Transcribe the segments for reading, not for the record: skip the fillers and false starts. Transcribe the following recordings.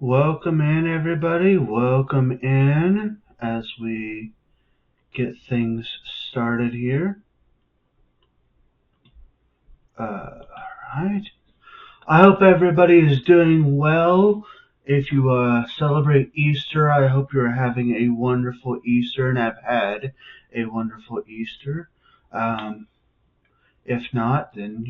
Welcome in, everybody. Welcome in as we get things started here. Alright. I hope everybody is doing well. If you celebrate Easter, I hope you're having a wonderful Easter and have had a wonderful Easter. Um, If not, then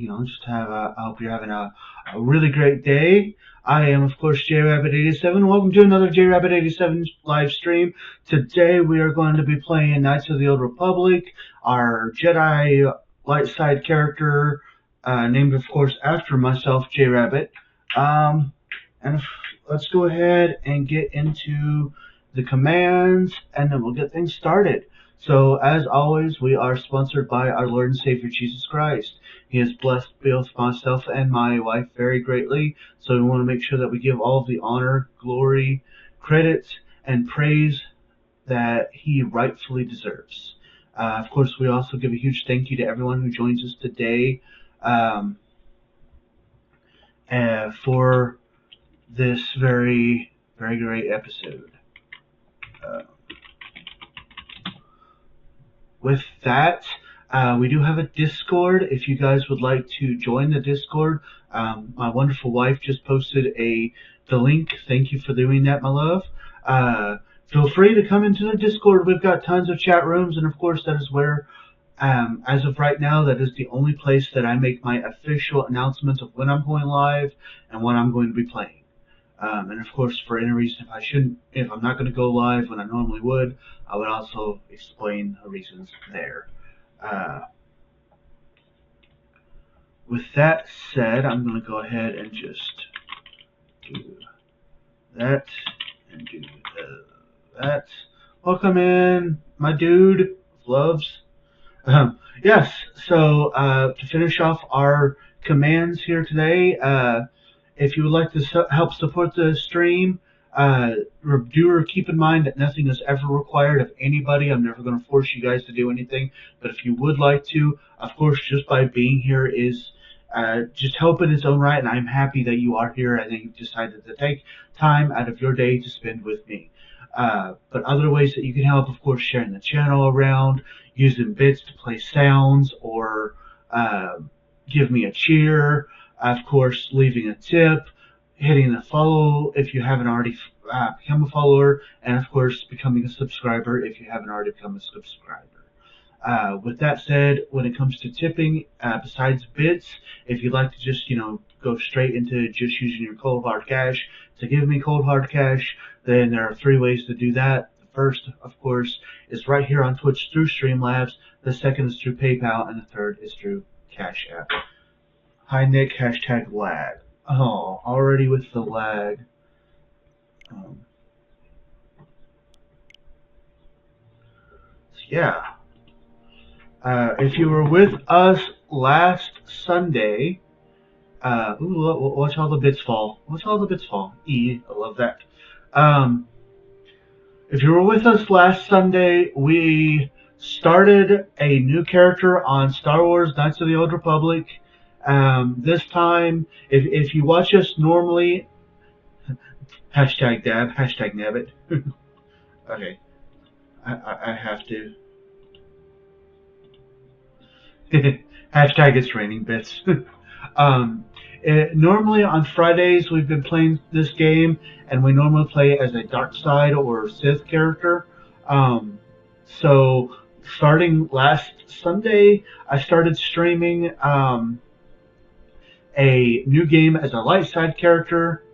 I hope you're having a really great day. I am, of course, JRabbit87. Welcome to another JRabbit87 live stream. Today we are going to be playing Knights of the Old Republic, our Jedi light side character, named, of course, after myself, JRabbit. Um, and let's go ahead and get into the commands, and then we'll get things started. So, as always, we are sponsored by our Lord and Savior Jesus Christ. He has blessed both myself and my wife very greatly, so we want to make sure that we give all of the honor, glory, credit, and praise that he rightfully deserves. Of course, we also give a huge thank you to everyone who joins us today um, for this very, very great episode. Uh, with that, we do have a Discord. If you guys would like to join the Discord, my wonderful wife just posted the link. Thank you for doing that, my love. Feel free to come into the Discord. We've got tons of chat rooms, and of course, that is where, as of right now, that is the only place that I make my official announcements of when I'm going live and when I'm going to be playing. And of course, for any reason, if I'm not going to go live when I normally would, I would also explain the reasons there. Uh, with that said, I'm going to go ahead and just do that and do that. Welcome in, my dude, loves. Yes, so to finish off our commands here today, if you would like to help support the stream, do keep in mind that nothing is ever required of anybody. I'm never going to force you guys to do anything. But if you would like to, of course, just by being here is just help in its own right. And I'm happy that you are here and that you've decided to take time out of your day to spend with me. But other ways that you can help, of course, sharing the channel around, using bits to play sounds, or give me a cheer. Of course, leaving a tip, hitting the follow if you haven't already become a follower, and of course, becoming a subscriber if you haven't already become a subscriber. With that said, when it comes to tipping, besides bits, if you'd like to just, go straight into just using your cold hard cash to give me cold hard cash, then there are three ways to do that. The first, of course, is right here on Twitch through Streamlabs. The second is through PayPal, and the third is through Cash App. Hi Nick, hashtag lag. Oh, already with the lag. Yeah. If you were with us last Sunday, watch all the bits fall. Watch all the bits fall. I love that. If you were with us last Sunday, we started a new character on Star Wars Knights of the Old Republic. This time, if you watch us normally, hashtag dab, hashtag nabbit. Okay, I have to. Hashtag it's raining bits. Normally on Fridays we've been playing this game, and we normally play as a dark side or Sith character. So starting last Sunday, I started streaming a new game as a light side character,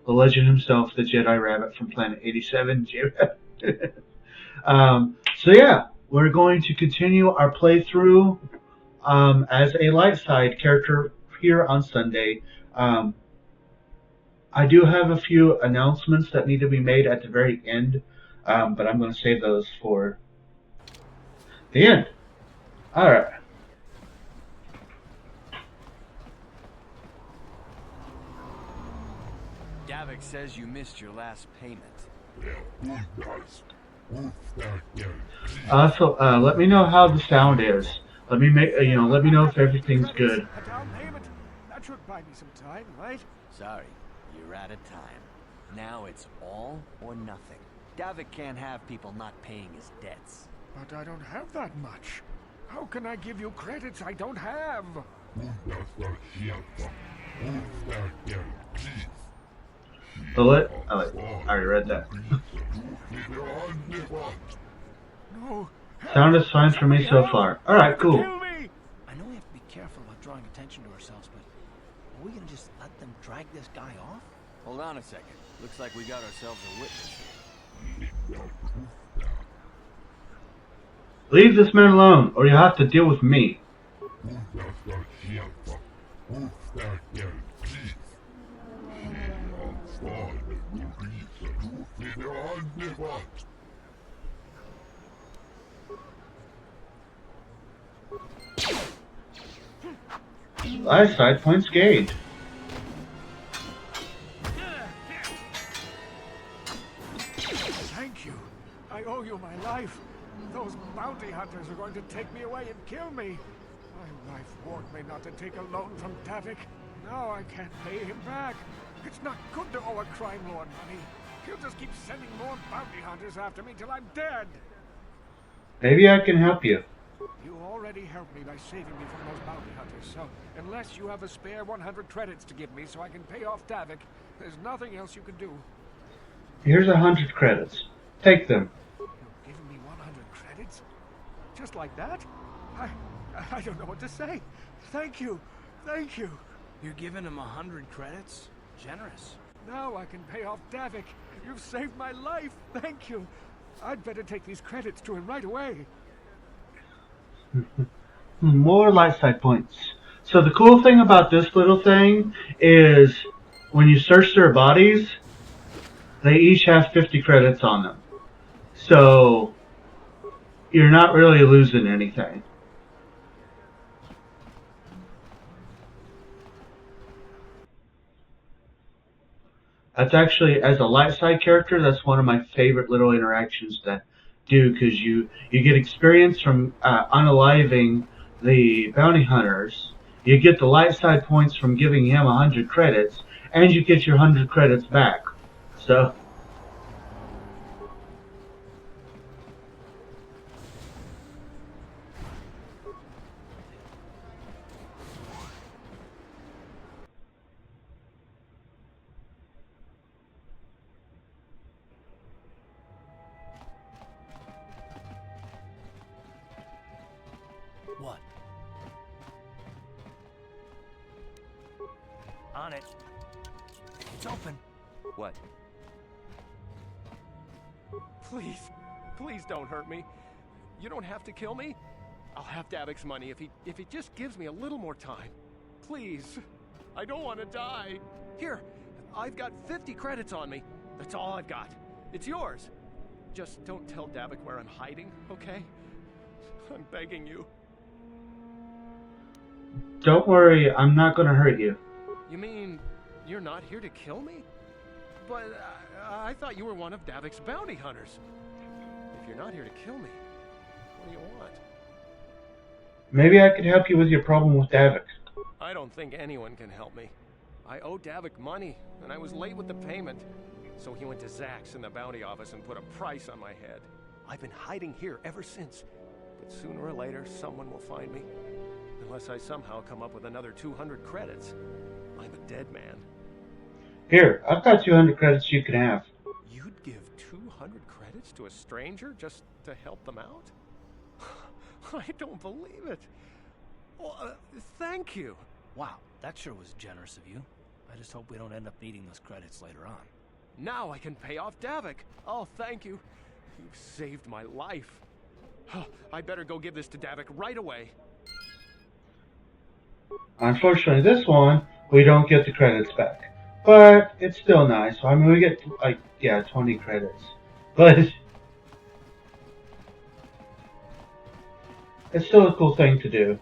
the legend himself, the Jedi Rabbit from Planet 87. So yeah, we're going to continue our playthrough as a light side character here on Sunday. I do have a few announcements that need to be made at the very end, but I'm going to save those for the end. All right. Davik says you missed your last payment. So let me know how the sound is. Let me let me know if everything's good. A down payment. That should buy me some time, right? Sorry, you're out of time. Now it's all or nothing. Davik can't have people not paying his debts. But I don't have that much. How can I give you credits I don't have? Bullet? Oh wait, I already read that. No. Sound is fine for me so far. Alright, cool. Kill me! I know we have to be careful about drawing attention to ourselves, but are we gonna just let them drag this guy off? Hold on a second. Looks like we got ourselves a witness here. Leave this man alone, or you'll have to deal with me. Eyesight points gained. Thank you. I owe you my life. Those bounty hunters are going to take me away and kill me. My wife warned me not to take a loan from Davik. Now I can't pay him back. It's not good to owe a crime lord money. He'll just keep sending more bounty hunters after me till I'm dead. Maybe I can help you. You already helped me by saving me from those bounty hunters, so unless you have a spare 100 credits to give me so I can pay off Davik, there's nothing else you can do. Here's 100 credits. Take them. You're giving me 100 credits? Just like that? I don't know what to say. Thank you. Thank you. You're giving him 100 credits? Generous. Now I can pay off Davik. You've saved my life. Thank you. I'd better take these credits to him right away. More lifeside points. So the cool thing about this little thing is when you search their bodies, they each have 50 credits on them. So you're not really losing anything. That's actually, as a light side character, that's one of my favorite little interactions to do, because you get experience from unaliving the bounty hunters, you get the light side points from giving him 100 credits, and you get your 100 credits back. So What? On it. It's open. What? Please, please don't hurt me. You don't have to kill me. I'll have Davik's money if he just gives me a little more time. Please. I don't want to die. Here, I've got 50 credits on me. That's all I've got. It's yours. Just don't tell Davik where I'm hiding, okay? I'm begging you. don't worry, I'm not going to hurt you. You mean you're not here to kill me? But I thought you were one of Davik's bounty hunters. If you're not here to kill me, what do you want? Maybe I could help you with your problem with Davik. I don't think anyone can help me. I owe Davik money, and I was late with the payment. So he went to Zach's in the bounty office and put a price on my head. I've been hiding here ever since. But sooner or later, someone will find me. Unless I somehow come up with another 200 credits. I'm a dead man. Here, I've got 200 credits you can have. You'd give 200 credits to a stranger just to help them out? I don't believe it. Well, thank you. Wow, that sure was generous of you. I just hope we don't end up needing those credits later on. Now I can pay off Davik. Oh, thank you. You've saved my life. I better go give this to Davik right away. Unfortunately, this one, we don't get the credits back. But it's still nice. I mean, we get, like, yeah, 20 credits. But it's still a cool thing to do.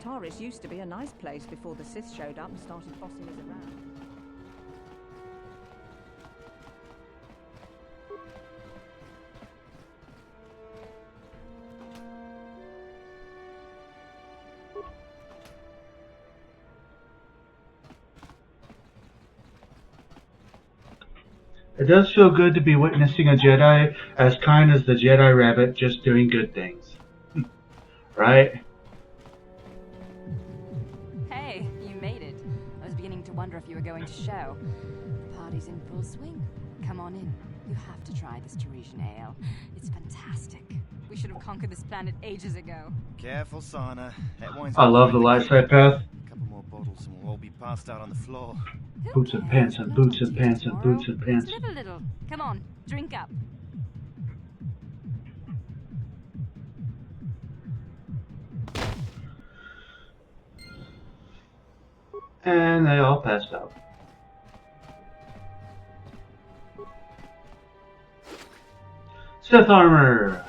Taris used to be a nice place before the Sith showed up and started bossing us around. It does feel good to be witnessing a Jedi as kind as the Jedi Rabbit just doing good things. Right? Hey, you made it. I was beginning to wonder if you were going to show. The party's in full swing. Come on in. You have to try this Tarisian ale. It's fantastic. We should have conquered this planet ages ago. Careful, Sana. That wine's I love the light side path. A couple more bottles and we'll all be passed out on the floor. Who Boots and cares? pants and We'll boots talk and to you pants and tomorrow. boots and pants. Let's live a little. Come on, drink up. And they all passed out. Sith armor!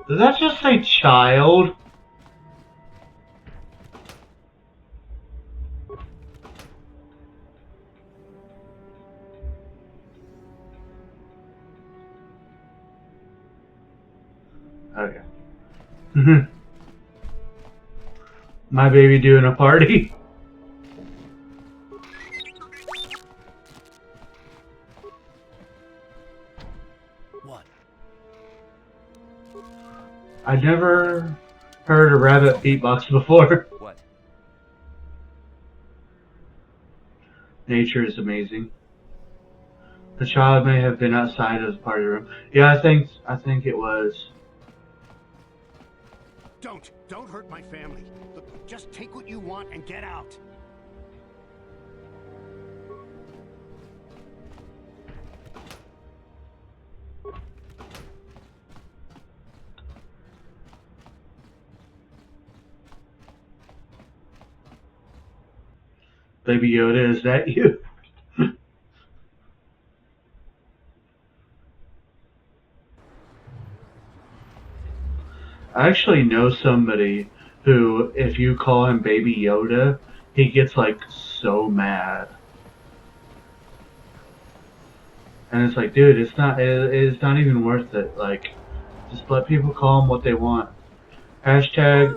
Did that just say child? Okay. My baby doing a party? What? I never heard a rabbit beatbox before. What? Nature is amazing. The child may have been outside of the party room. Yeah, I think it was. Don't hurt my family. Look, just take what you want and get out. Baby Yoda, is that you? I actually know somebody who, if you call him Baby Yoda, he gets like so mad. And it's like, dude, it's not even worth it. Like, just let people call him what they want. Hashtag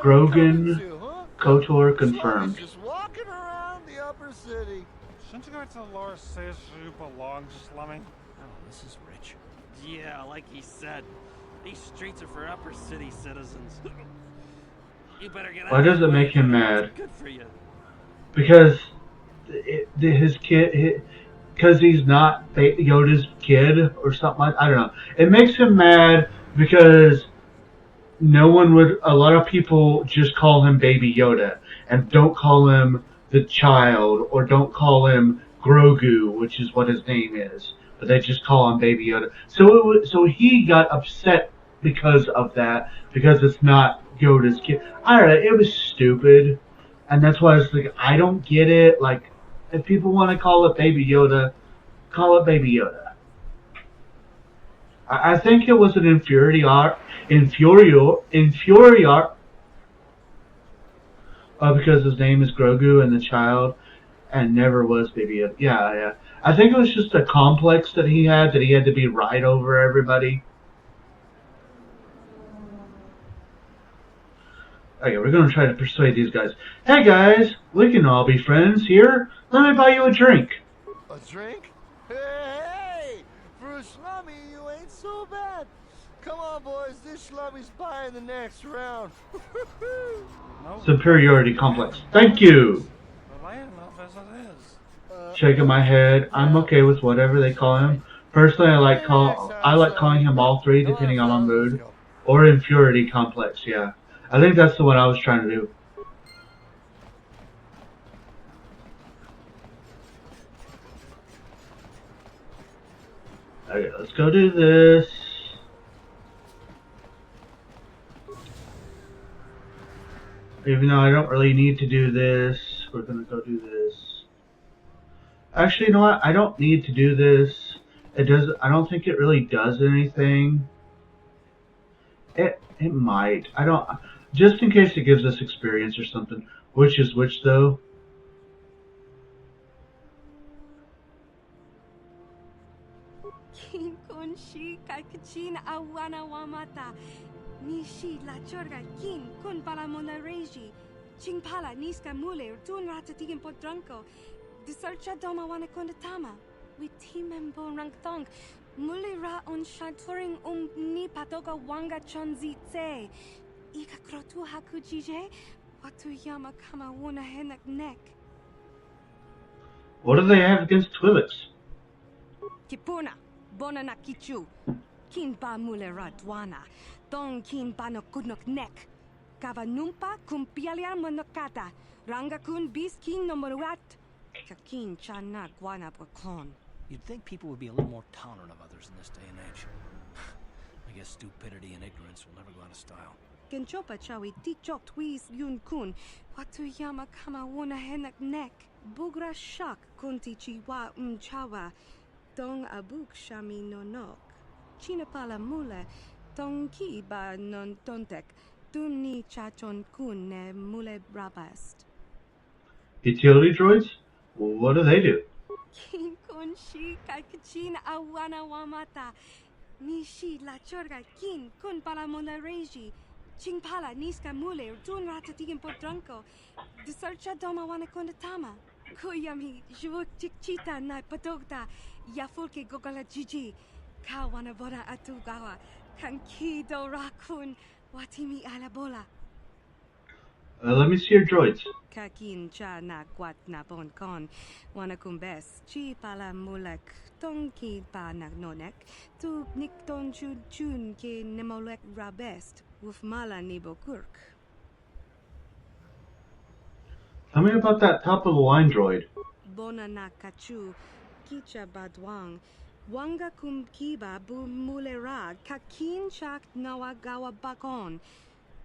Grogan KOTOR confirmed. Just walking around the upper city. Shouldn't you go to the lower says you belong, Slummy? Oh, this is rich. Yeah, like he said, these streets are for upper city citizens. You better get out. Why does it make him mad? Good for you. Because his kid, because he's not Yoda's kid or something like, I don't know. It makes him mad because a lot of people just call him Baby Yoda and don't call him the child or don't call him Grogu, which is what his name is, but they just call him Baby Yoda. So he got upset because of that, because it's not Yoda's kid. I don't know, it was stupid, and that's why it's like, I don't get it. Like, if people want to call it Baby Yoda, call it Baby Yoda. I think it was an infuriator, because his name is Grogu and the child, and never was Baby Yoda. Yeah. I think it was just a complex that he had to be right over everybody. Okay, we're gonna try to persuade these guys. Hey guys, we can all be friends here. Let me buy you a drink. A drink? Hey! For a slummy, you ain't so bad. Come on, boys. This slummy's buying the next round. No. Superiority complex. Thank you. Well, I enough as it is. Shaking my head. I'm okay with whatever they call him. Personally, I like calling him all three, depending on my mood. Or inferiority complex. Yeah, I think that's the one I was trying to do. Okay, let's go do this. Even though I don't really need to do this, we're gonna go do this. Actually, you know what? I don't need to do this. It does. I don't think it really does anything. It might. I don't. Just in case it gives us experience or something. Which is which though? Kin kun shi kakachin awana wamata. Nishi la chorga kin kun pala mona reji. Ching pala niska mule tun rata tigin potranco. The searcha doma wana kondatama. With timem bon rank thong. Mule ra on shaturing ni patoka wanga chonzi tse. Ika krotu hakujije. Watu yama kama wuna henak neck. What do they have against Twi'leks? Kipuna, bona na kichu. Kin pa mule ra dwana. Tong kin pa no kudnok neck. Kava numpa kumpialia monokata. Ranga kun bis king no moruat. Kakin chana guana brakon. You'd think people would be a little more tolerant of others in this day and age. I guess stupidity and ignorance will never go out of style. Kenchopa chawi tikchok twis yun kun. Watu yama kama wuna henak neck. Bugra shak kunti chiwa chawa. Dong abuk shami no nok. Chinapala mule. Dong ki ba non tontek. Dun ni chachon kun ne mule rabast. Utility droids? What do they do? Kin kun shi kakachin awana wamata. Nishi la chorga kin kun pala mona reji. Ching pala niska mule tun rata tigin potranco. The searcha doma wana kondatama. Kuyami juvuk chikchita na patogta. Yafulke gogala jiji. Ka wana boda atugawa. Kanki do rakun. Watimi alabola. Let me see your droids. Kakin cha na kwat na bon kon. Wana kumbes. Chi pala mulek. Tonki pa nagnonek. Tu nikton chun chun ke nemolek rabest. Wuf mala nibo kurk. Tell me about that top of the line droid. Bona na kachu. Kicha badwang. Wanga kum kiba bu mulera. Kakin chak nawagawa bakon.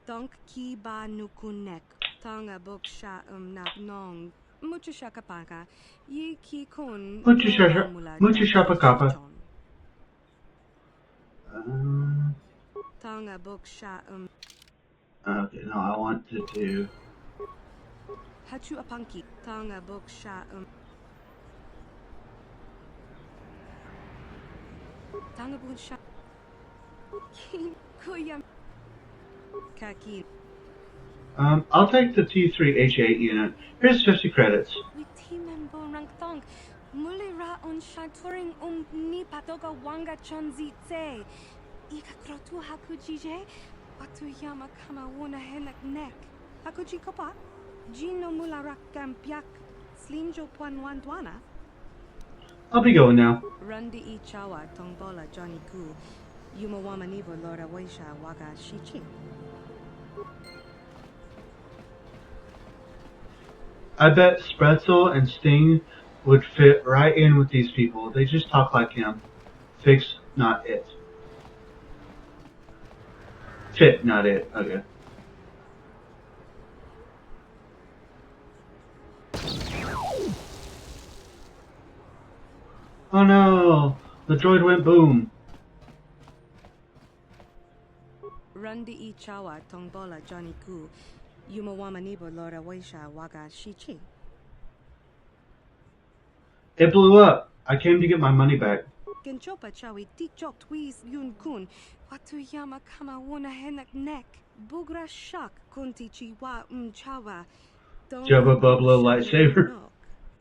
Donk kiba nukunek. Tanga boksha nagnong. Mucho shakapaka. Yi ki kun. Mucho shapakapa. Tanga boksha Okay, no, I want to do. Hachu apanki. Tanga boksha Tanga boksha. Kin kuyam. Kakin. I'll take the T3H8 unit. Here's 50 credits. With timem bon rank thong. Mule ra on shaturing ni patoka wanga chonzi tse. Ika krotu hakujije. Watu yama kama wuna henak neck. Hakuji kopa. Jino mula rak kampiak. Slinjo puan wandwana. I'll be going now. Rundi I chawa tongbola Johnny Gu. Yuma wamanivo lora waisha waga shichi. I bet Spretzel and Sting would fit right in with these people. They just talk like him. Fix, not it. Fit, not it. Okay. Oh no! The droid went boom. Rundi I chawa tongbola Johnny Gu. Yuma wamanivo lora waisha waga shichi. It blew up. I came to get my money back. Genchopa chawi tikchok twis yun kun. Watu yama kama wuna henak neck. Bugra shak kunti chiwa chawa. Jabba Bubba lightsaber.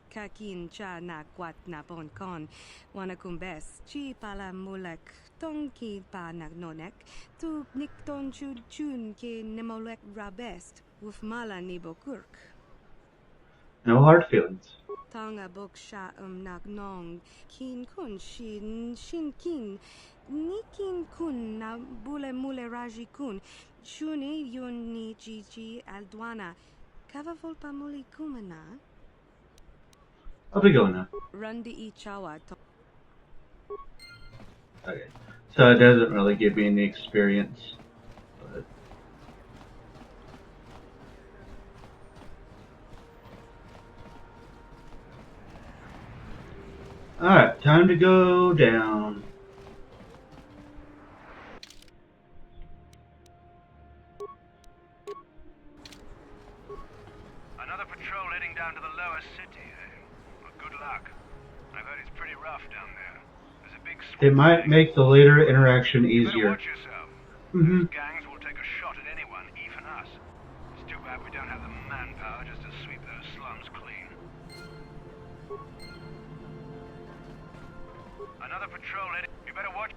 Kakin cha na kwat na bon kon. Wana kumbes. Chi pala mulek. Tonki pa nagnonek. Tu nikton chun chun ke nemolek rabest. Wuf mala nibo kurk. No hard feelings. Tanga boksha nagnong. Kin kun shin kin. Nikin kun na bule mule raji kun. Shuni yun ni jiji aldwana. Kava volpa muli kumana. I'll be going now. Rundi I chawa. Okay. So it doesn't really give me any experience. But Alright, time to go down. Another patrol heading down to the lower city, eh? Well, good luck. I've heard it's pretty rough down there. There's a big It might make the later interaction easier. watch yourself. Mm-hmm. Gangs will take a shot at anyone, even us. It's too bad we don't have the manpower just to sweep those slums clean. Another patrol heading. You better watch.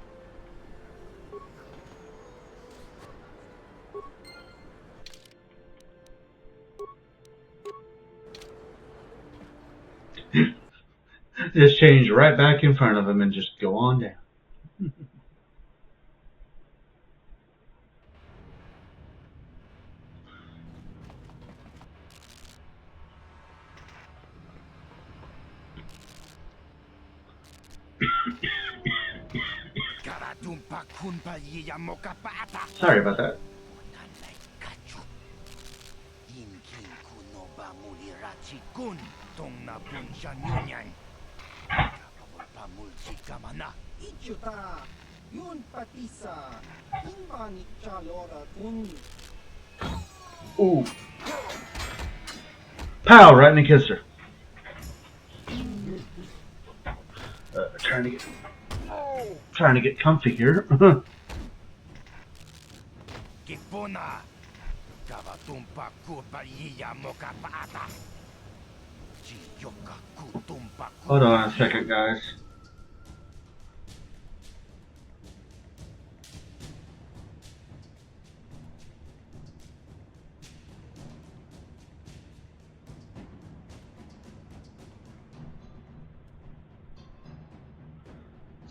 Just change right back in front of him and just go on down. Sorry about that. Ooh. Pow! Right in the kisser. Trying to get comfy here. Hold on a second, guys.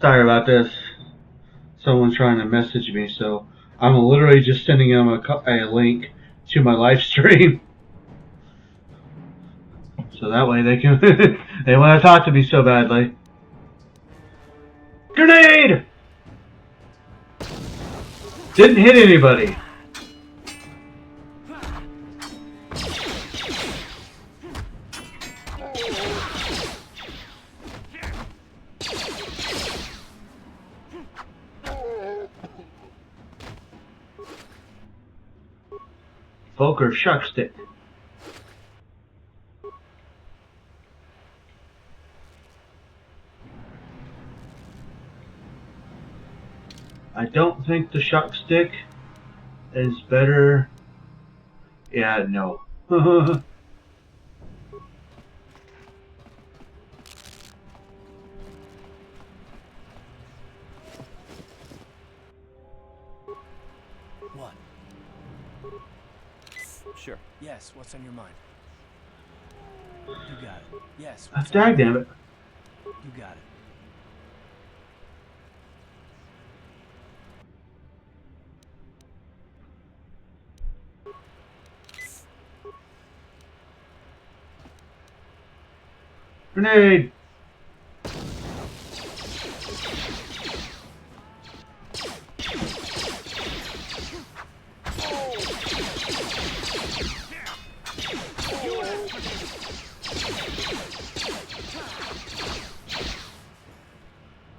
Sorry about this. Someone's trying to message me, so I'm literally just sending them a link to my live stream. So that way they can they want to talk to me so badly. Grenade! Didn't hit anybody. Volker Shuck Stick. I don't think the shock stick is better. Yeah, no. What? Sure. Yes, what's on your mind? You got it. Yes. Oh, dagnabbit. You got it. Grenade!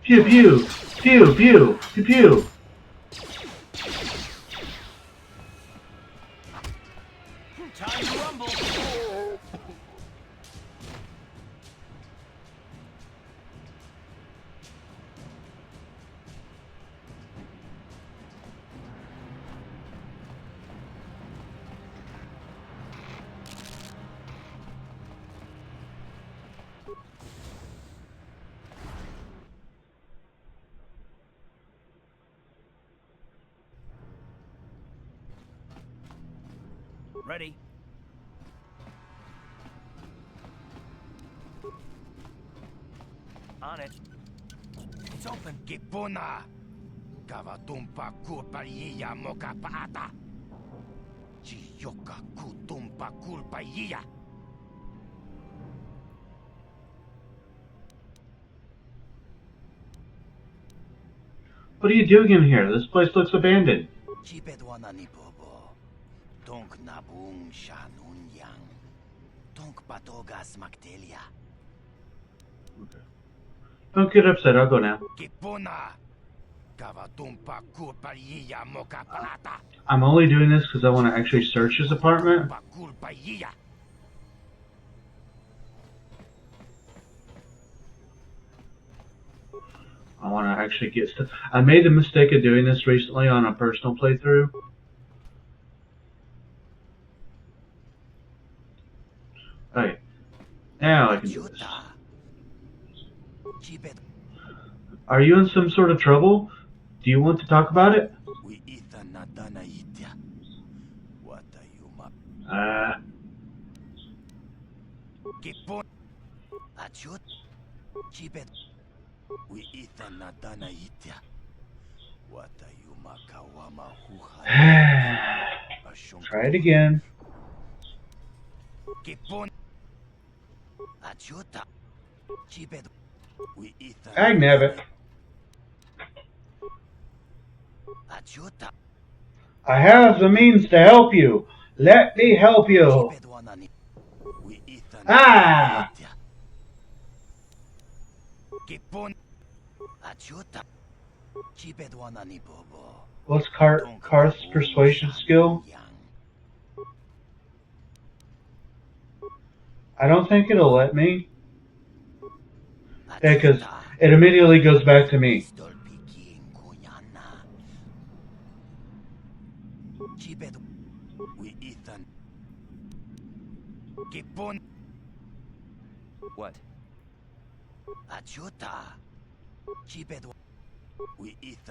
Pew pew! Pew pew! Pew pew! Time to rumble! Ready? On it. It's open. Gipuna! Kavatumpa kulpaiya moka paata! Chiyoka kutumpa kulpaiya! What are you doing in here? This place looks abandoned. Chipedwana ni bobo. Tonk nabung shanunyang. Tonk patogas mactelia. Okay. Don't get upset. I'll go now. I'm only doing this because I want to actually search his apartment. I want to actually get stuff. I made the mistake of doing this recently on a personal playthrough. Okay. Now I can do this. Are you in some sort of trouble? Do you want to talk about it? Try it again. Agnabbit. I have the means to help you. Let me help you. Ah! What's Karth's persuasion skill? I don't think it'll let me. Yeah, because it immediately goes back to me. What?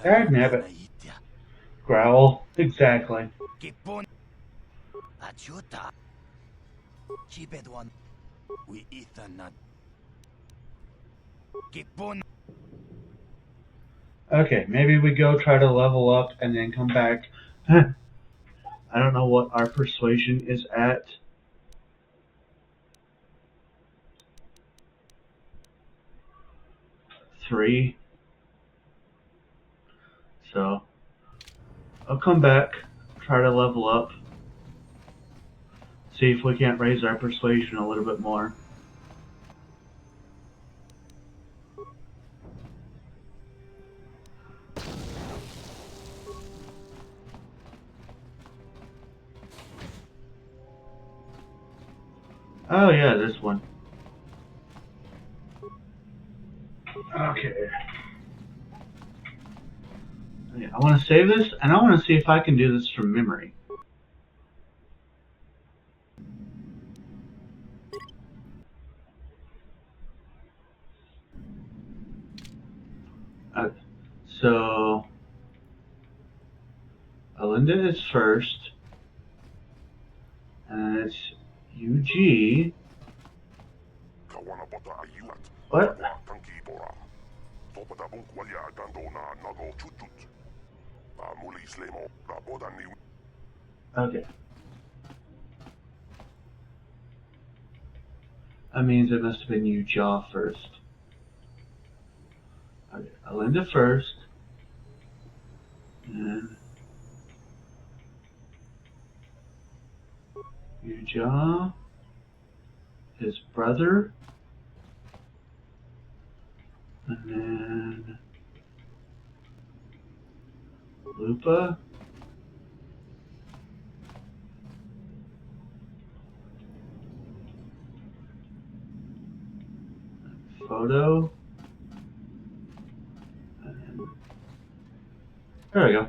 Dagnabbit. Growl. Exactly. Okay, maybe we go try to level up and then come back. I don't know what our persuasion is at. Three. So I'll come back, try to level up, see if we can't raise our persuasion a little bit more. Oh yeah, this one. Okay. I want to save this, and I want to see if I can do this from memory. So, Alinda is first, and it's UG. What? Okay. That means it must have been Ujaw first. Okay, Alinda first. And Ujaw, his brother, and then Lupa, Photo, and then, there we go.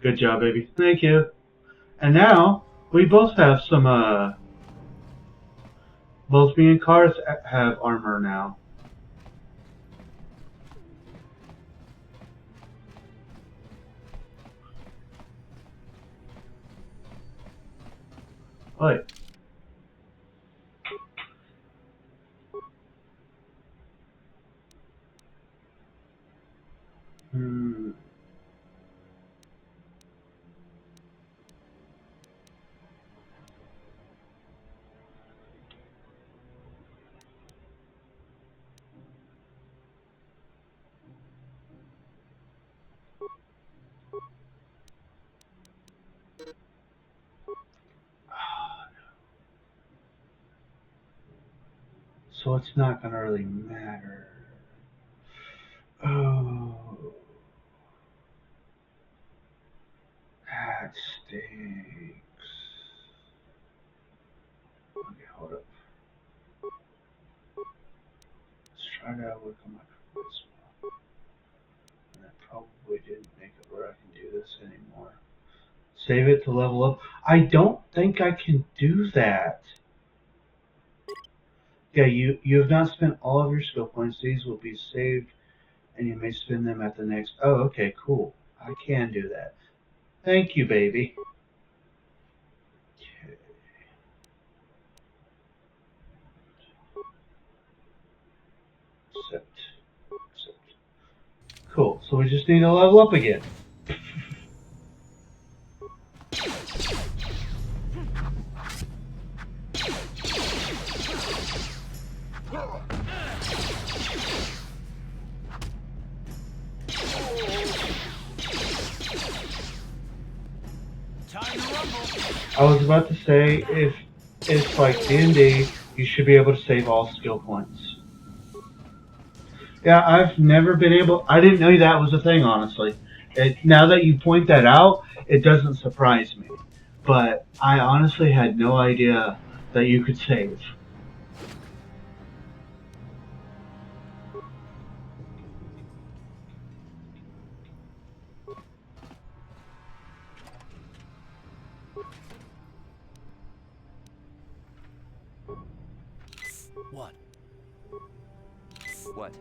Good job, baby. Thank you. And now, we both have some, both me and Karth have armor now. Wait. So it's not gonna really matter. Oh, that stinks. Okay, hold up. Let's try to work on my charisma. And I probably didn't make it where I can do this anymore. Save it to level up. I don't think I can do that. Yeah, you have not spent all of your skill points. These will be saved, and you may spend them at the next. Oh, okay, cool. I can do that. Thank you, baby. Okay. Accept. Cool. So we just need to level up again. I was about to say, if it's like D&D, you should be able to save all skill points. Yeah, I've never been able... I didn't know that was a thing, honestly. Now that you point that out, it doesn't surprise me. But I honestly had no idea that you could save. What? What?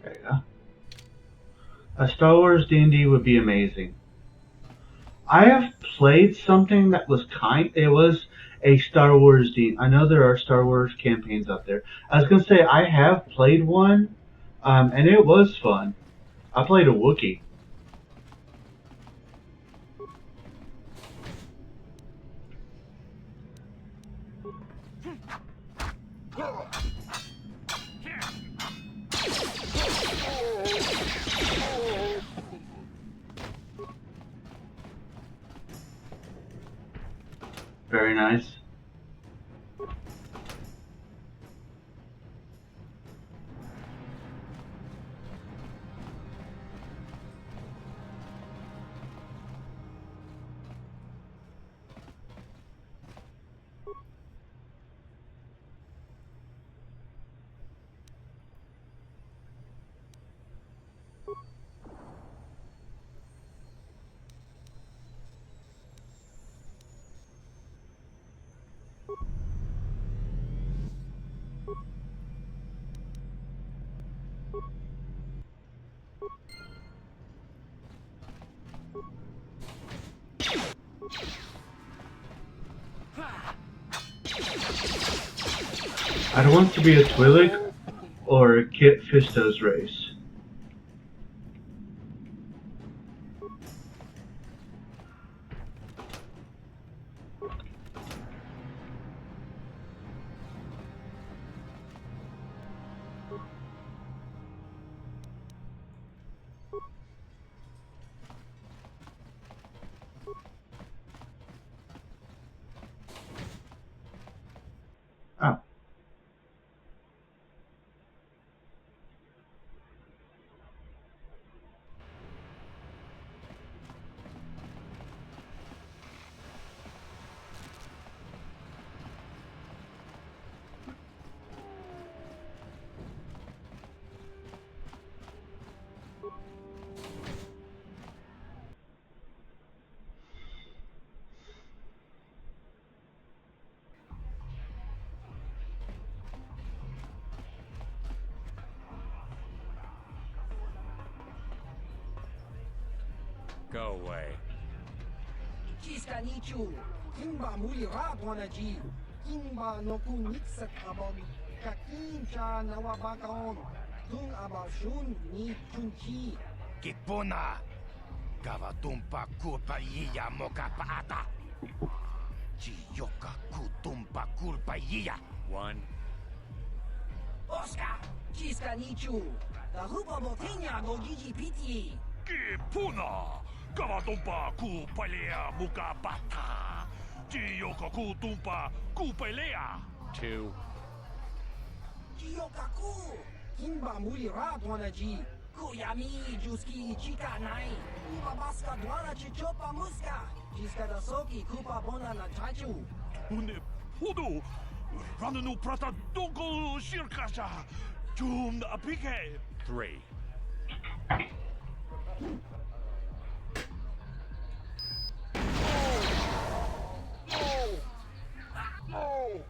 There you go. A Star Wars D&D would be amazing. I have played something that was it was a Star Wars D. I know there are Star Wars campaigns out there. I was gonna say I have played one, and it was fun. I played a Wookiee. Very nice. I don't want to be a Twi'lek or a Kit Fisto's race. Oh. Go away. Chiskanichu, Kimba Mulira Bonaji, Kimba Noku Nixat Abon, Kakin Cha Nawabakon, Tung Abashun Ni Chunchi. Kipona, Gavatumpa Kurpa Yia Moka Paata. Chiyoka Kutumpa Kurpa Yia. One. Juska Nichu. The Hupa Botenia go Gigi Piti. Ki puna. Gavatumpa ku palea muka bata. Jiyoka ku tumpa ku palea. 2. Jiyokaku. Kimba Muli Radwanaji. Kuyami Juski Chika Nai. Uba Baska Dwana Chichopa Muska. Jiska da Soki Kupa Bona na Chachu. Une podo. Rananu prata donko shirkasha. Jum apike. 3. No!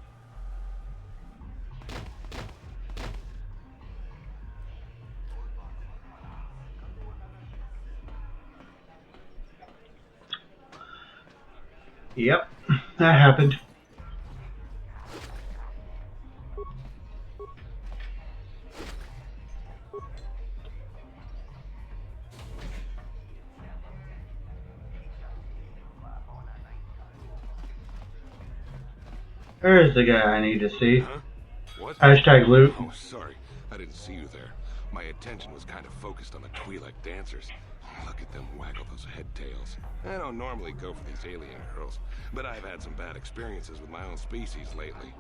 Yep, that happened. There's the guy I need to see. Huh? What? Hashtag loot. Oh, sorry. I didn't see you there. My attention was kind of focused on the Twi'lek dancers. Look at them waggle those head tails. I don't normally go for these alien girls, but I've had some bad experiences with my own species lately.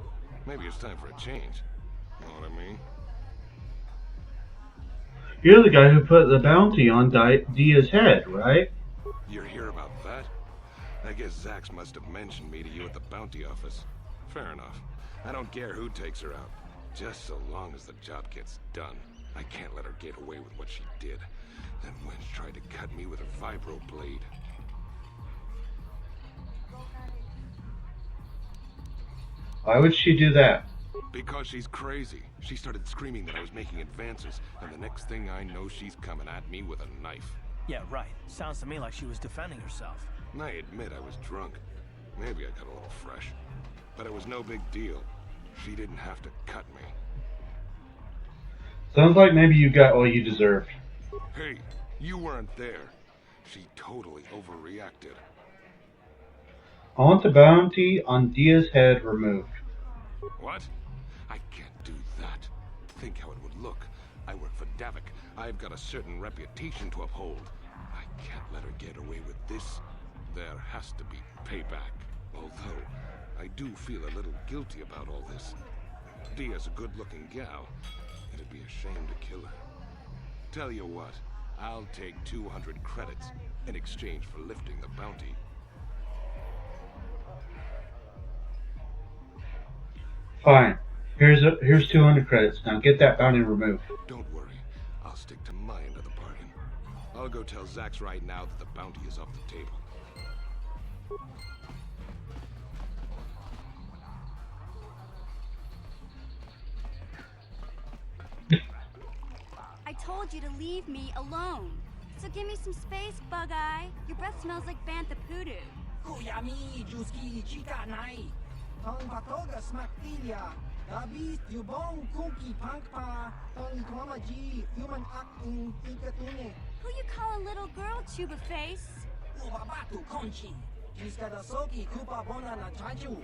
Maybe it's time for a change. Know what I mean? You're the guy who put the bounty on Dia's head, right? You're here about that? I guess Zax must have mentioned me to you at the bounty office. Fair enough. I don't care who takes her out. Just so long as the job gets done. I can't let her get away with what she did. That wench tried to cut me with her vibro blade. Why would she do that? Because she's crazy. She started screaming that I was making advances, and the next thing I know, she's coming at me with a knife. Yeah, right. Sounds to me like she was defending herself. I admit I was drunk. Maybe I got a little fresh. But it was no big deal. She didn't have to cut me. Sounds like maybe you got all you deserved. Hey, you weren't there. She totally overreacted. I want the bounty on Dia's head removed. What? I can't do that. Think how it would look. I work for Davik. I've got a certain reputation to uphold. I can't let her get away with this. There has to be payback. Although, I do feel a little guilty about all this. Dia's a good-looking gal. It'd be a shame to kill her. Tell you what, I'll take 200 credits in exchange for lifting the bounty. Fine. Here's 200 credits. Now get that bounty removed. Don't worry. I'll stick to my end of the bargain. I'll go tell Zax right now that the bounty is off the table. I told you to leave me alone. So give me some space, Bug-Eye. Your breath smells like Bantha Poodoo. Kuyami Juski Chika Nai. Tong Patoga Smaktilia. Gabi Yubong Kunki Pankpa. Tong Twamaji Human Act in Ikatune. Who you call a little girl, Chuba Face? Ubabatu Conchi. Jiska da Soki Kupa Bona na Chachu.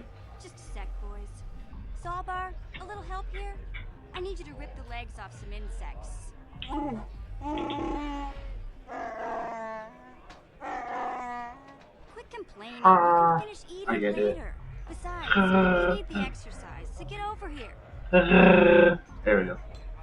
Just a sec, boys. Sawbar, a little help here? I need you to rip the legs off some insects. Quit complaining. You can finish I eating get it. later. Besides, you need the exercise, so get over here. There we go.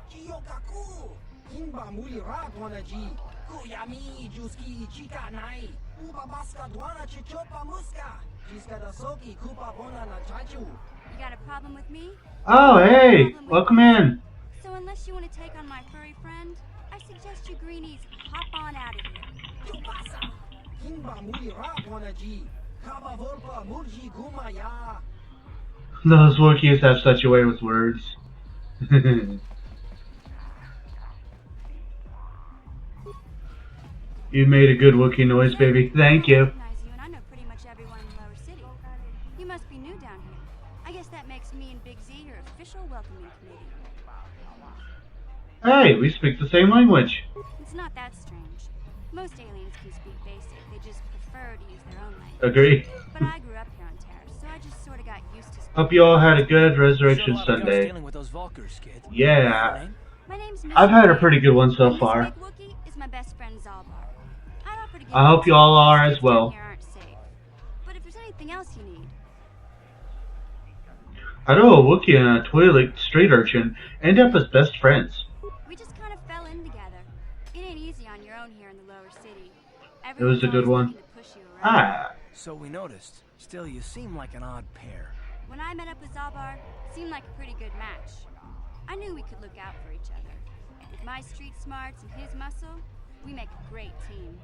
Jiyokaku. Kimba Muli Radwanaji. Kuyami Juski Chika Nai. Ubabaska Dwana Chichopa Muska. Jiska da Soki Kupa Bona na Chachu. You got a problem with me? Oh, hey! Welcome in. So unless you want to take on my furry friend, I suggest you greenies hop on out of here. Tupasa. Kimba Muli Radwanaji. Kaba Volpa Murji Gumaya. Those Wookiees have such a way with words. You made a good Wookiee noise, baby. Thank you. And I know pretty much everyone in Lower City. You must be new down here. I guess that makes me and Big Z your official welcoming committee. Hey, we speak the same language. It's not that strange. Most aliens can speak basic. They just prefer to use their own language. Agree. But I grew up here on Terrace, so I just sort of got used to speaking. Hope you all had a good Resurrection Sure, a lot of guys Sunday. dealing with those Valkyrs, kid. Yeah. My name's I've had a Misty pretty good one so and this far. big Wookiee is my best friend Zalbar. I'd offer to give I hope you all are as these down well. here aren't safe. But if there's anything else you need, I know a Wookiee and a Twi'lek street urchin end up as best friends. we just kind of fell in together. It ain't easy on your own here in the lower city. It was a good one. Ah. So we noticed. Still, you seem like an odd pair. When I met up with Zalbar, it seemed like a pretty good match. I knew we could look out for each other. With my street smarts and his muscle, we make a great team.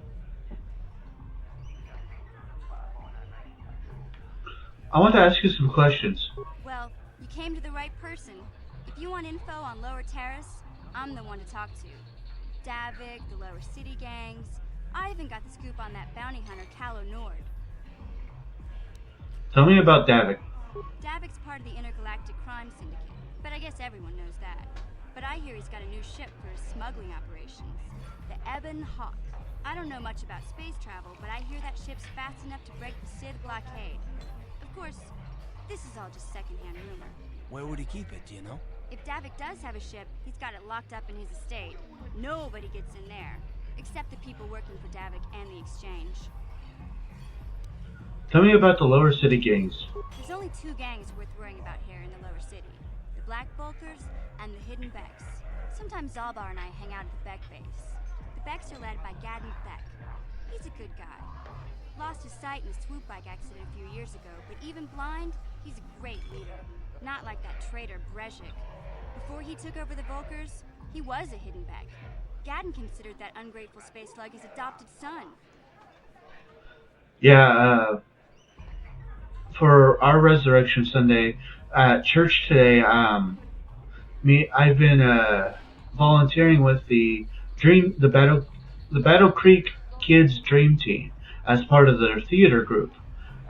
I want to ask you some questions. Well, you came to the right person. If you want info on Lower Terrace, I'm the one to talk to. Davik, the Lower City gangs. I even got the scoop on that bounty hunter, Calo Nord. Tell me about Davik. Davik's part of the Intergalactic Crime Syndicate, but I guess everyone knows that. But I hear he's got a new ship for his smuggling operations, the Ebon Hawk. I don't know much about space travel, but I hear that ship's fast enough to break the Sith blockade. Of course, this is all just secondhand rumor. Where would he keep it, do you know? If Davik does have a ship, he's got it locked up in his estate. Nobody gets in there, except the people working for Davik and the Exchange. Tell me about the Lower City gangs. There's only two gangs worth worrying about here in the Lower City. The Black Bulkers and the Hidden Becks. Sometimes Zalbar and I hang out at the Beck base. The Becks are led by Gadden Beck. He's a good guy. Lost his sight in a swoop bike accident a few years ago, but even blind, he's a great leader. Not like that traitor Brezhik. Before he took over the Volkers, he was a Hidden Beck. Gadden considered that ungrateful space slug his adopted son. Yeah, for our Resurrection Sunday at church today, I've been volunteering with the Battle Creek Kids Dream Team as part of their theater group.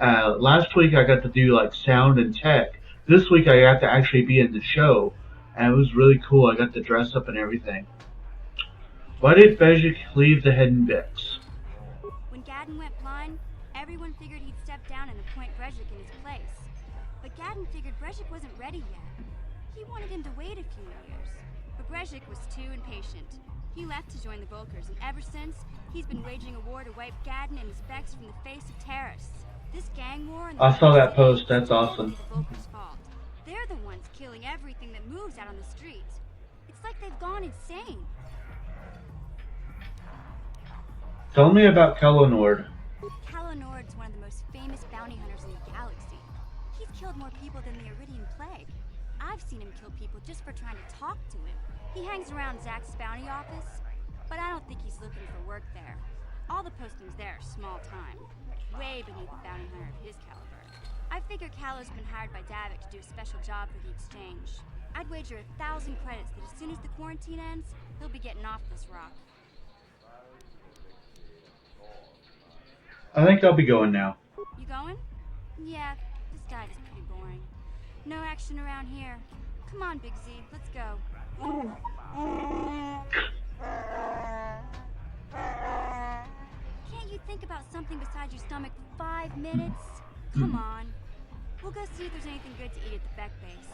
Last week I got to do like sound and tech. This week I got to actually be in the show, and it was really cool. I got to dress up and everything. Why did Brezhik leave the Hidden Becks? When Gadden went blind, everyone figured he'd step down and appoint Brezhik in his place. But Gadden figured Brezhik wasn't ready yet. He wanted him to wait a few years. But Brezhik was too impatient. He left to join the Volkers, and ever since, he's been waging a war to wipe Gadden and his Becks from the face of Terrace. This gang war and I saw that post. That's awesome. the Volkers' fault. They're the ones killing everything that moves out on the streets. It's like they've gone insane. Tell me about Calo Nord. Calo Nord's one of the most famous bounty hunters in the galaxy. He's killed more people than the Iridian Plague. I've seen him kill people just for trying to talk to him. He hangs around Zack's bounty office, but I don't think he's looking for work there. All the postings there are small time, way beneath a bounty hunter of his caliber. I figure Calo's been hired by Davik to do a special job for the Exchange. I'd wager 1,000 credits that as soon as the quarantine ends, he'll be getting off this rock. I think I'll be going now. You going? Yeah, this dive is pretty boring. No action around here. Come on, Big Z, let's go. Can't you think about something besides your stomach for 5 minutes? Come on. We'll go see if there's anything good to eat at the Beck base.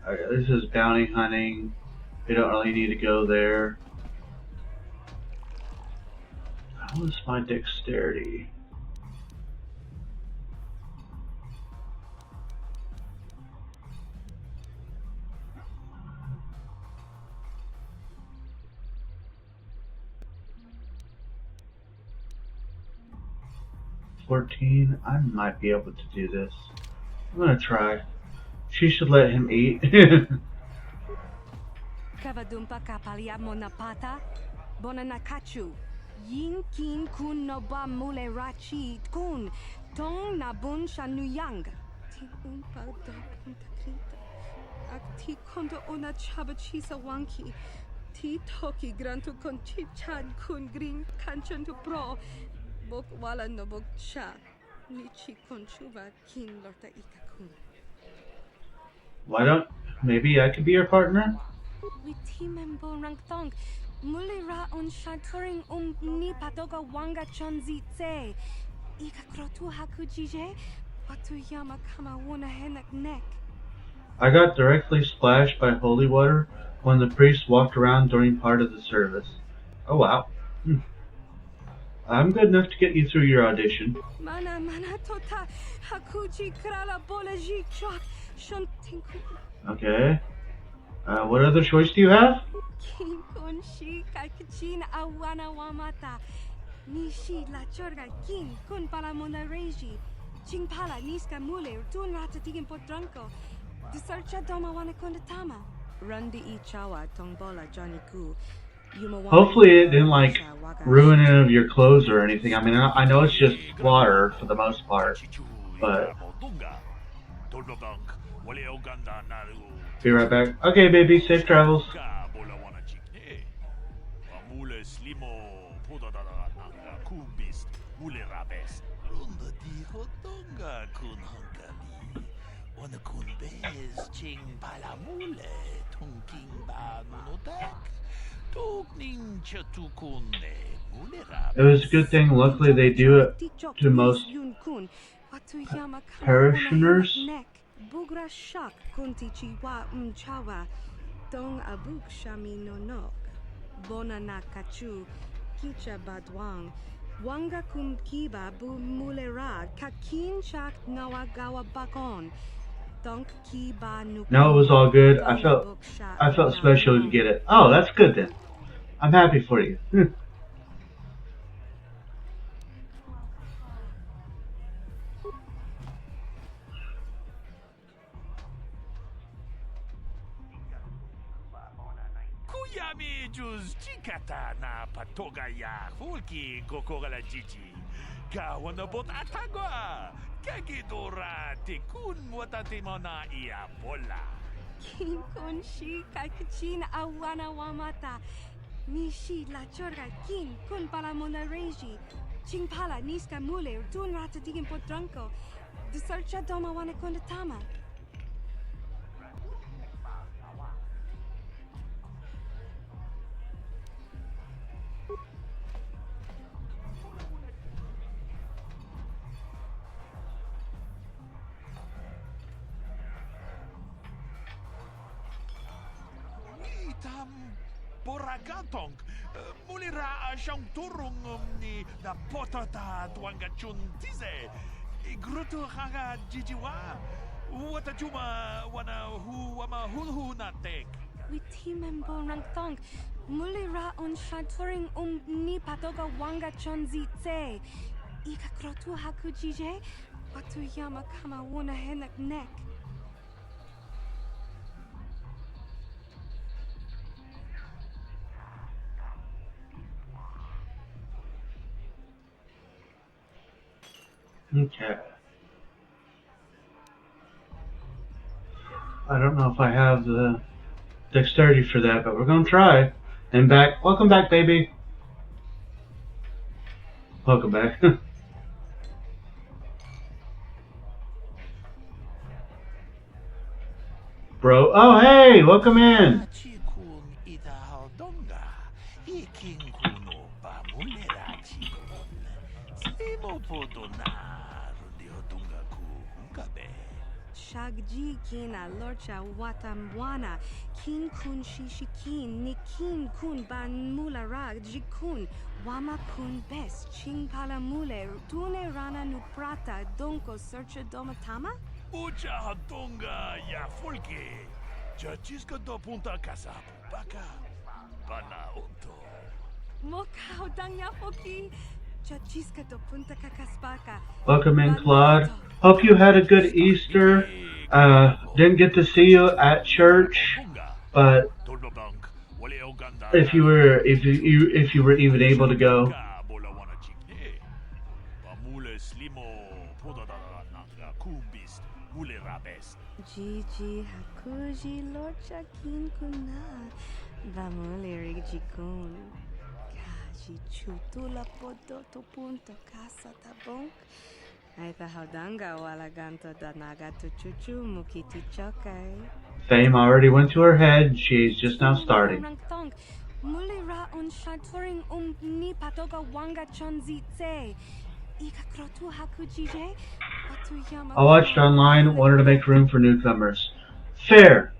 Okay, this is bounty hunting. We don't really need to go there. How is my dexterity? I might be able to do this. I'm gonna try. She should let him eat. Kavadumpa kapalia monapata, bonanakachu. Yin kin kun noba mule rachi kun, tong nabun shanuyang. Ti umpa da punta krita. Akti kondo ona chabachisa wanki. Ti toki grantu kon chichan kun green kanchan to pro. Bok wala no bok cha. Nichi kon chuva kin lorta ikakun. Why don't maybe I could be your partner? With team and bon rang thong. Mulira on shaturing ni patoga wanga chonzi tse. Ika krotu hakujije. Watuyama kama wuna henak neck. I got directly splashed by holy water when the priest walked around during part of the service. Oh wow. I'm good enough to get you through your audition. Mana tota hakuji krala bolaji chok shontinku. Okay. What other choice do you have? Kinkonshi kakichin awana wamata. Nishi la chorga kin kun pala monareji. Chingpala niska mule tun rata tigin potranko. Disarcha doma wana kondatama. Rundi ichawa tongbola janiku. Hopefully it didn't like ruin any of your clothes or anything. I mean, I know it's just water for the most part, but be right back. Okay, baby, safe travels. It was a good thing, luckily they do it to most parishioners. Bugra shak kunti chiwa mchawa dong abuk shami nonok bona na kachu kicha badwang wanga kum kiba bu mulera kakin chak nawagawa bakon donk kiba nuk. No, it was all good. I felt special to get it. Oh, that's good then. I'm happy for you. Kuyami juz chikata na patoga ya hulki kokogala jiji. Kawana bot atagwa. Kagidora tikun watatimona ia bola. Kinkon shi kakichin awana wamata. Nishi la chorga kin kun pala monareji. Chingpala niska mule tun rata tigin potranko. Disarcha doma wana kondatama. Boragatong, mulira siyang turong ni na potata tuangachun tize. Igruto hanga jijiwa. Wata juma wana hu wama hu natek. Witimem borangtong. Mulira on shaturing ni patoga wanga chonzi tse. Ika krotu hakujije. Watuyama kama wuna henak neck. Okay. I don't know if I have the dexterity for that, but we're gonna try. And back. Welcome back, baby. Welcome back. Bro. Oh, hey! Welcome in. Shagji kina lorcha watamwana kin kun shishikin nikin kun ban mulara jikun wama kun bes ching pala mule tune rana nuprata donko searcha domatama. Ucha hatonga ya folke. Chachiska do punta casa baka. Bana unto. Moka odanya foki. Chachiska do punta kakaspaka. Welcome in, Claude. Hope you had a good Easter. Didn't get to see you at church, but if you were even able to go. Gigi hakuji lorcha kin kuna bamuleri jikun kaji chutula podoto punto casa tabonk. Aita haudanga wala ganto danagato chuchu mukiti chokai. Fame already went to her head. She's just now starting. Mulira on shatoring ni patoga wanga chonzitse. Ika krotu hakujije. I watched online, wanted to make room for newcomers. Fair.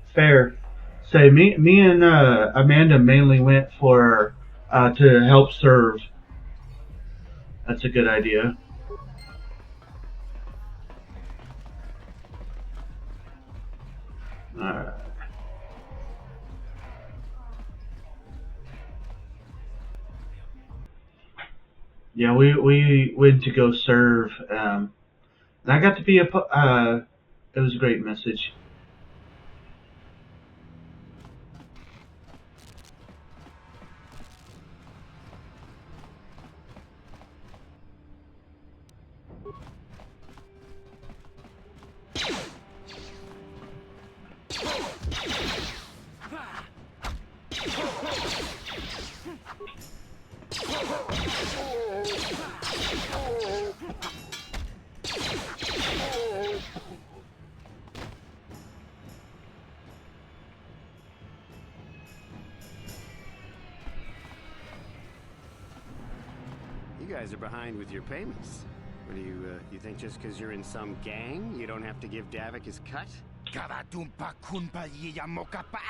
Say, me and Amanda mainly went for to help serve. That's a good idea. Alright. Yeah, we went to go serve, and I got to be it was a great message. You guys are behind with your payments. What do you think just because you're in some gang, you don't have to give Davik his cut?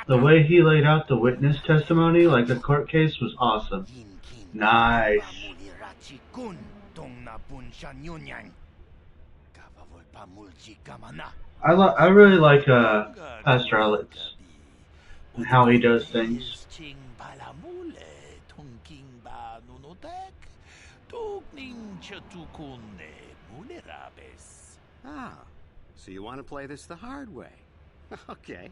The way he laid out the witness testimony like a court case was awesome. Nice. I really like Pastor Alex and how he does things. Ah, so you want to play this the hard way? Okay.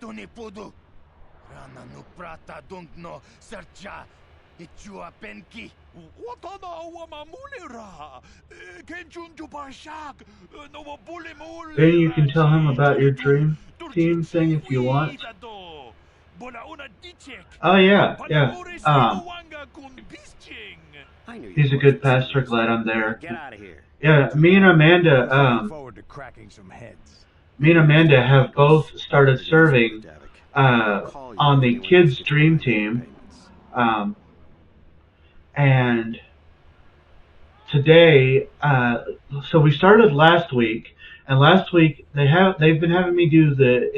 Tunipudu, Rana no prata dunkno sercha, ichua penki. Watana wamamulira, kenchunju barshak, no bulimul. Then you can tell him about your dream team thing if you want. Oh yeah. He's a good pastor. Glad I'm there. Get out of here. Yeah, me and Amanda. Forward to cracking some heads. Me and Amanda have both started serving on the kids' dream team, and today. So we started last week, and last week they've been having me do the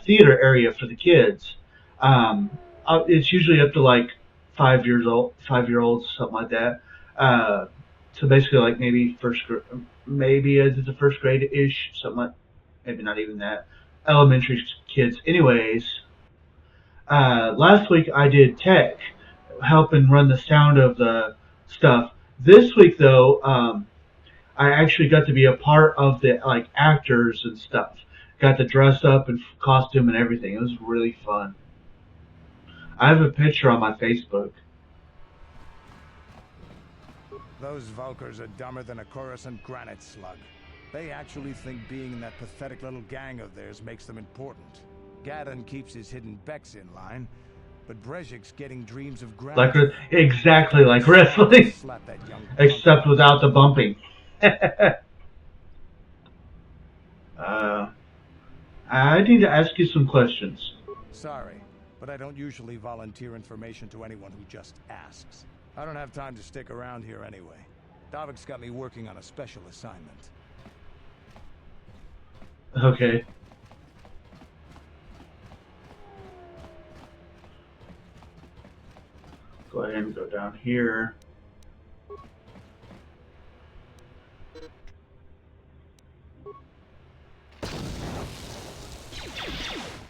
theater area for the kids. It's usually up to like 5-year-olds, something like that. So basically, like maybe it's the first grade-ish, something like, maybe not even that. Elementary kids. Anyways, last week I did tech, helping run the sound of the stuff. This week though, I actually got to be a part of the like actors and stuff. Got to dress up in costume and everything. It was really fun. I have a picture on my Facebook. Those Vulkars are dumber than a Coruscant granite slug. They actually think being in that pathetic little gang of theirs makes them important. Gadon keeps his hidden Becks in line, but Brezhik's getting dreams of granite. Exactly like wrestling, except without the bumping. I need to ask you some questions. Sorry, but I don't usually volunteer information to anyone who just asks. I don't have time to stick around here anyway. Davik's got me working on a special assignment. Okay. Go ahead and go down here.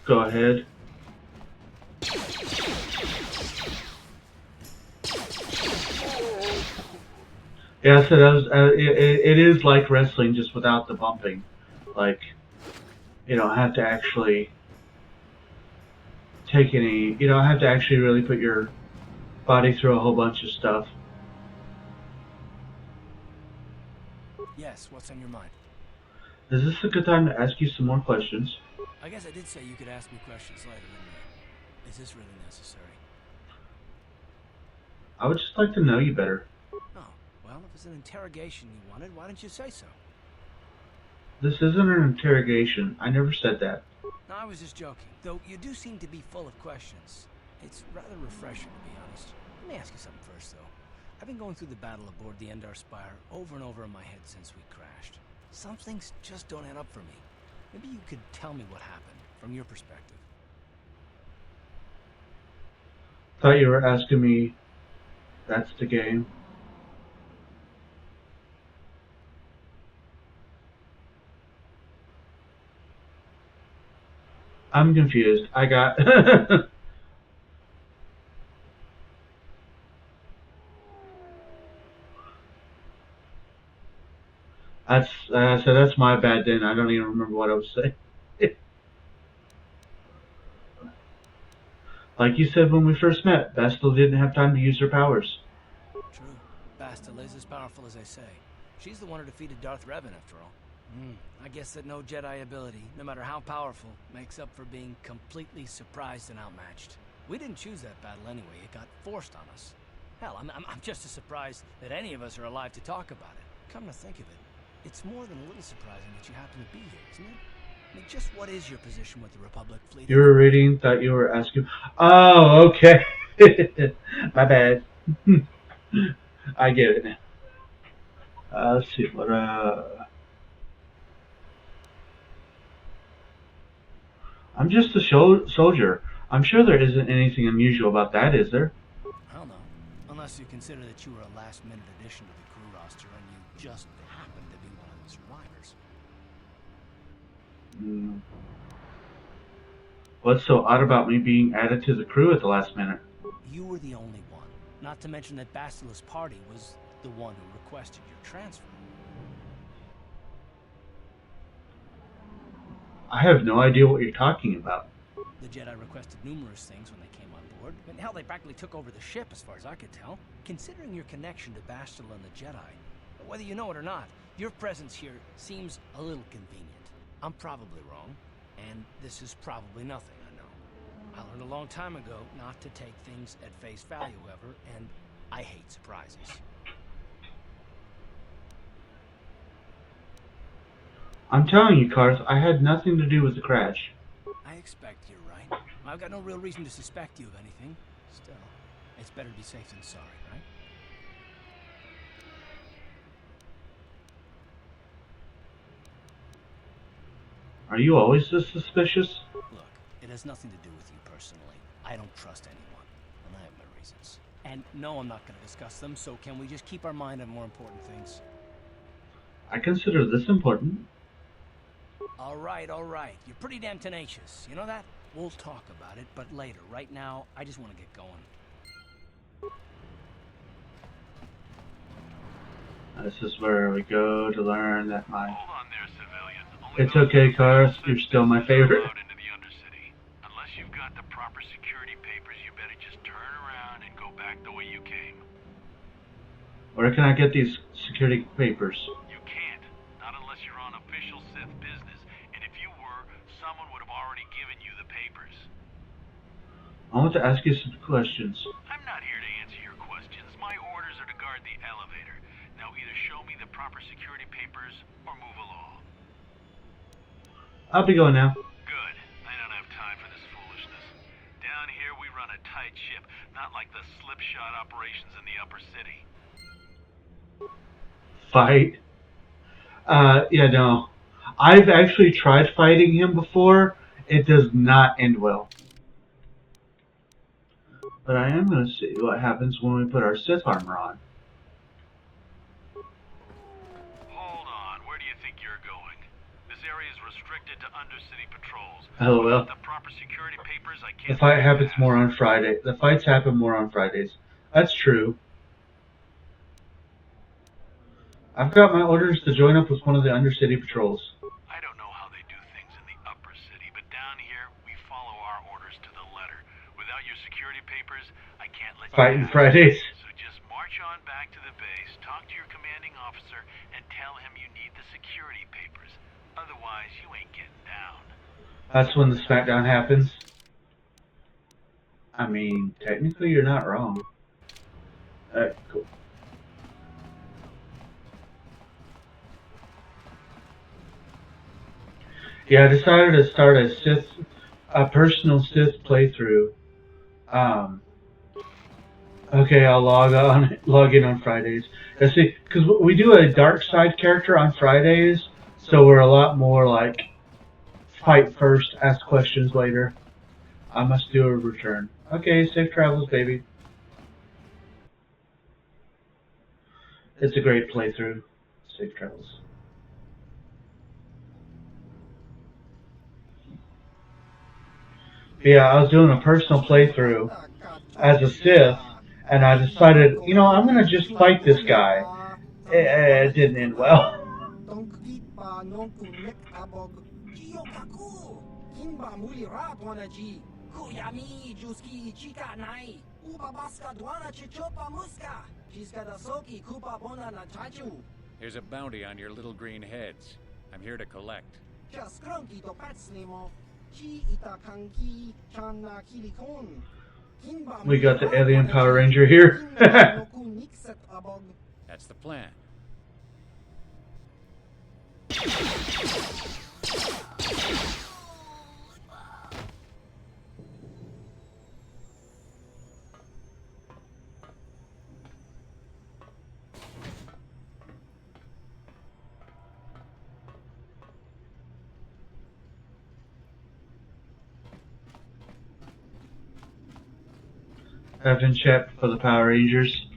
Go ahead. Yeah, so that was, it is like wrestling, just without the bumping. Like, you don't have to actually take any, you don't have to actually really put your body through a whole bunch of stuff. Yes, what's on your mind? Is this a good time to ask you some more questions? I guess I did say you could ask me questions later, didn't I? Is this really necessary? I would just like to know you better. Oh, well, if it's an interrogation you wanted, why didn't you say so? This isn't an interrogation. I never said that. No, I was just joking. Though you do seem to be full of questions. It's rather refreshing, to be honest. Let me ask you something first, though. I've been going through the battle aboard the Endar Spire over and over in my head since we crashed. Some things just don't add up for me. Maybe you could tell me what happened, from your perspective. Thought you were asking me. That's the game. I'm confused. I got... So that's my bad then. I don't even remember what I was saying. Like you said when we first met, Bastila didn't have time to use her powers. True. Bastila is as powerful as I say. She's the one who defeated Darth Revan, after all. I guess that no Jedi ability, no matter how powerful, makes up for being completely surprised and outmatched. We didn't choose that battle anyway. It got forced on us. Hell, I'm just as surprised that any of us are alive to talk about it. Come to think of it, it's more than a little surprising that you happen to be here, isn't it? I mean, just what is your position with the Republic fleet? You were reading, thought you were asking. Oh, okay. My bad. I get it now. Let's see what. I'm just a soldier. I'm sure there isn't anything unusual about that, is there? I don't know. Unless you consider that you were a last-minute addition to the crew roster and you just happened to be one of the survivors. What's so odd about me being added to the crew at the last minute? You were the only one. Not to mention that Bastila's party was the one who requested your transfer. I have no idea what you're talking about. The Jedi requested numerous things when they came on board. I mean, hell, they practically took over the ship, as far as I could tell. Considering your connection to Bastila and the Jedi, whether you know it or not, your presence here seems a little convenient. I'm probably wrong, and this is probably nothing, I know. I learned a long time ago not to take things at face value, ever, and I hate surprises. I'm telling you, Karth, I had nothing to do with the crash. I expect you're right. I've got no real reason to suspect you of anything. Still, it's better to be safe than sorry, right? Are you always this suspicious? Look, it has nothing to do with you personally. I don't trust anyone, and I have my reasons. And no, I'm not going to discuss them, so can we just keep our mind on more important things? I consider this important. All right. You're pretty damn tenacious. You know that? We'll talk about it, but later. Right now, I just want to get going. This is where we go to learn that my... Hold on there, civilian. It's okay, Karth. You're still my favorite. Unless you've got the proper security papers, you better just turn around and go back the way you came. Where can I get these security papers? You can't. Not unless you're on official Sith business. And if you were, someone would have already given you the papers. I want to ask you some questions. I'm not here to answer your questions. My orders are to guard the elevator. Now either show me the proper security papers or move along. I'll be going now. Good. I don't have time for this foolishness. Down here we run a tight ship, not like the slipshod operations in the upper city. Fight? Yeah, no. I've actually tried fighting him before. It does not end well. But I am going to see what happens when we put our Sith armor on. Hold on. Where do you think you're going? This area is restricted to undercity patrols. LOL. The proper security papers, I The can't... fight happens more on Friday. The fights happen more on Fridays. That's true. I've got my orders to join up with one of the undercity patrols. I don't know how they do things in the upper city, but down here, we follow our orders to the letter. Without your security papers, I can't let you Fighting pass. Fridays. So just march on back to the base, talk to your commanding officer, and tell him you need the security papers. Otherwise, you ain't getting down. That's when the smackdown happens. I mean, technically you're not wrong. Alright, cool. Yeah, I decided to start a personal Sith playthrough. Okay, I'll log in on Fridays. Let's see, because we do a dark side character on Fridays, so we're a lot more like fight first, ask questions later. I must do a return. Okay, safe travels, baby. It's a great playthrough. Safe travels. But yeah, I was doing a personal playthrough as a Sith, and I decided, you know, I'm gonna just fight this guy. It didn't end well. Here's a bounty on your little green heads. I'm here to collect. We got the alien Power Ranger here. That's the plan. Having chat for the Power Rangers.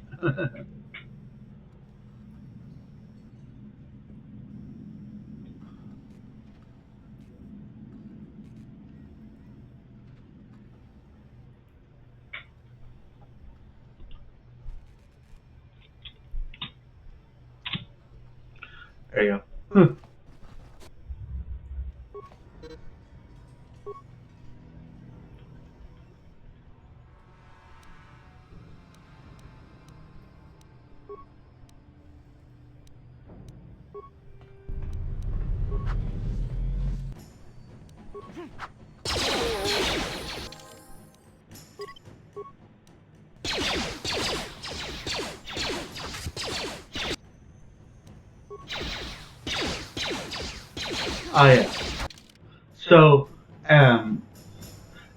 There you go. Oh yeah. So,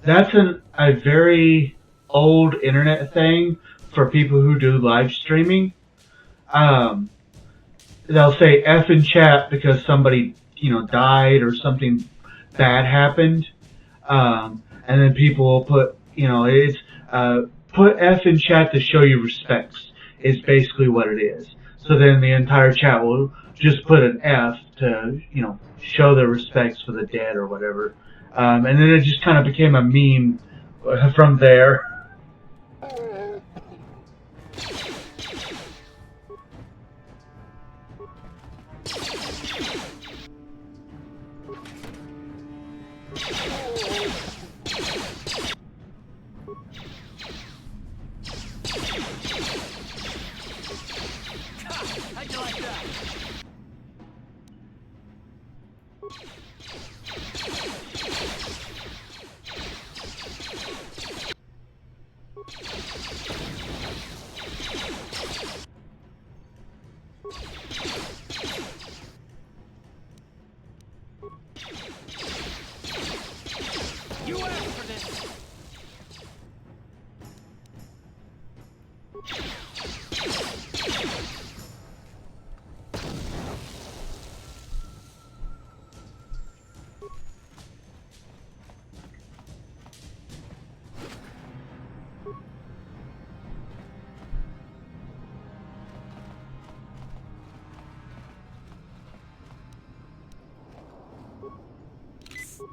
that's a very old internet thing for people who do live streaming. They'll say F in chat because somebody, died or something bad happened. And then people will put, it's, put F in chat to show you respects is basically what it is. So then the entire chat will just put an F to, show their respects for the dead or whatever. And then it just kind of became a meme from there. How'd you like that? You asked for this.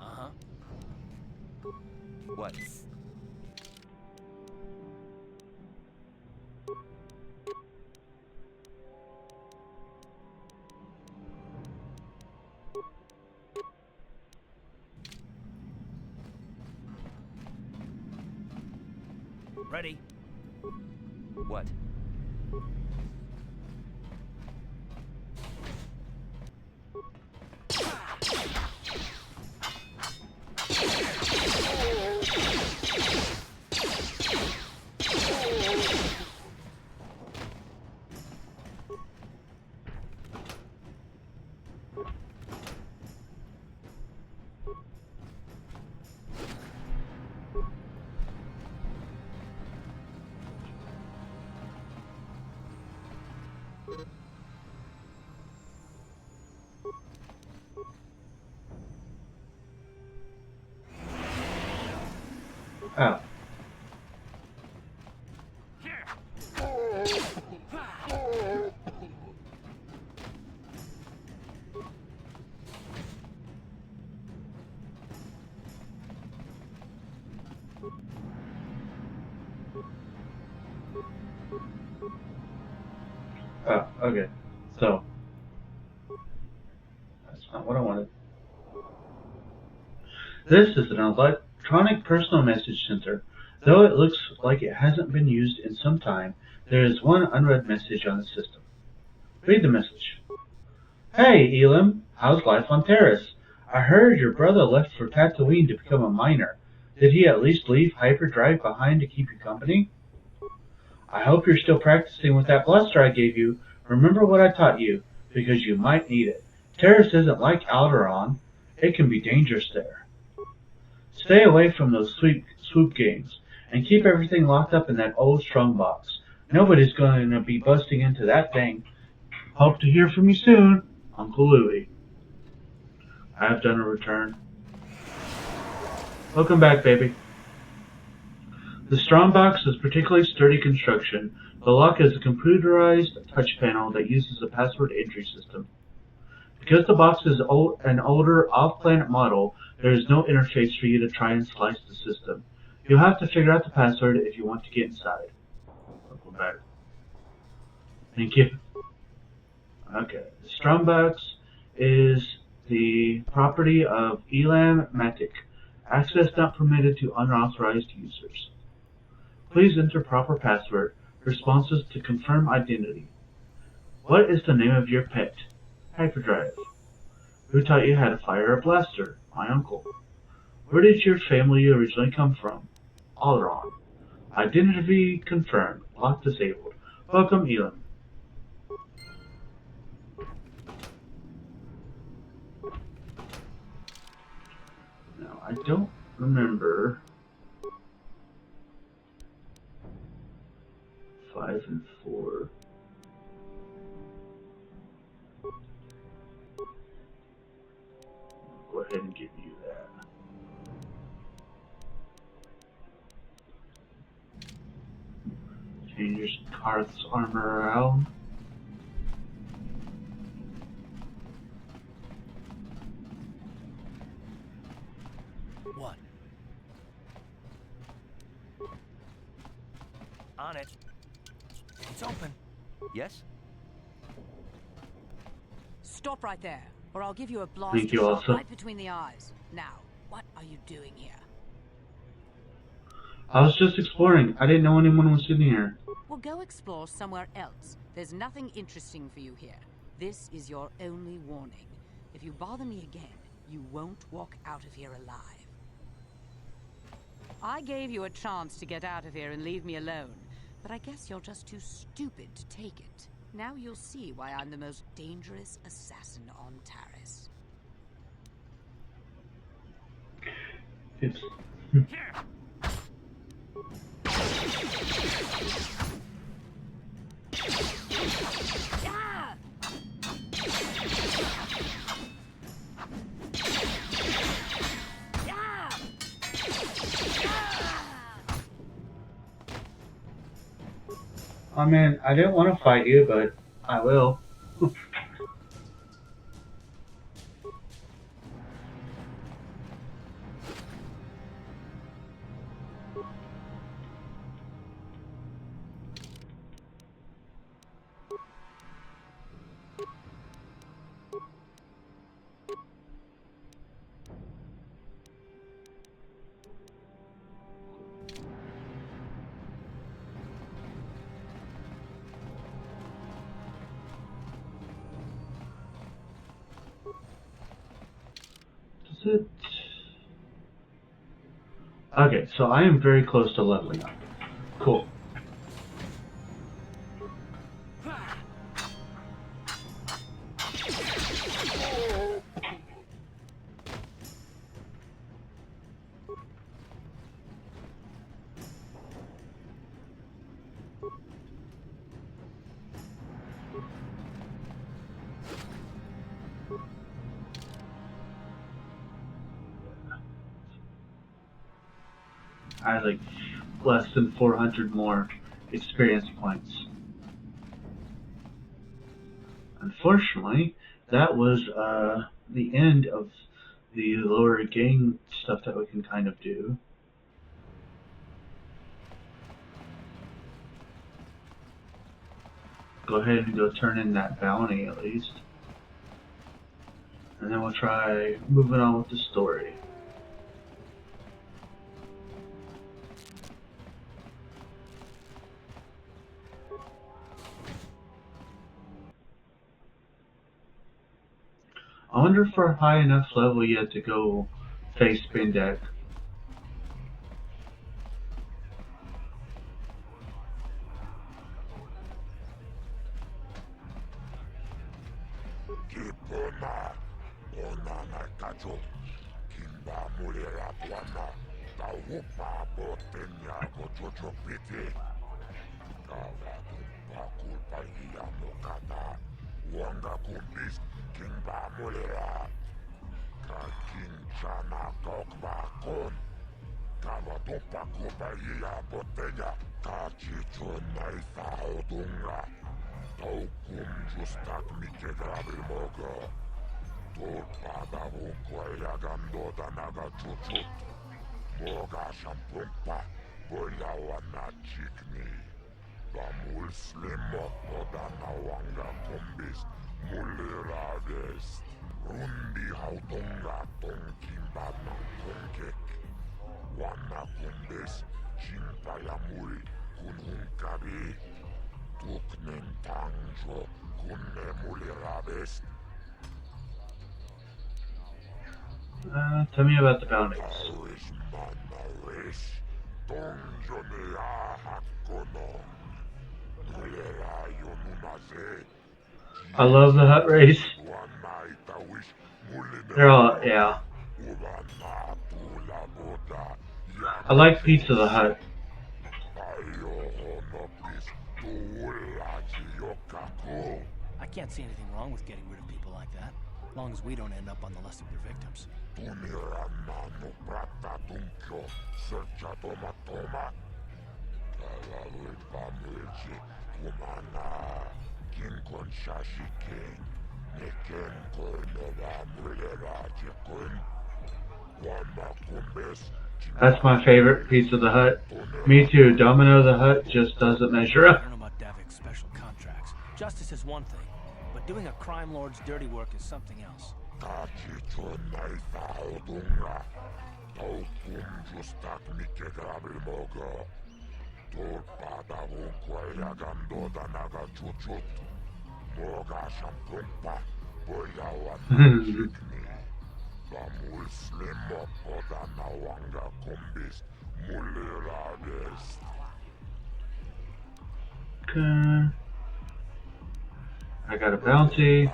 Uh-huh. What? Ready? What? Oh. Oh, okay. So, that's not what I wanted. This is an electronic personal message center. Though it looks like it hasn't been used in some time, there is one unread message on the system. Read the message. Hey, Elam. How's life on Terrace? I heard your brother left for Tatooine to become a miner. Did he at least leave hyperdrive behind to keep you company? I hope you're still practicing with that blaster I gave you. Remember what I taught you, because you might need it. Terrace isn't like Alderaan. It can be dangerous there. Stay away from those swoop games, and keep everything locked up in that old strongbox. Nobody's going to be busting into that thing. Hope to hear from you soon, Uncle Louie. I have done a return. Welcome back, baby. The strongbox is particularly sturdy construction. The lock is a computerized touch panel that uses a password entry system. Because the box is an older, off-planet model, there is no interface for you to try and slice the system. You'll have to figure out the password if you want to get inside. Welcome back. Thank you. Okay. The strongbox is the property of Elam Matic. Access not permitted to unauthorized users. Please enter proper password. Responses to confirm identity. What is the name of your pet? Hyperdrive. Who taught you how to fire a blaster? My uncle. Where did your family originally come from? Alderaan. Identity confirmed. Lock disabled. Welcome, Elam. Now, I don't remember 5 and 4. Go ahead and give you that. Change your Karth's armor around. What? On it. It's open. Yes? Stop right there, or I'll give you a Thank blast you shot also. right between the eyes. Now, what are you doing here? I was just exploring. I didn't know anyone was in here. Well, go explore somewhere else. There's nothing interesting for you here. This is your only warning. If you bother me again, you won't walk out of here alive. I gave you a chance to get out of here and leave me alone, but I guess you're just too stupid to take it. Now you'll see why I'm the most dangerous assassin on Taris. Oops. I mean, I didn't want to fight you, but I will. It? Okay, so I am very close to leveling up. Cool. I had like less than 400 more experience points. Unfortunately, that was the end of the lower gang stuff that we can kind of do. Go ahead and go turn in that bounty at least. And then we'll try moving on with the story. I wonder if we're high enough level yet to go face Bendak. Tell me about the bounties. I love the hut race. They're all, yeah. I like Pizza the Hut. I can't see anything wrong with getting rid of people like that, as long as we don't end up on the list of their victims. That's my favorite Pizza the Hut. Me too. Domino the Hut just doesn't measure up. I don't know about Davik's special contracts. Justice is one thing, but doing a crime lord's dirty work is something else. Okay. I got a bounty.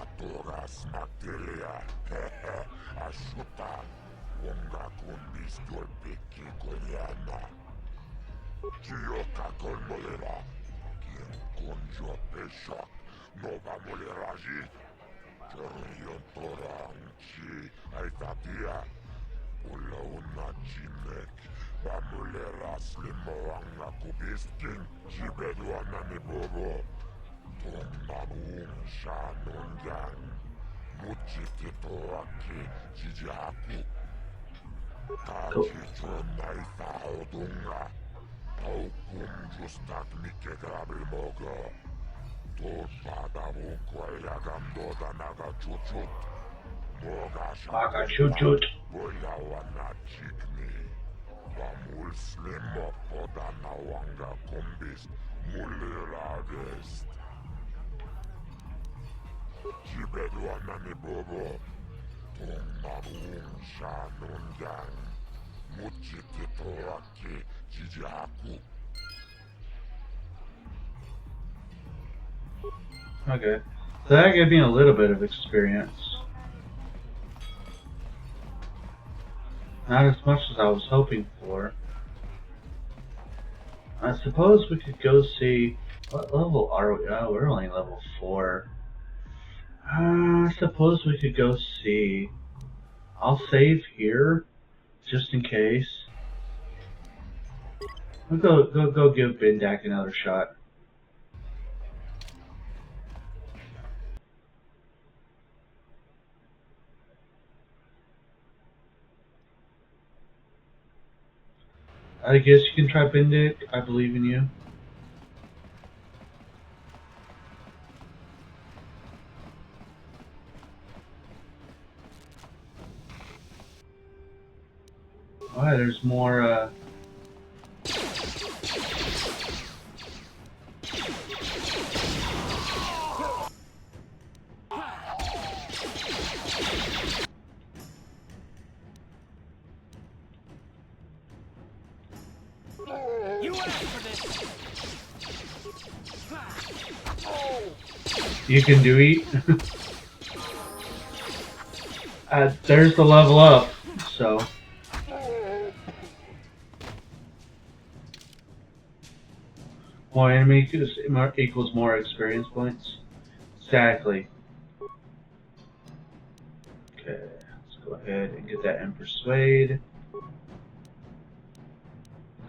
Okay, so that gave me a little bit of experience. Not as much as I was hoping for. I suppose we could go see... What level are we? Oh, we're only level 4. I suppose we could go see... I'll save here, just in case. I'll go give Bindak another shot. I guess you can try Bindak. I believe in you. Alright, there's more, You asked for this. You can do eat. There's the level up, so. More enemy equals more experience points. Exactly. Okay, let's go ahead and get that in Persuade.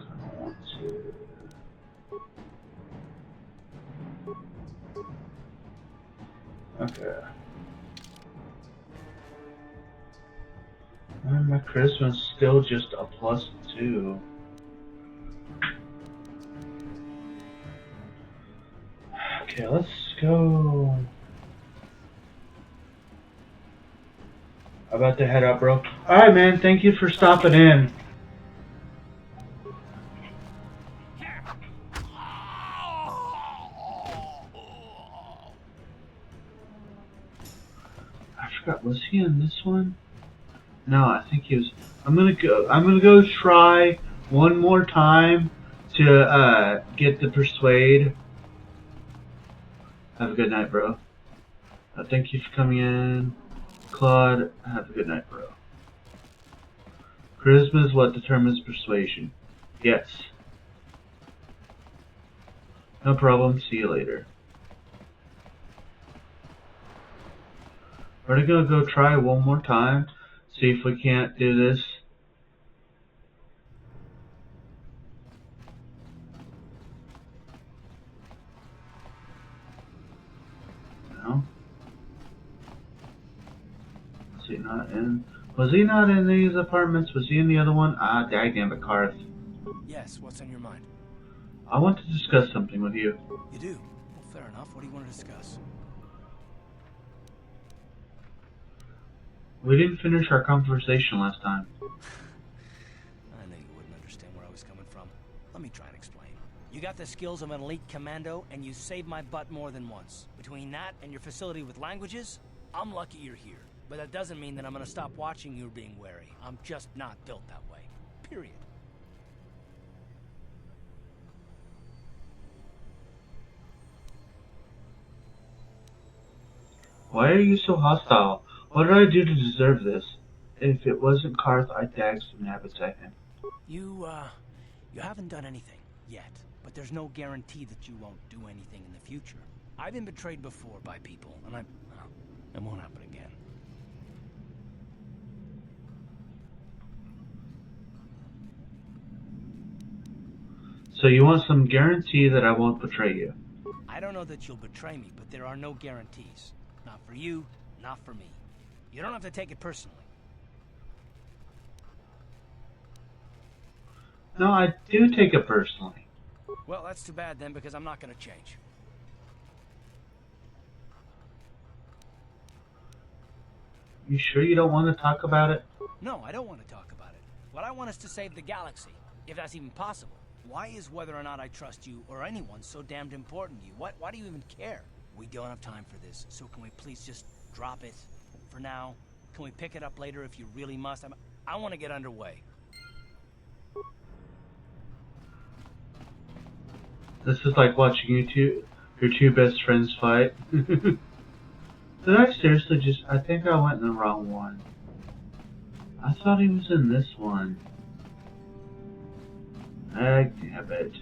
I want to. Okay. And my charisma's still just a +2. Okay, let's go. About to head up, bro. Alright, man. Thank you for stopping in. I forgot. Was he in this one? No, I think he was. I'm gonna go try one more time to get the Persuade. Have a good night, bro. Thank you for coming in. Claude, have a good night, bro. Charisma is what determines persuasion. Yes. No problem. See you later. We're gonna go try one more time. See if we can't do this. No. Was he not in? Was he not in these apartments? Was he in the other one? Ah, daggum, Karth. Yes, what's on your mind? I want to discuss something with you. You do? Well, fair enough. What do you want to discuss? We didn't finish our conversation last time. I knew you wouldn't understand where I was coming from. Let me try and explain. You got the skills of an elite commando, and you saved my butt more than once. Between that and your facility with languages, I'm lucky you're here. But that doesn't mean that I'm gonna stop watching you being wary. I'm just not built that way. Period. Why are you so hostile? What did I do to deserve this? If it wasn't Karth, I'd dag some nabbits at him. You haven't done anything yet, but there's no guarantee that you won't do anything in the future. I've been betrayed before by people, and it won't happen again. So you want some guarantee that I won't betray you? I don't know that you'll betray me, but there are no guarantees. Not for you, not for me. You don't have to take it personally. No, I do take it personally. Well, that's too bad then, because I'm not going to change. You sure you don't want to talk about it? No, I don't want to talk about it. What I want is to save the galaxy, if that's even possible. Why is whether or not I trust you or anyone so damned important to you? Why do you even care? We don't have time for this, so can we please just drop it for now? Can we pick it up later if you really must? I want to get underway. This is like watching your two best friends fight. Did I seriously just... I think I went in the wrong one. I thought he was in this one. Damn it.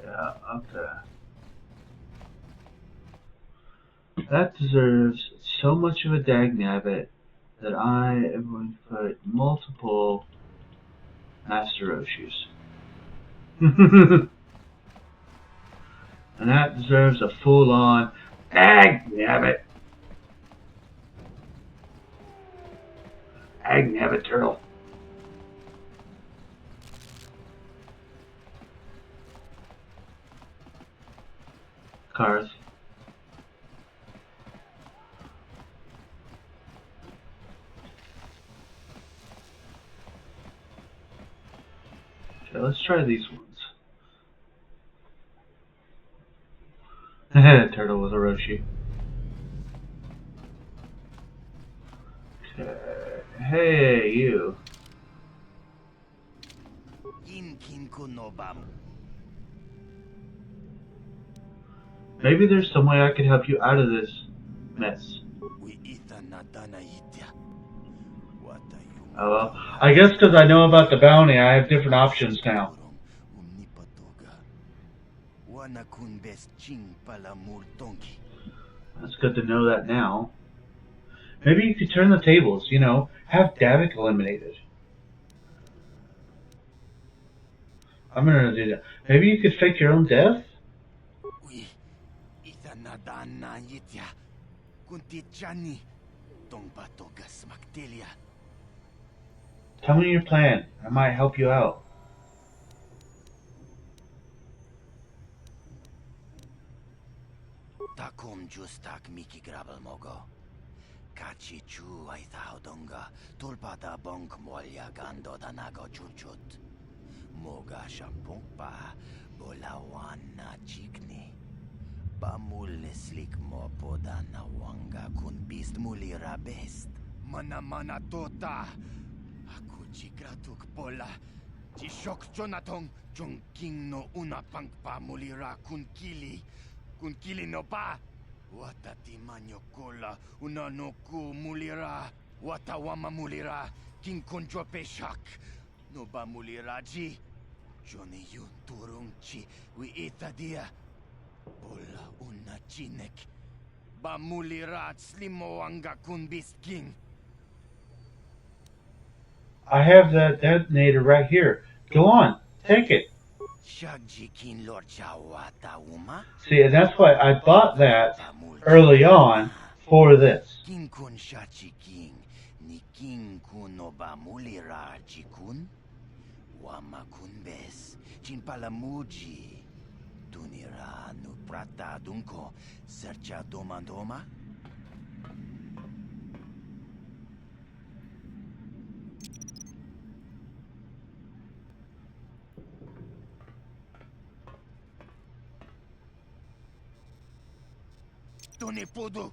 Yeah, okay. That deserves so much of a dagnabbit. that I am going to put multiple Master Roshis. And that deserves a full-on Agnabbit. Agnabbit turtle. Cars. Okay, let's try these ones. Turtle with a Roshi. Okay. Hey, you. Maybe there's some way I could help you out of this mess. Oh well. I guess because I know about the bounty, I have different options now. That's good to know that now. Maybe you could turn the tables, you know, have Davik eliminated. I'm gonna do that. Maybe you could fake your own death? Tell me your plan. I might help you out. Takum justak Miki Grabel Mogo. Kachi chu ay thaudonga. Tulpada bonk molya gando danago chuchut. Moga shampumpa. Bolawana chikni. Bamul slik mo podana wanga kun bist mulira best. Mana mana tota. Aku chikratuk pola. Chishok Jonathan. Jongking no una pangpa mulira kun kili. Kun kili no pa. Watati manyo kola. Una no ku mulira. Watawama mulira. King konjo peshak. No ba muliraji. Johnny yun turungchi. We itadia. Bola una chinek. Ba mulirat slimo anga kun bist king. I have that detonator right here. Go on, take it. See, and that's why I bought that early on for this. Tunira nu prata dunko sercha domandoma. Tuni pudu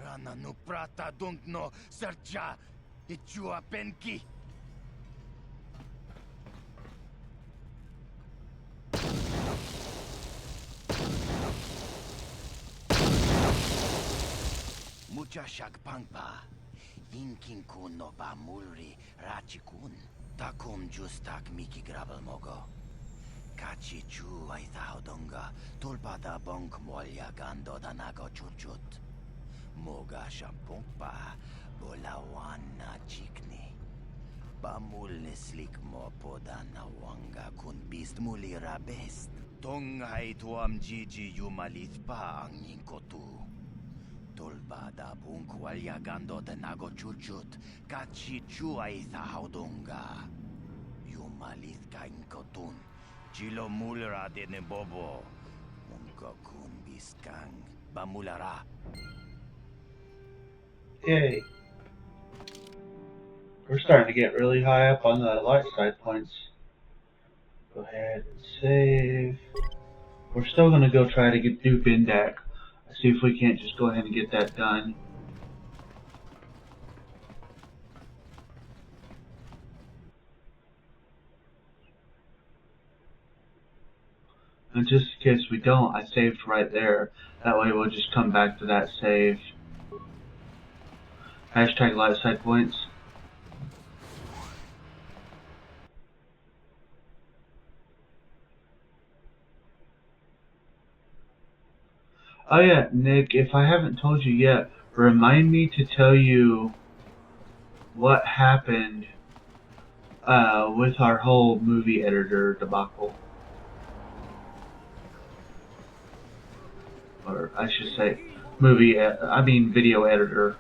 rana nu prata dunkno sercha ichua penki. Mucha shagpangpa, inkin kun no ba mulri rachikun, takum justak Miki Grabel Mogo. Kachi chu ay thaudonga, tulpada bonk molya gando danago chuchut. Moga shampungpa, bolawana chikni. Bamul slik mo podana wanga kun bist mulira best. Tonghay tuam jiji yumalit pa ang inkotu. Tulbada bunk walyagando de nago chuchut, kachi chu ay thaudonga. Yumalit ka inkotun, chilo mulra de nebobo. Munko kun biskang, bamulara. Yay. We're starting to get really high up on the light side points. Go ahead and save. We're still going to go try to do Bindak. See if we can't just go ahead and get that done. And just in case we don't, I saved right there. That way we'll just come back to that save. Hashtag light side points. Oh yeah, Nick, if I haven't told you yet, remind me to tell you what happened with our whole movie editor debacle. Or I should say video editor.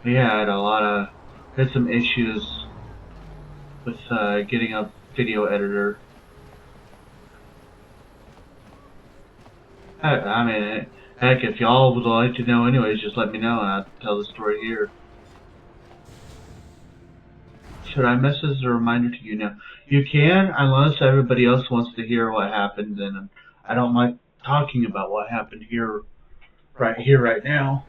But yeah, I had some issues with getting a video editor. I mean, heck, if y'all would like to know anyways, just let me know and I'll tell the story here. Should I mess as a reminder to you now? You can, unless everybody else wants to hear what happened, then I don't like talking about what happened here, right now.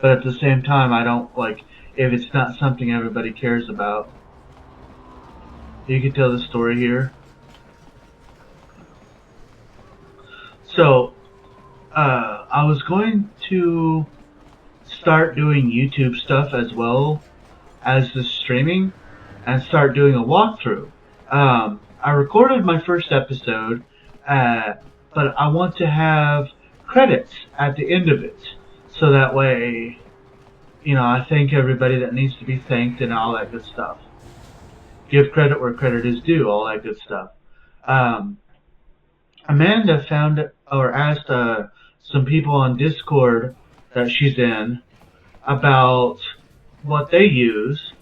But at the same time, I don't like, if it's not something everybody cares about. You can tell the story here. So, I was going to start doing YouTube stuff as well as the streaming and start doing a walkthrough. I recorded my first episode, but I want to have credits at the end of it. So that way, I thank everybody that needs to be thanked and all that good stuff. Give credit where credit is due, all that good stuff. Amanda asked some people on Discord that she's in about what they use.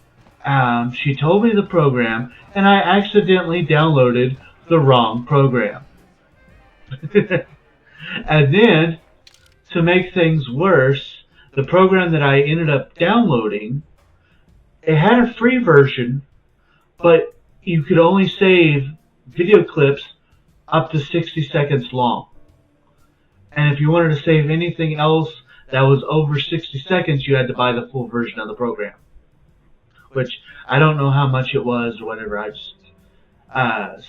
She told me the program, and I accidentally downloaded the wrong program. And then, to make things worse, the program that I ended up downloading, it had a free version, but you could only save video clips up to 60 seconds long. And if you wanted to save anything else that was over 60 seconds, you had to buy the full version of the program. Which, I don't know how much it was or whatever.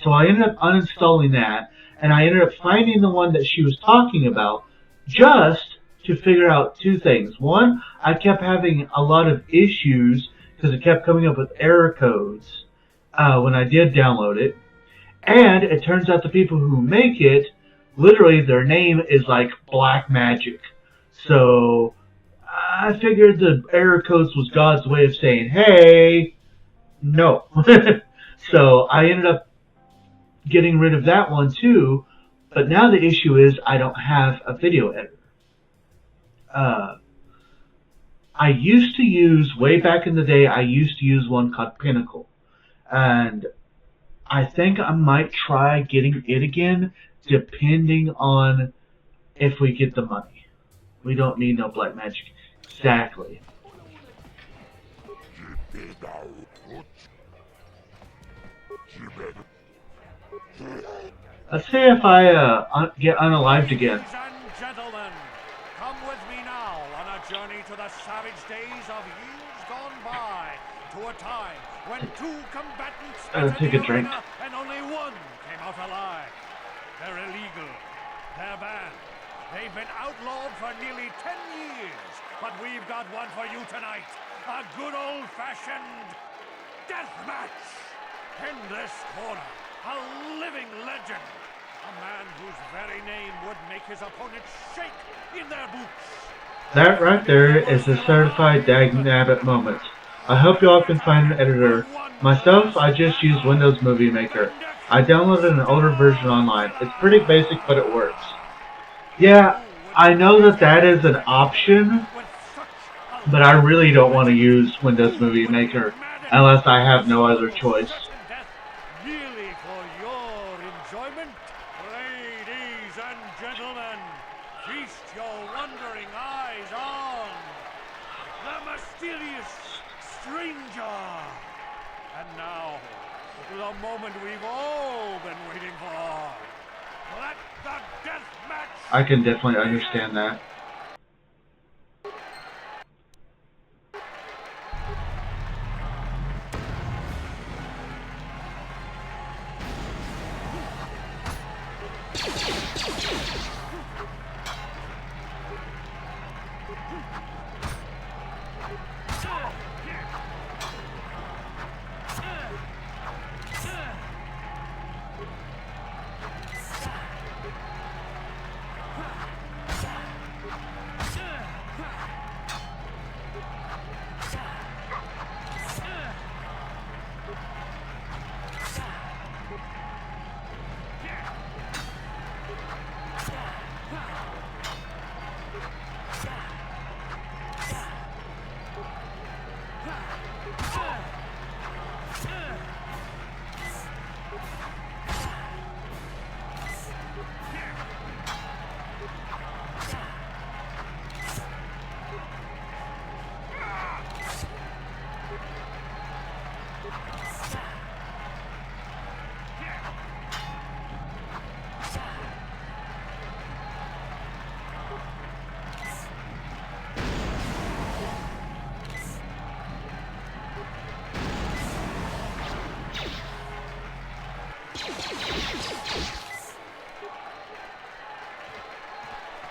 So I ended up uninstalling that, and I ended up finding the one that she was talking about just to figure out two things. One, I kept having a lot of issues because it kept coming up with error codes when I did download it. And it turns out the people who make it, literally their name is like Black Magic. So I figured the error codes was God's way of saying, hey, no. So I ended up getting rid of that one too. But now the issue is I don't have a video editor. I used to use, way back in the day, I used to use one called Pinnacle. And I think I might try getting it again, depending on if we get the money. We don't need no black magic. Exactly. Let's see if I get unalived again. Ladies and gentlemen, come with me now on a journey to the savage days of years gone by, to a time when two combatants I'll take a drink. and only one came out alive. They're illegal. They're banned. They've been outlawed for nearly 10 years. But we've got one for you tonight. A good old-fashioned death match. In this corner, a living legend. A man whose very name would make his opponents shake in their boots. That right there is a certified dag-nabbit moment. I hope y'all can find an editor. Myself, I just use Windows Movie Maker. I downloaded an older version online. It's pretty basic, but it works. Yeah, I know that is an option, but I really don't want to use Windows Movie Maker unless I have no other choice. Really for your enjoyment, ladies and gentlemen, feast your wondering eyes on the mysterious stranger. And now, the moment we've all been waiting for. Let the death match. I can definitely understand that.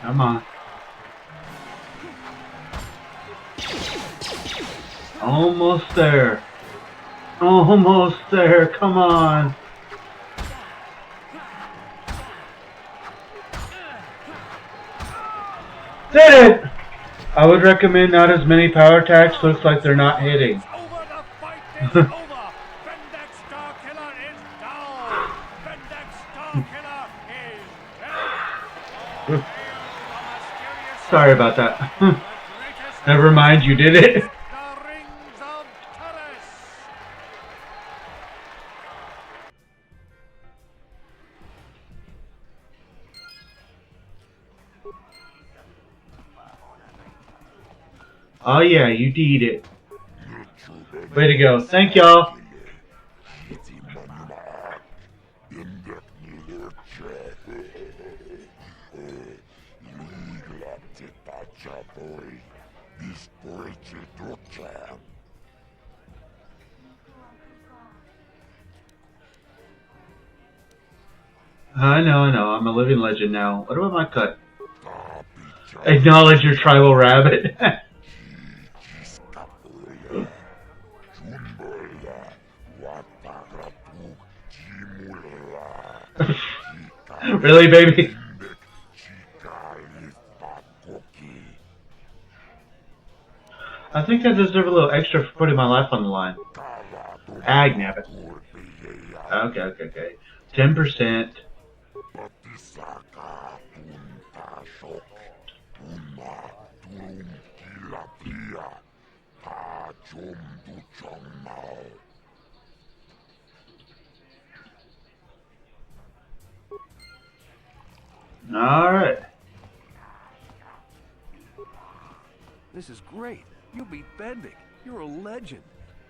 Come on. Almost there. Almost there. Come on. Did it! I would recommend not as many power attacks. Looks like they're not hitting. Sorry about that. Never mind, you did it. Oh yeah, you did it. Way to go. Thank y'all. I know. I'm a living legend now. What about my cut? Acknowledge your tribal rabbit. Really, baby? I think I deserve a little extra for putting my life on the line. Agnabbit. Okay. 10%. Alright. This is great. You beat Bendik. You're a legend.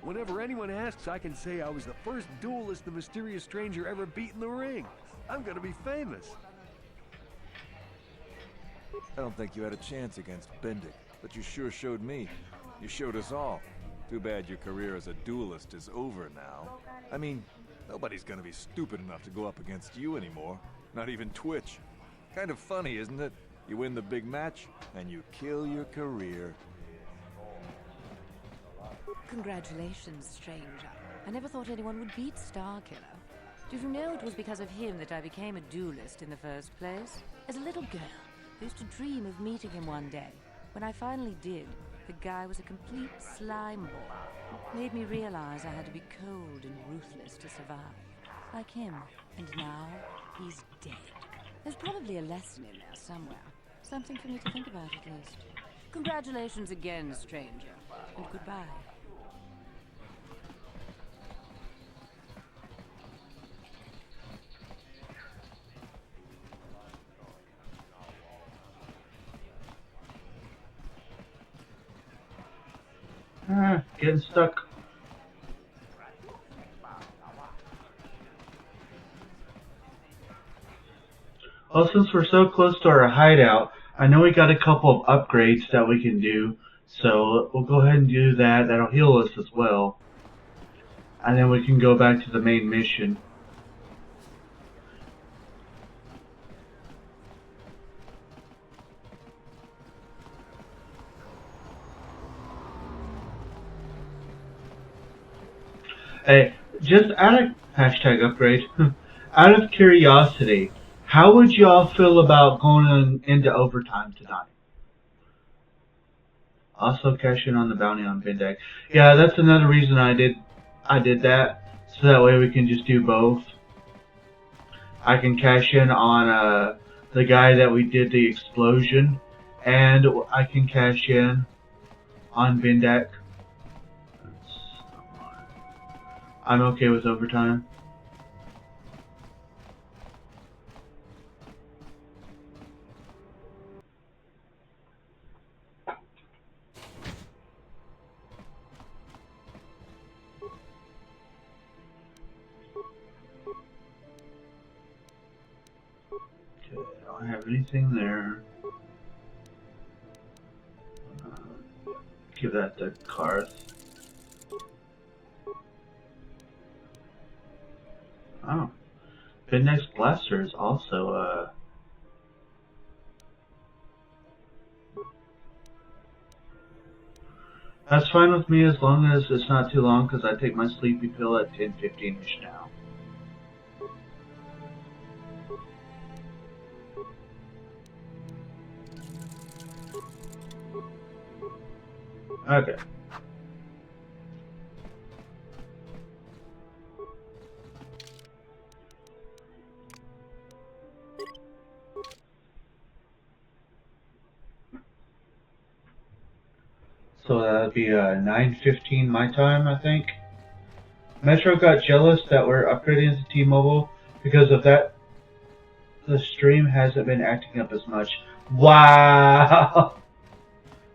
Whenever anyone asks, I can say I was the first duelist the mysterious stranger ever beat in the ring. I'm gonna be famous. I don't think you had a chance against Bendik, but you sure showed me. You showed us all. Too bad your career as a duelist is over now. I mean, nobody's gonna be stupid enough to go up against you anymore. Not even Twitch. Kind of funny, isn't it? You win the big match, and you kill your career. Congratulations, stranger. I never thought anyone would beat Starkiller. Did you know it was because of him that I became a duelist in the first place? As a little girl, I used to dream of meeting him one day. When I finally did, the guy was a complete slime ball. It made me realize I had to be cold and ruthless to survive. Like him. And now, he's dead. There's probably a lesson in there somewhere. Something for me to think about, at least. Congratulations again, stranger. And goodbye. Getting stuck. Well, since we're so close to our hideout, I know we got a couple of upgrades that we can do. So we'll go ahead and do that. That'll heal us as well. And then we can go back to the main mission. Hey, just out of hashtag upgrade, out of curiosity, how would y'all feel about going into overtime tonight? Also cash in on the bounty on Bendik. Yeah, that's another reason I did that, so that way we can just do both. I can cash in on the guy that we did the explosion, and I can cash in on Bendik. I'm okay with overtime. Okay, I don't have anything there. Give that to Karth. Oh, Bendik's blaster is also That's fine with me as long as it's not too long, because I take my sleepy pill at 10:15ish now. Okay. So that'd be 9:15 my time, I think. Metro got jealous that we're upgrading to T-Mobile. Because of that, the stream hasn't been acting up as much. Wow!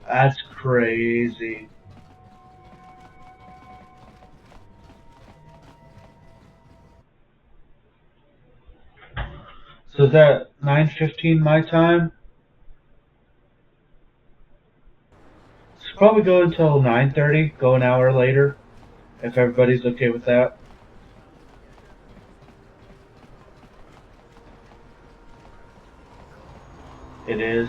That's crazy. So is that 9:15 my time? It's probably go until 9:30, go an hour later, if everybody's okay with that. It is.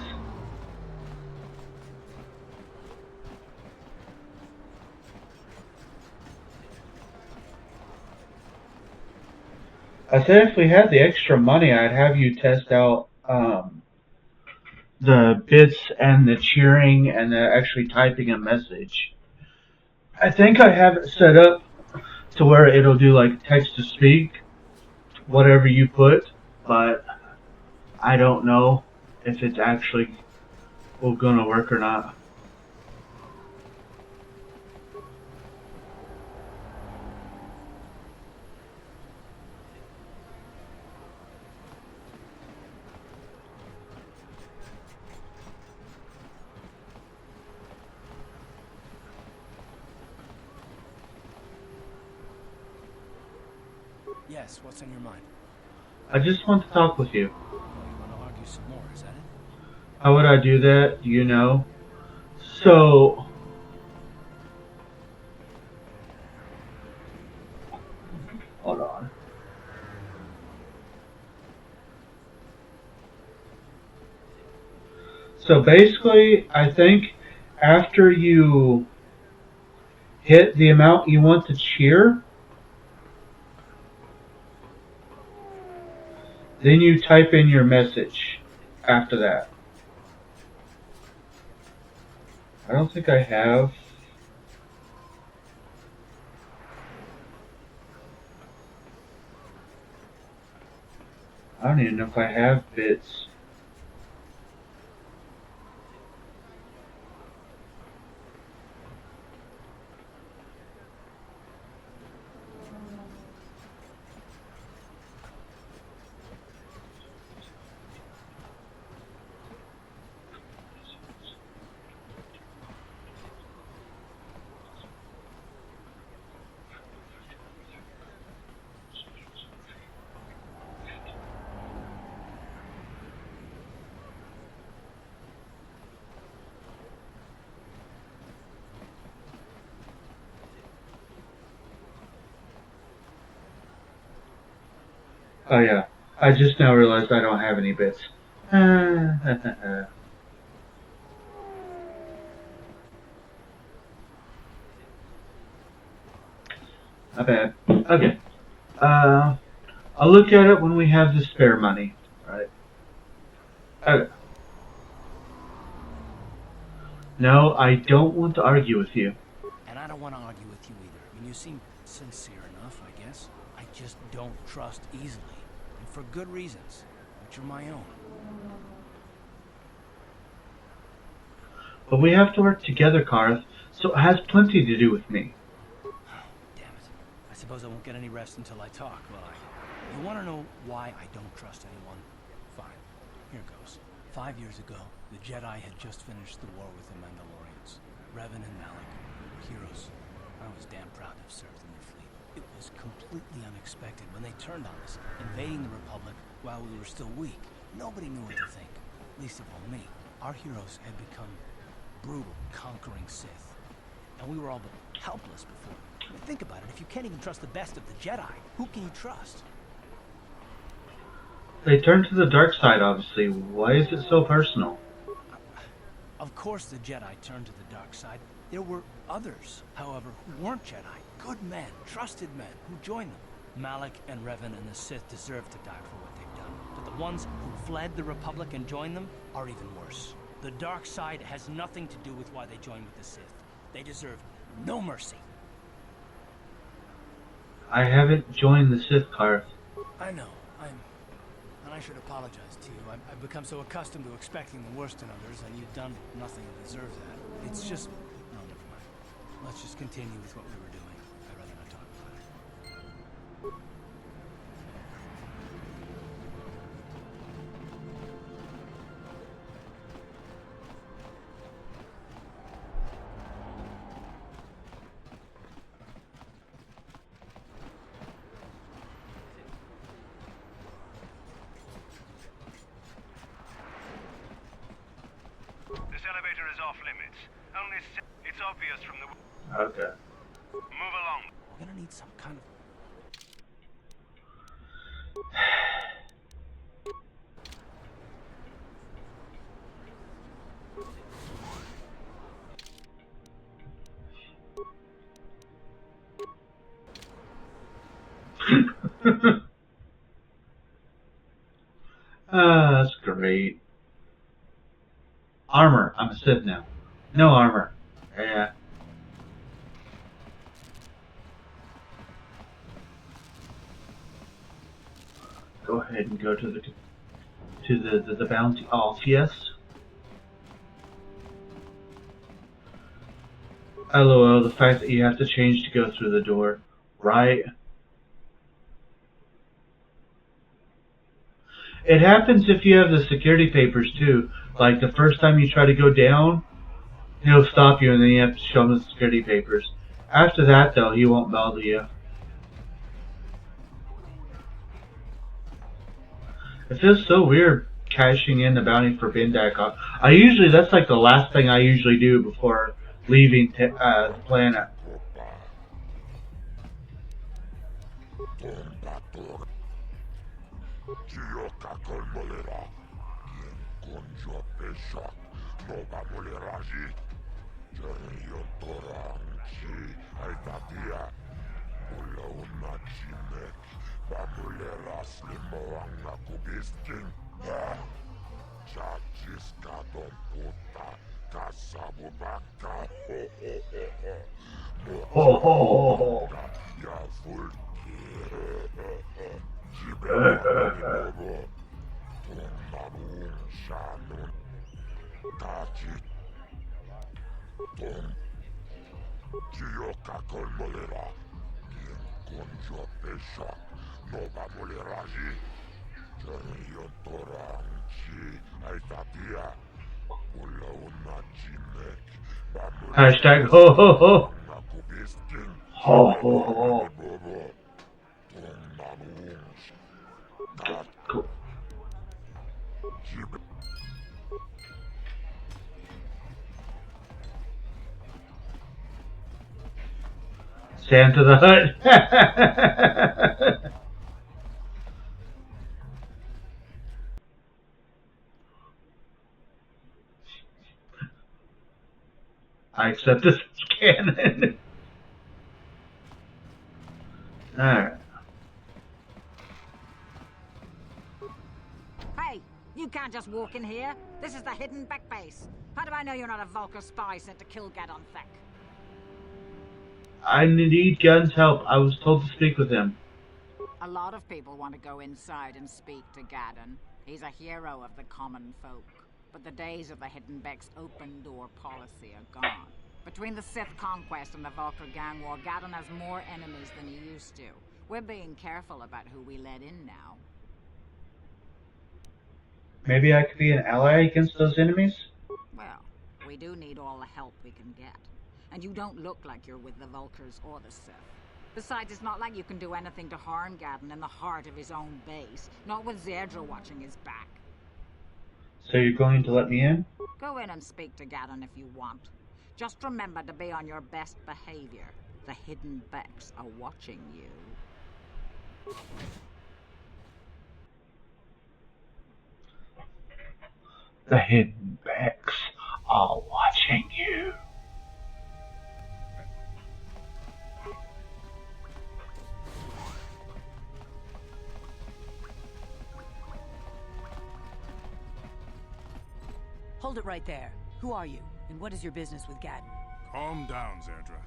I said if we had the extra money, I'd have you test out the bits and the cheering and the actually typing a message. I think I have it set up to where it'll do like text to speak, whatever you put, but I don't know if it's actually gonna work or not. Yes, what's on your mind? I just want to talk with you. Oh, you want to argue some more, is that it? How would I do that? Do you know? So, hold on. So basically, I think after you hit the amount you want to cheer, then you type in your message after that. I don't think I have. I don't even know if I have bits. Oh yeah, I just now realized I don't have any bits. Not bad. Okay. I'll look at it when we have the spare money. Right. Okay. No, I don't want to argue with you. And I don't want to argue with you either. I mean, you seem sincere enough, I guess. I just don't trust easily. And for good reasons, which are my own. But we have to work together, Karth, so it has plenty to do with me. Damn it. I suppose I won't get any rest until I talk, will I? You want to know why I don't trust anyone? Fine. Here goes. 5 years ago, the Jedi had just finished the war with the Mandalorians. Revan and Malik were heroes. I was damn proud to have served in their fleet. It was completely unexpected when they turned on us, invading the Republic while we were still weak. Nobody knew what to think, least of all me. Our heroes had become brutal, conquering Sith. And we were all but helpless before. I mean, think about it, if you can't even trust the best of the Jedi, who can you trust? They turned to the dark side, obviously. Why is it so personal? Of course the Jedi turned to the dark side, There were others, however, who weren't Jedi. Good men, trusted men, who joined them. Malak and Revan and the Sith deserve to die for what they've done. But the ones who fled the Republic and joined them are even worse. The dark side has nothing to do with why they joined with the Sith. They deserve no mercy. I haven't joined the Sith, Karth. I know. And I should apologize to you. I've become so accustomed to expecting the worst in others, and you've done nothing to deserve that. It's just... No, never mind. Let's just continue with what we were doing. I'd rather not talk about it. This elevator is off limits. Only it's obvious from the... Okay. Move along. We're gonna need some kind of... That's great. Armor. I'm a Sith now. No armor. Yeah. Go ahead and go to the bounty office. LOL, the fact that you have to change to go through the door, right? It happens if you have the security papers too. Like the first time you try to go down, he'll stop you and then you have to show him the security papers. After that though, he won't bother you. It feels so weird cashing in the bounty for Bendak. That's like the last thing I usually do before leaving the planet. Ho ho ho Hashtag ho ho ho. Ho ho ho. Cool. Santa the Hut. I accept this as canon. Alright. Hey, you can't just walk in here. This is the hidden back base. How do I know you're not a Vulcar spy sent to kill Gadon Thek? I need Gun's help. I was told to speak with him. A lot of people want to go inside and speak to Gadon. He's a hero of the common folk. But the days of the Hidden Beck's open door policy are gone. Between the Sith conquest and the Vulcar gang war, Gadon has more enemies than he used to. We're being careful about who we let in now. Maybe I could be an ally against those enemies? Well, we do need all the help we can get. And you don't look like you're with the Vulcars or the Sith. Besides, it's not like you can do anything to harm Gadon in the heart of his own base. Not with Zedra watching his back. So you're going to let me in? Go in and speak to Gadon if you want. Just remember to be on your best behavior. The Hidden Becks are watching you. The Hidden Becks are watching you. Hold it right there. Who are you, and what is your business with Gaddon? Calm down, Zerdra.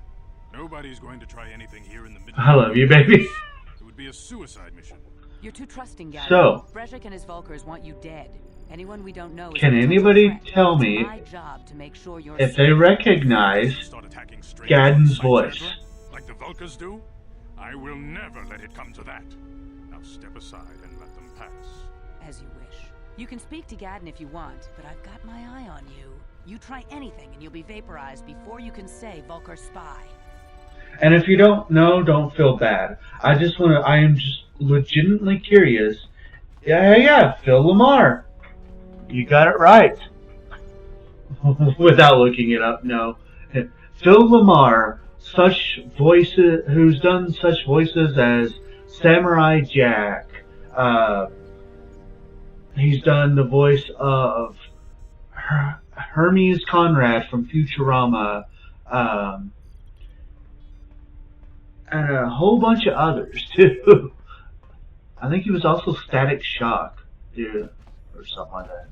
Nobody's going to try anything here in the middle. I love you, baby. It would be a suicide mission. You're too trusting, Gaddon. So, Brejik and his Volkers want you dead. Anyone we don't know is can anybody tell me my job to make sure you're if they recognize Gaddon's voice? Like the Volkers do? I will never let it come to that. Now step aside and let them pass. As you wish. You can speak to Gaddon if you want, but I've got my eye on you. You try anything and you'll be vaporized before you can say Volker spy. And if you don't know, don't feel bad. I am just legitimately curious. Yeah, Phil Lamar. You got it right. Without looking it up, no. Phil Lamar, who's done such voices as Samurai Jack. He's done the voice of Hermes Conrad from Futurama, and a whole bunch of others too. I think he was also Static Shock, dude, or something like that.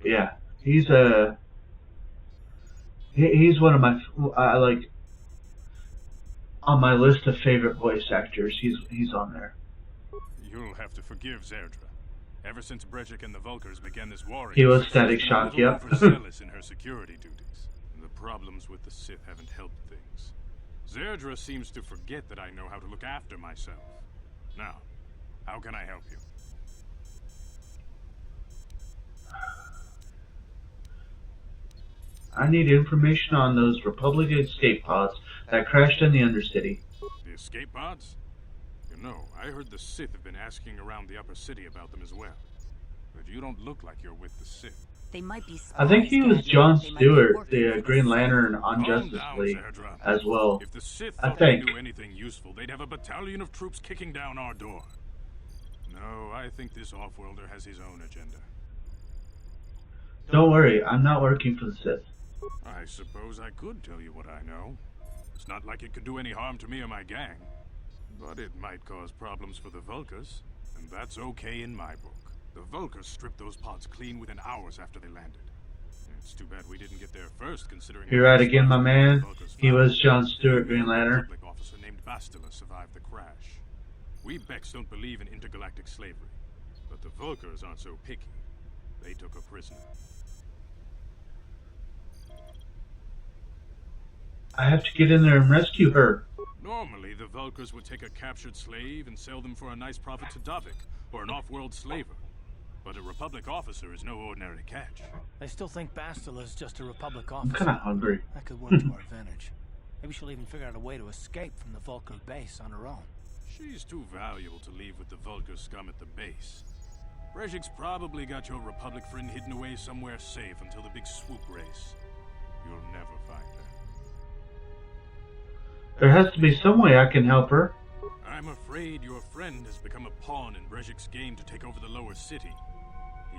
Yeah, he's one of my on my list of favorite voice actors. He's on there. You'll have to forgive Zerdra. Ever since Brejik and the Volkers began this war, he was Static Shock, yep. overzealous in her security duties. The problems with the Sith haven't helped things. Zerdra seems to forget that I know how to look after myself. Now, how can I help you? I need information on those Republic escape pods that crashed in the Undercity. The escape pods? You know, I heard the Sith have been asking around the Upper City about them as well. But you don't look like you're with the Sith. They might be spies, I think he was John They might be Stewart, working the for Green Sith. Lantern on Justice League, as well. If the Sith I thought they think. knew anything useful, they'd have a battalion of troops kicking down our door. No, I think this off-worlder has his own agenda. Don't worry, I'm not working for the Sith. I suppose I could tell you what I know. It's not like it could do any harm to me or my gang. But it might cause problems for the Vulkars, and that's okay in my book. The Vulkars stripped those pods clean within hours after they landed. It's too bad we didn't get there first, considering... You're right again, my man. He was John Stewart, Green Lantern. A public officer named Bastila survived the crash. We Becks don't believe in intergalactic slavery, but the Vulkars aren't so picky. They took a prisoner. I have to get in there and rescue her. Normally, the Vulkars would take a captured slave and sell them for a nice profit to Davik, or an off-world slaver. But a Republic officer is no ordinary catch. They still think Bastila's just a Republic I'm officer. kind of hungry. That could work to our advantage. Maybe she'll even figure out a way to escape from the Vulkar base on her own. She's too valuable to leave with the Vulkar scum at the base. Brejik's probably got your Republic friend hidden away somewhere safe until the big swoop race. You'll never find her. There has to be some way I can help her. I'm afraid your friend has become a pawn in Brejik's game to take over the lower city.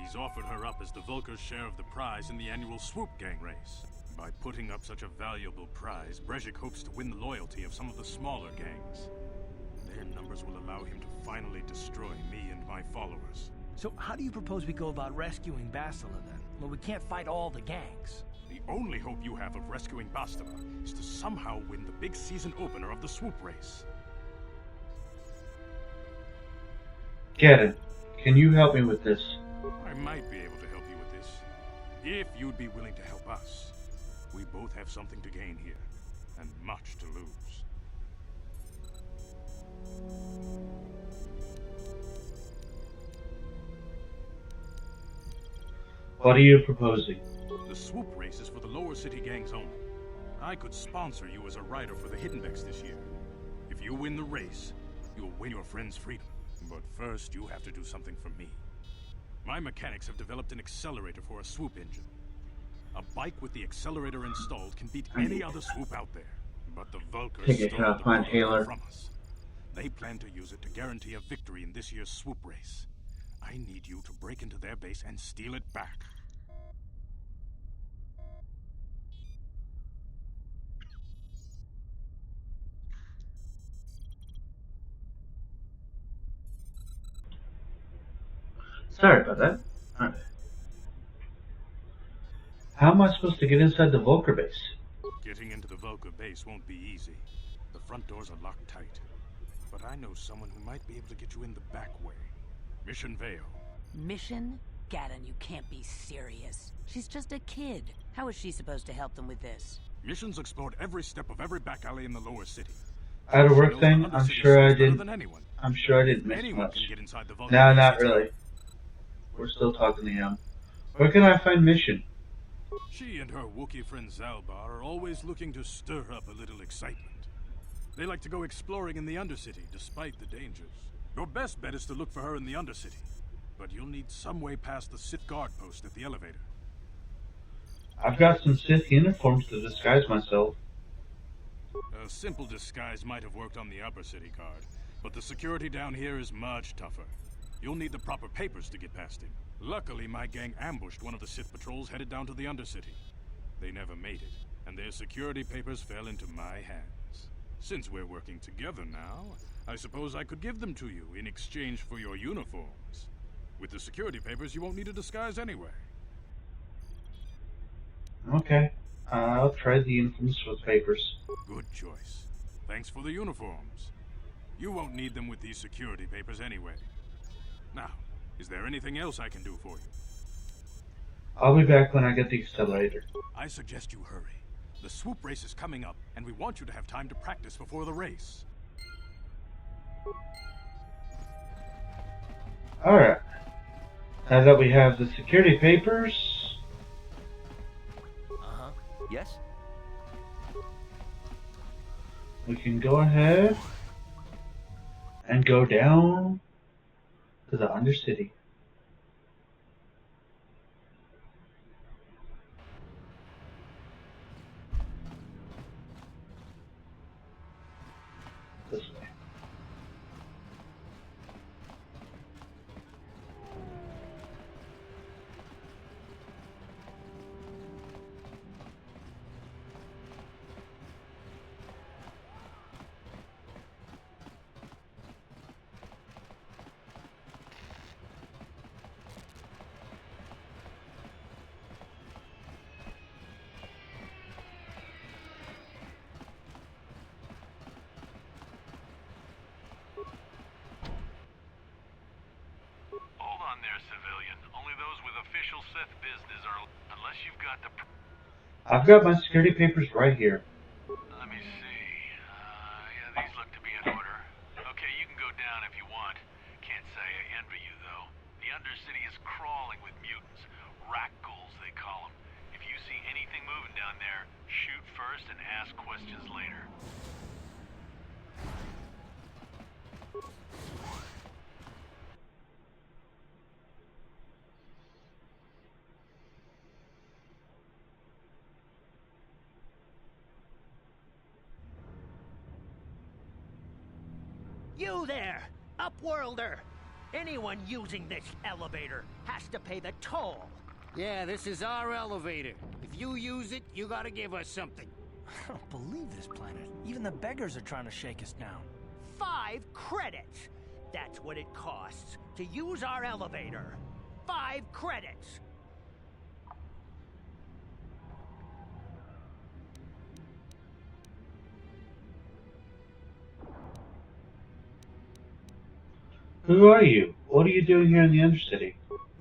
He's offered her up as the Vulkar's share of the prize in the annual Swoop Gang race. By putting up such a valuable prize, Brejik hopes to win the loyalty of some of the smaller gangs. Their numbers will allow him to finally destroy me and my followers. So how do you propose we go about rescuing Bastila then? Well, we can't fight all the gangs. The only hope you have of rescuing Bastila is to somehow win the big season opener of the Swoop race. Gaddon, can you help me with this? I might be able to help you with this, if you'd be willing to help us. We both have something to gain here, and much to lose. What are you proposing? The Swoop race is for the lower city gangs only. I could sponsor you as a rider for the Hiddenbecks this year. If you win the race, you'll win your friend's freedom. But first, you have to do something for me. My mechanics have developed an accelerator for a swoop engine. A bike with the accelerator installed can beat any other swoop out there. But the Vulkars Take it stole off the my protocol Taylor. from us. They plan to use it to guarantee a victory in this year's swoop race. I need you to break into their base and steal it back. Sorry about that. Alright. How am I supposed to get inside the Volker base? Getting into the Volker base won't be easy. The front doors are locked tight. But I know someone who might be able to get you in the back way. Mission Vale. Mission? Gaddon, you can't be serious. She's just a kid. How is she supposed to help them with this? Mission's explored every step of every back alley in the lower city. Out of work thing? I'm sure I didn't. I'm sure I didn't miss Anyone much. can get inside the Volker No, base. not really. We're still talking to him. Where can I find Mission? She and her Wookiee friend Zalbar are always looking to stir up a little excitement. They like to go exploring in the Undercity, despite the dangers. Your best bet is to look for her in the Undercity. But you'll need some way past the Sith guard post at the elevator. I've got some Sith uniforms to disguise myself. A simple disguise might have worked on the Upper City guard, but the security down here is much tougher. You'll need the proper papers to get past him. Luckily, my gang ambushed one of the Sith patrols headed down to the Undercity. They never made it, and their security papers fell into my hands. Since we're working together now, I suppose I could give them to you in exchange for your uniforms. With the security papers, you won't need a disguise anyway. Okay. I'll try the uniforms with papers. Good choice. Thanks for the uniforms. You won't need them with these security papers anyway. Now, is there anything else I can do for you? I'll be back when I get the accelerator. I suggest you hurry. The swoop race is coming up, and we want you to have time to practice before the race. Alright. Now that we have the security papers... Uh-huh. Yes? we can go ahead and go down to the Undercity. This way. I've got my security papers right here. Let me see. Yeah, these look to be in order. Okay, you can go down if you want. Can't say I envy you, though. The Undercity is crawling with mutants. Rat ghouls, they call them. If you see anything moving down there, shoot first and ask questions later. You there, Upworlder! Anyone using this elevator has to pay the toll. Yeah, this is our elevator. If you use it, you gotta give us something. I don't believe this planet. Even the beggars are trying to shake us down. 5 credits! That's what it costs to use our elevator. 5 credits! Who are you? What are you doing here in the Undercity?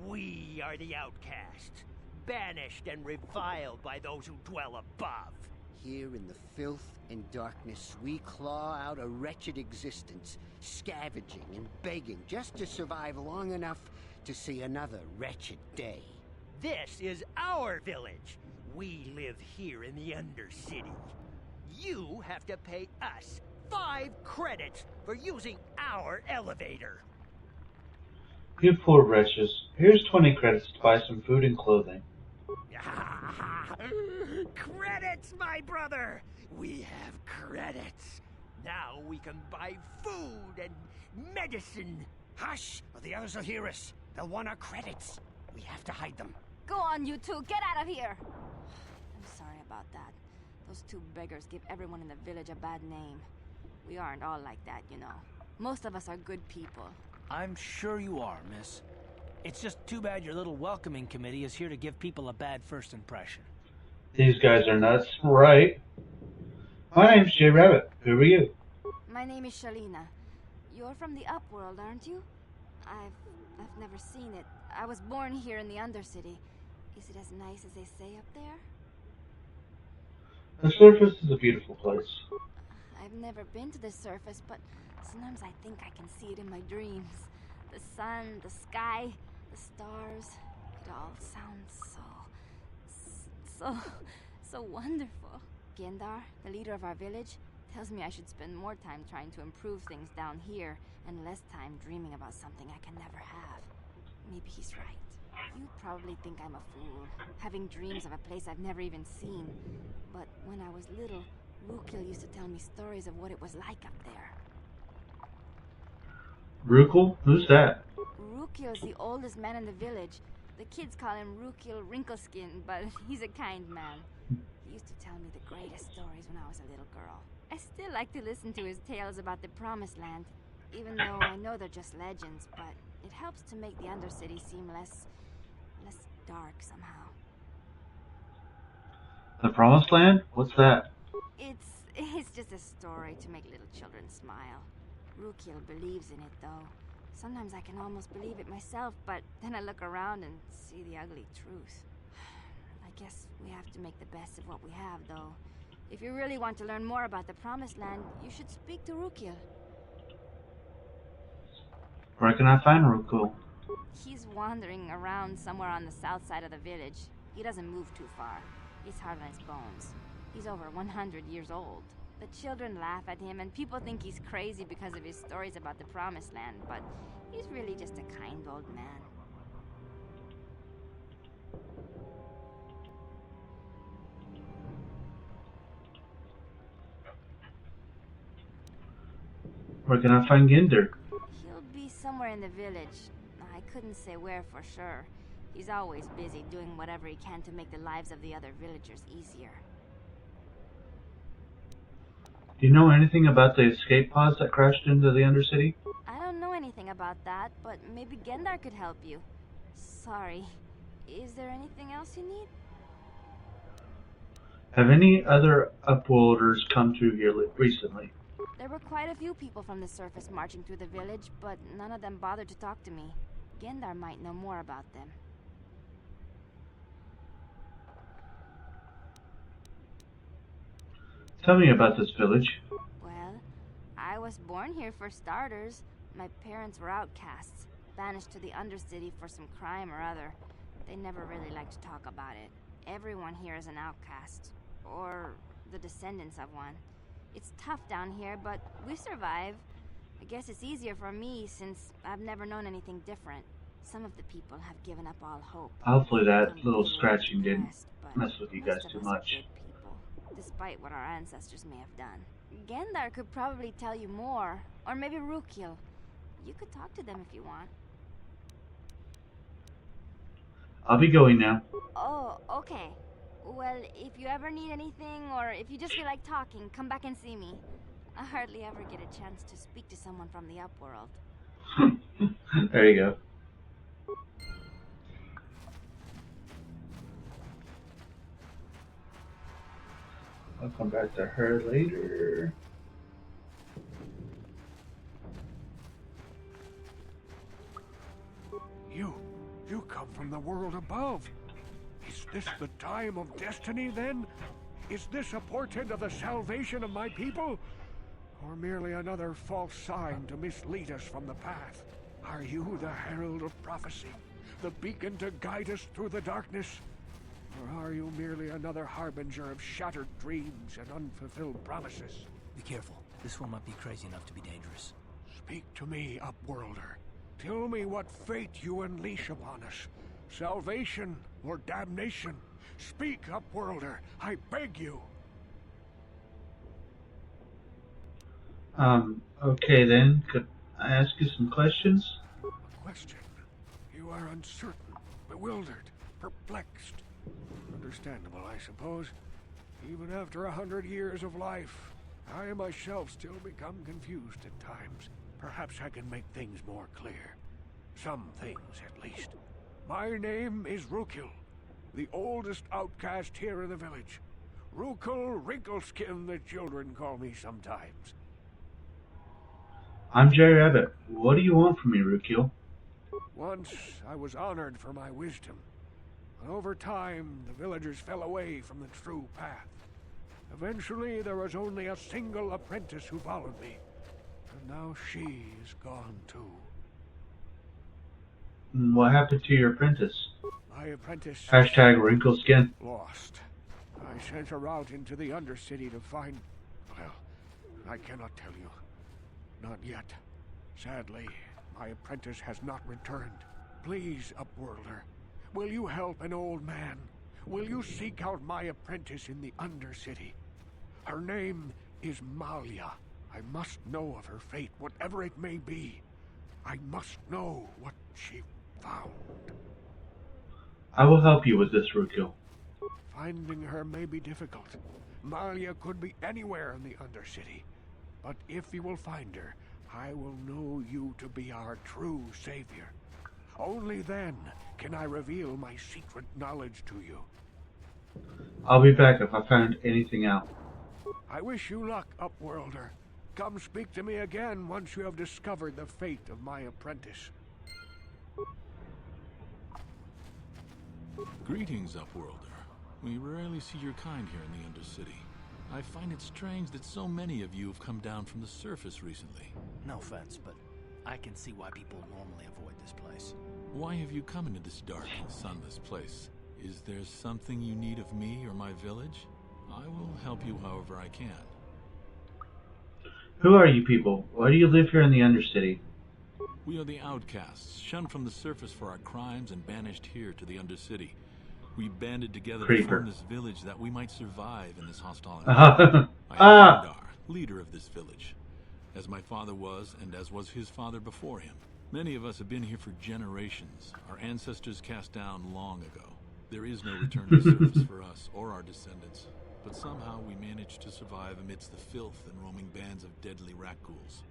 We are the outcasts, banished and reviled by those who dwell above. Here in the filth and darkness, we claw out a wretched existence, scavenging and begging just to survive long enough to see another wretched day. This is our village. We live here in the Undercity. You have to pay us 5 credits for using our elevator. You poor wretches. Here's 20 credits to buy some food and clothing. Credits, my brother! We have credits. Now we can buy food and medicine. Hush, or the others will hear us. They'll want our credits. We have to hide them. Go on, you two. Get out of here. I'm sorry about that. Those 2 beggars give everyone in the village a bad name. We aren't all like that, you know. Most of us are good people. I'm sure you are, miss. It's just too bad your little welcoming committee is here to give people a bad first impression. These guys are nuts. Right. My name's Jay Rabbit. Who are you? My name is Shalina. You're from the Upworld, aren't you? I've never seen it. I was born here in the Undercity. Is it as nice as they say up there? The surface is a beautiful place. I've never been to the surface, but sometimes I think I can see it in my dreams. The sun, the sky, the stars. It all sounds so wonderful. Gendar, the leader of our village, tells me I should spend more time trying to improve things down here and less time dreaming about something I can never have. Maybe he's right. You probably think I'm a fool, having dreams of a place I've never even seen. But when I was little, Rukil used to tell me stories of what it was like up there. Rukil? Who's that? Rukil's the oldest man in the village. The kids call him Rukil Wrinkleskin, but he's a kind man. He used to tell me the greatest stories when I was a little girl. I still like to listen to his tales about the Promised Land, even though I know they're just legends, but it helps to make the Undercity seem less dark somehow. The Promised Land? What's that? It's just a story to make little children smile. Rukil believes in it, though. Sometimes I can almost believe it myself, but then I look around and see the ugly truth. I guess we have to make the best of what we have, though. If you really want to learn more about the Promised Land, you should speak to Rukil. Where can I find Rukil? He's wandering around somewhere on the south side of the village. He doesn't move too far. He's hard on his bones. He's over 100 years old. The children laugh at him, and people think he's crazy because of his stories about the Promised Land, but he's really just a kind old man. Where can I find Gendar? He'll be somewhere in the village. I couldn't say where for sure. He's always busy doing whatever he can to make the lives of the other villagers easier. Do you know anything about the escape pods that crashed into the Undercity? I don't know anything about that, but maybe Gendar could help you. Sorry. Is there anything else you need? Have any other Upworlders come through here recently? There were quite a few people from the surface marching through the village, but none of them bothered to talk to me. Gendar might know more about them. Tell me about this village. Well, I was born here for starters. My parents were outcasts, banished to the Undercity for some crime or other. They never really liked to talk about it. Everyone here is an outcast, or the descendants of one. It's tough down here, but we survive. I guess it's easier for me since I've never known anything different. Some of the people have given up all hope. Hopefully that little scratching didn't mess with you guys too much. Despite what our ancestors may have done. Gendar could probably tell you more, or maybe Rukil. You could talk to them if you want. I'll be going now. Oh, okay. Well, if you ever need anything, or if you just feel like talking, come back and see me. I hardly ever get a chance to speak to someone from the Upworld. There you go. I'll come back to her later. You come from the world above. Is this the time of destiny, then? Is this a portent of the salvation of my people? Or merely another false sign to mislead us from the path? Are you the herald of prophecy? The beacon to guide us through the darkness? Or are you merely another harbinger of shattered dreams and unfulfilled promises? Be careful. This one might be crazy enough to be dangerous. Speak to me, Upworlder. Tell me what fate you unleash upon us. Salvation or damnation? Speak, Upworlder. I beg you. Okay then. Could I ask you some questions? A question? You are uncertain, bewildered, perplexed. Understandable, I suppose. Even after 100 years of life, I myself still become confused at times. Perhaps I can make things more clear. Some things, at least. My name is Rukil, the oldest outcast here in the village. Rukil Wrinkleskin, the children call me sometimes. I'm Jerry Rabbit. What do you want from me, Rukil? Once I was honored for my wisdom, and over time the villagers fell away from the true path. Eventually there was only a single apprentice who followed me, and now she is gone too. What happened to your apprentice? My apprentice... Hashtag Wrinkleskin. Lost. I sent her out into the Undercity to find... Well, I cannot tell you. Not yet. Sadly, my apprentice has not returned. Please, Upworlder, will you help an old man? Will you seek out my apprentice in the Undercity? Her name is Malia. I must know of her fate, whatever it may be. I must know what she found. I will help you with this, Rukil. Finding her may be difficult. Malia could be anywhere in the Undercity. But if you will find her, I will know you to be our true savior. Only then can I reveal my secret knowledge to you. I'll be back if I find anything out. I wish you luck, Upworlder. Come speak to me again once you have discovered the fate of my apprentice. Greetings, Upworlder. We rarely see your kind here in the Undercity. I find it strange that so many of you have come down from the surface recently. No offense, but I can see why people normally avoid this place. Why have you come into this dark and sunless place? Is there something you need of me or my village? I will help you however I can. Who are you people? Why do you live here in the Undercity? We are the outcasts, shunned from the surface for our crimes and banished here to the Undercity. We banded together to form this village that we might survive in this hostile environment. I am Kandar, leader of this village, as my father was and as was his father before him. Many of us have been here for generations, our ancestors cast down long ago. There is no return to surface for us or our descendants, but somehow we managed to survive amidst the filth and roaming bands of deadly rat ghouls.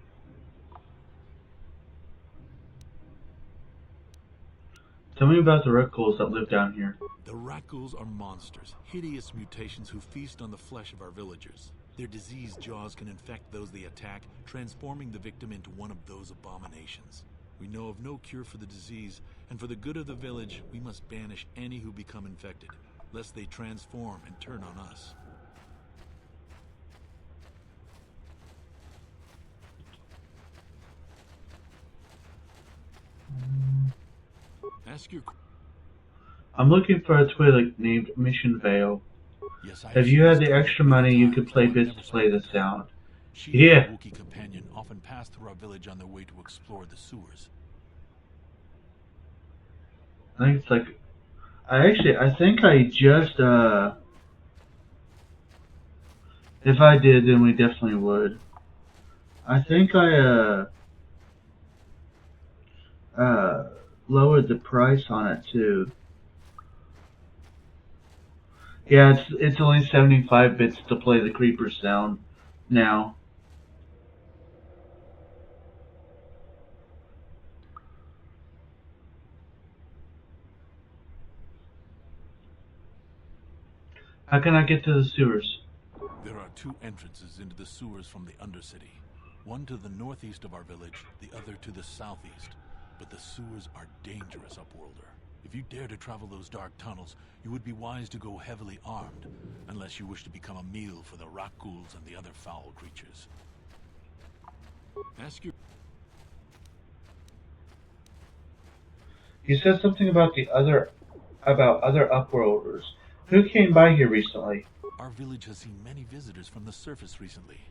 Tell me about the rat ghouls that live down here. The rat ghouls are monsters, hideous mutations who feast on the flesh of our villagers. Their diseased jaws can infect those they attack, transforming the victim into one of those abominations. We know of no cure for the disease, and for the good of the village, we must banish any who become infected, lest they transform and turn on us. Ask your... I'm looking for a Twi'lek named Mission Vale. Yes, if you had the extra money, you could play bits to play the sound. She and her Wookiee companion often pass through our village on their way to explore the sewers. I think it's like... I think I just, if I did, then we definitely would. I think I, lowered the price on it, too. Yeah, it's only 75 bits to play the creeper sound now. How can I get to the sewers? There are two entrances into the sewers from the Undercity. One to the northeast of our village, the other to the southeast. But the sewers are dangerous, Upworlder. If you dare to travel those dark tunnels, you would be wise to go heavily armed, unless you wish to become a meal for the rock ghouls and the other foul creatures. Ask your... You said something about other Upworlders. Who came by here recently? Our village has seen many visitors from the surface recently.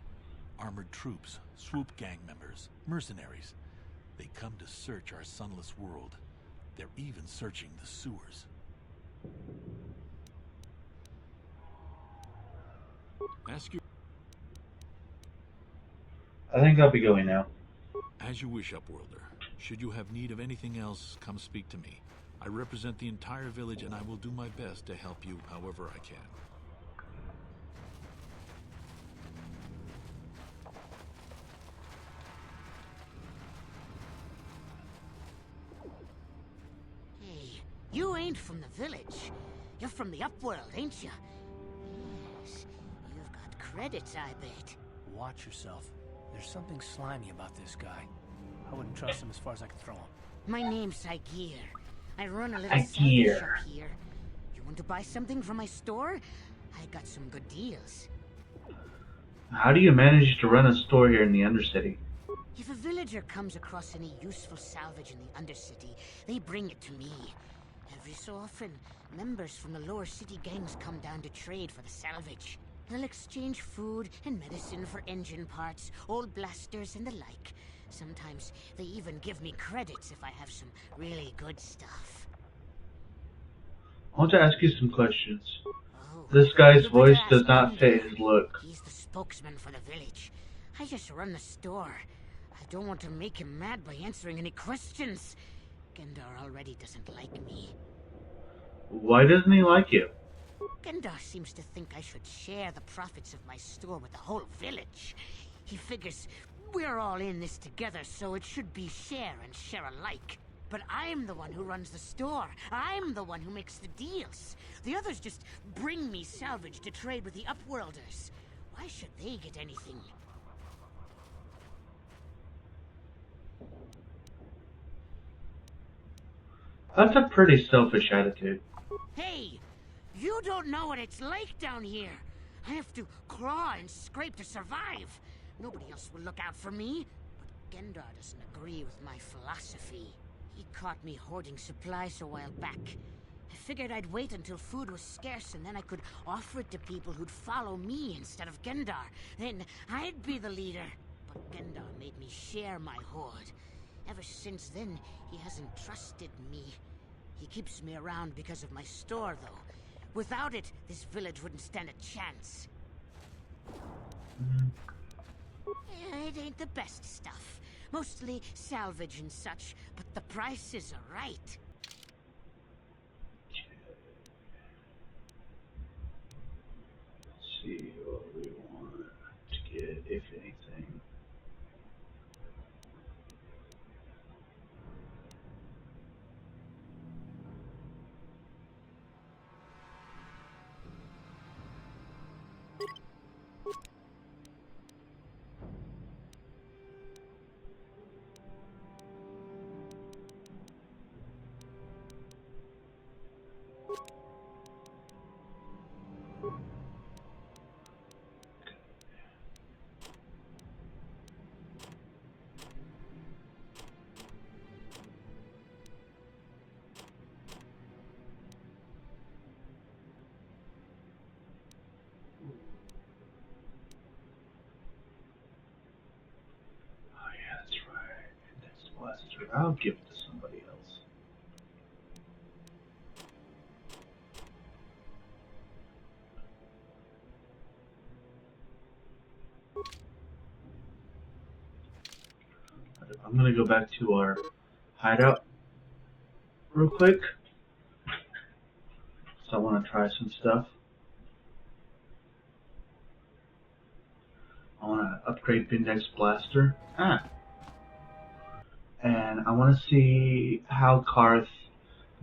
Armored troops, swoop gang members, mercenaries. They come to search our sunless world. They're even searching the sewers. Ask your... I think I'll be going now. As you wish, Upworlder. Should you have need of anything else, come speak to me. I represent the entire village and I will do my best to help you however I can. ain't from the village. You're from the Upworld, ain't you? Yes. You've got credits, I bet. Watch yourself. There's something slimy about this guy. I wouldn't trust him as far as I could throw him. My name's Saigir. I run a little salvage Saigir. shop here. You want to buy something from my store? I got some good deals. How do you manage to run a store here in the Undercity? If a villager comes across any useful salvage in the Undercity, they bring it to me. Every so often, members from the lower city gangs come down to trade for the salvage. They'll exchange food and medicine for engine parts, old blasters and the like. Sometimes they even give me credits if I have some really good stuff. I want to ask you some questions. This guy's voice does not fit his look. He's the spokesman for the village. I just run the store. I don't want to make him mad by answering any questions. Gendar already doesn't like me. Why doesn't he like you? Gendar seems to think I should share the profits of my store with the whole village. He figures we're all in this together, so it should be share and share alike. But I'm the one who runs the store. I'm the one who makes the deals. The others just bring me salvage to trade with the Upworlders. Why should they get anything? That's a pretty selfish attitude. Hey! You don't know what it's like down here. I have to claw and scrape to survive. Nobody else will look out for me. But Gendar doesn't agree with my philosophy. He caught me hoarding supplies a while back. I figured I'd wait until food was scarce and then I could offer it to people who'd follow me instead of Gendar. Then I'd be the leader. But Gendar made me share my hoard. Ever since then, he hasn't trusted me. He keeps me around because of my store, though. Without it, this village wouldn't stand a chance. It ain't the best stuff. Mostly salvage and such, but the prices are right. Let's see what we want to get, if anything. I'll give it to somebody else. I'm gonna go back to our hideout real quick. So I want to try some stuff. I want to upgrade Bindex Blaster. And I want to see how Karth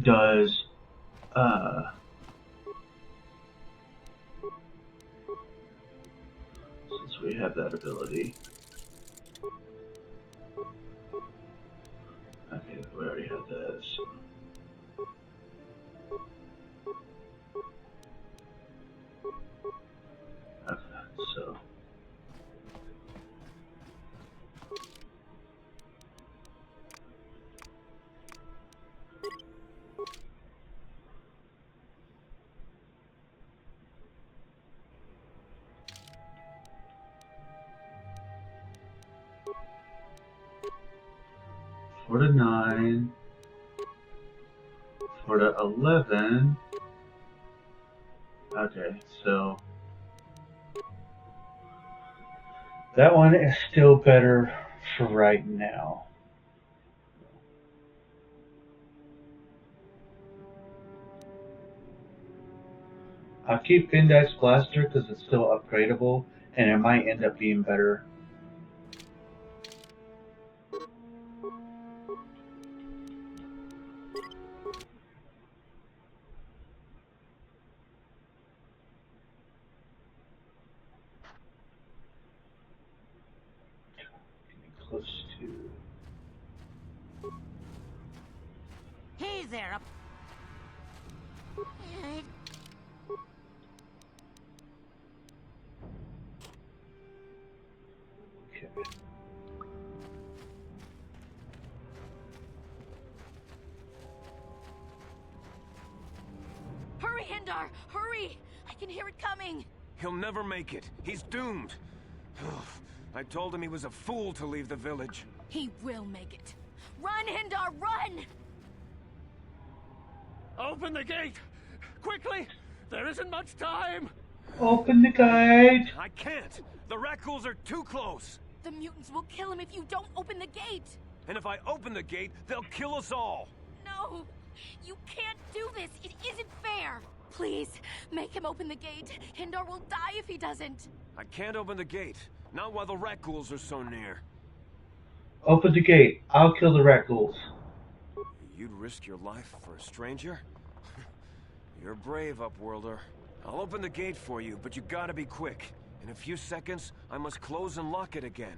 does since we have that ability. Okay, we already have this. Okay, so for the 9, for the 11. Okay, so that one is still better for right now. I'll keep Index Blaster because it's still upgradable and it might end up being better. there. Hurry, Hindar! Hurry! I can hear it coming! He'll never make it. He's doomed. I told him he was a fool to leave the village. He will make it. Run, Hindar, run! Open the gate! Quickly! There isn't much time! Open the gate! I can't! The Rakghouls are too close! The mutants will kill him if you don't open the gate! And if I open the gate, they'll kill us all! No! You can't do this! It isn't fair! Please, make him open the gate. Hindar will die if he doesn't. I can't open the gate. Not while the Rakghouls are so near. Open the gate. I'll kill the Rakghouls. You'd risk your life for a stranger? You're brave, Upworlder. I'll open the gate for you, but you gotta be quick. In a few seconds, I must close and lock it again.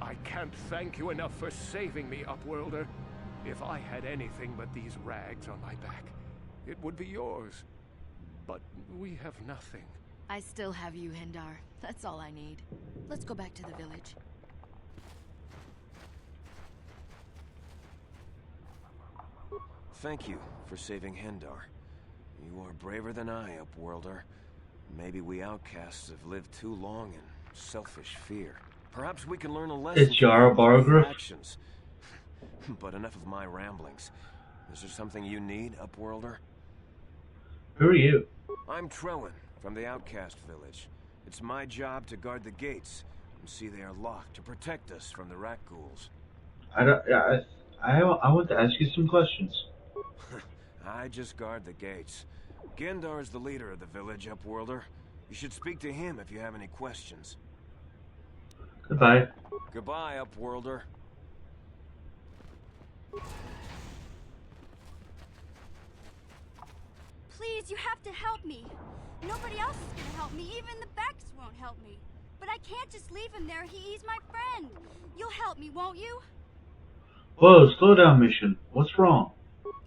I can't thank you enough for saving me, Upworlder. If I had anything but these rags on my back, it would be yours. But we have nothing. I still have you, Hindar. That's all I need. Let's go back to the village. Thank you for saving Hindar. You are braver than I, Upworlder. Maybe we outcasts have lived too long in selfish fear. Perhaps we can learn a lesson It's Yara Bargraf. actions. But enough of my ramblings. Is there something you need, Upworlder? Who are you? I'm Trellin, from the Outcast Village. It's my job to guard the gates and see they are locked to protect us from the Rakghouls. I want to ask you some questions. I just guard the gates. Gendar is the leader of the village, Upworlder. You should speak to him if you have any questions. Goodbye. Goodbye, Upworlder. Please, you have to help me. Nobody else is gonna help me. Even the Becks won't help me. But I can't just leave him there. He's my friend. You'll help me, won't you? Whoa, slow down, Mission. What's wrong?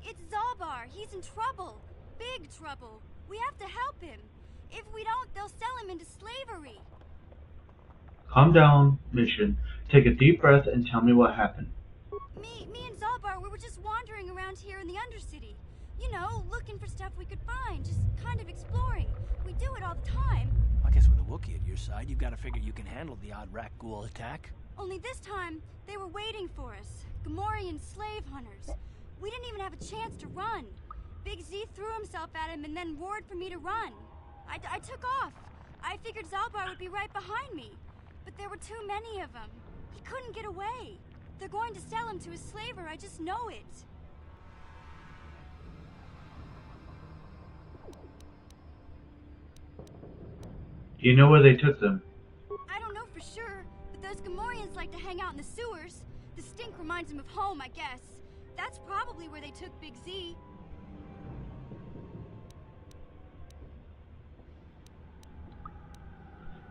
It's Zaalbar. He's in trouble. Big trouble. We have to help him. If we don't, they'll sell him into slavery. Calm down, Mission. Take a deep breath and tell me what happened. Me and Zaalbar, we were just wandering around here in the Undercity. You know, looking for stuff we could find, just kind of exploring. We do it all the time. I guess with a Wookiee at your side, you've got to figure you can handle the odd Rakghoul attack. Only this time, they were waiting for us. Gamorrean slave hunters. We didn't even have a chance to run. Big Z threw himself at him and then roared for me to run. I took off. I figured Zaalbar would be right behind me. But there were too many of them. He couldn't get away. They're going to sell him to a slaver, I just know it. Do you know where they took them? I don't know for sure, but those Gamorreans like to hang out in the sewers. The stink reminds them of home, I guess. That's probably where they took Big Z.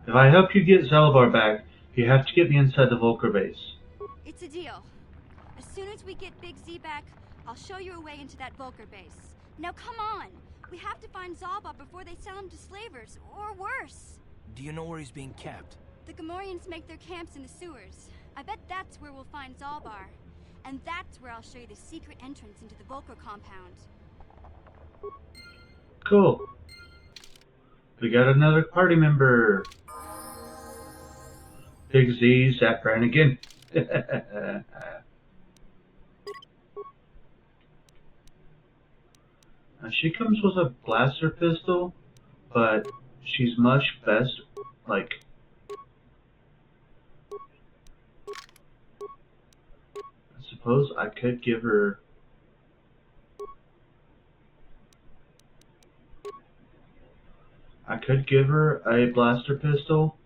If I help you get Zaalbar back, you have to get me inside the Volker base. It's a deal. As soon as we get Big Z back, I'll show you a way into that Volker base. Now come on! We have to find Zaalbar before they sell him to slavers, or worse. Do you know where he's being kept? The Gamorreans make their camps in the sewers. I bet that's where we'll find Zaalbar. And that's where I'll show you the secret entrance into the Volker compound. Cool. We got another party member. Big Z, Zap Brannigan. She comes with a blaster pistol, but she's much best, like... I suppose I could give her... I could give her a blaster pistol,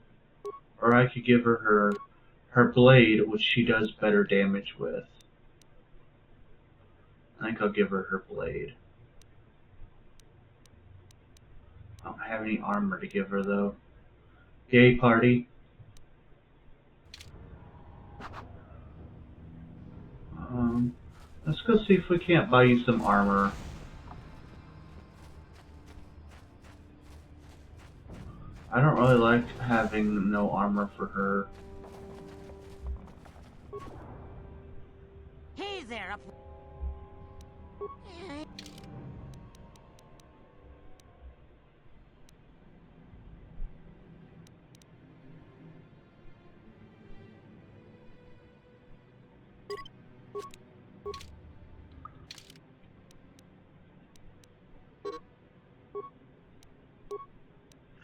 or I could give her her blade, which she does better damage with. I think I'll give her her blade. I don't have any armor to give her though. Yay, party. Let's go see if we can't buy you some armor. I don't really like having no armor for her. Hey there, up.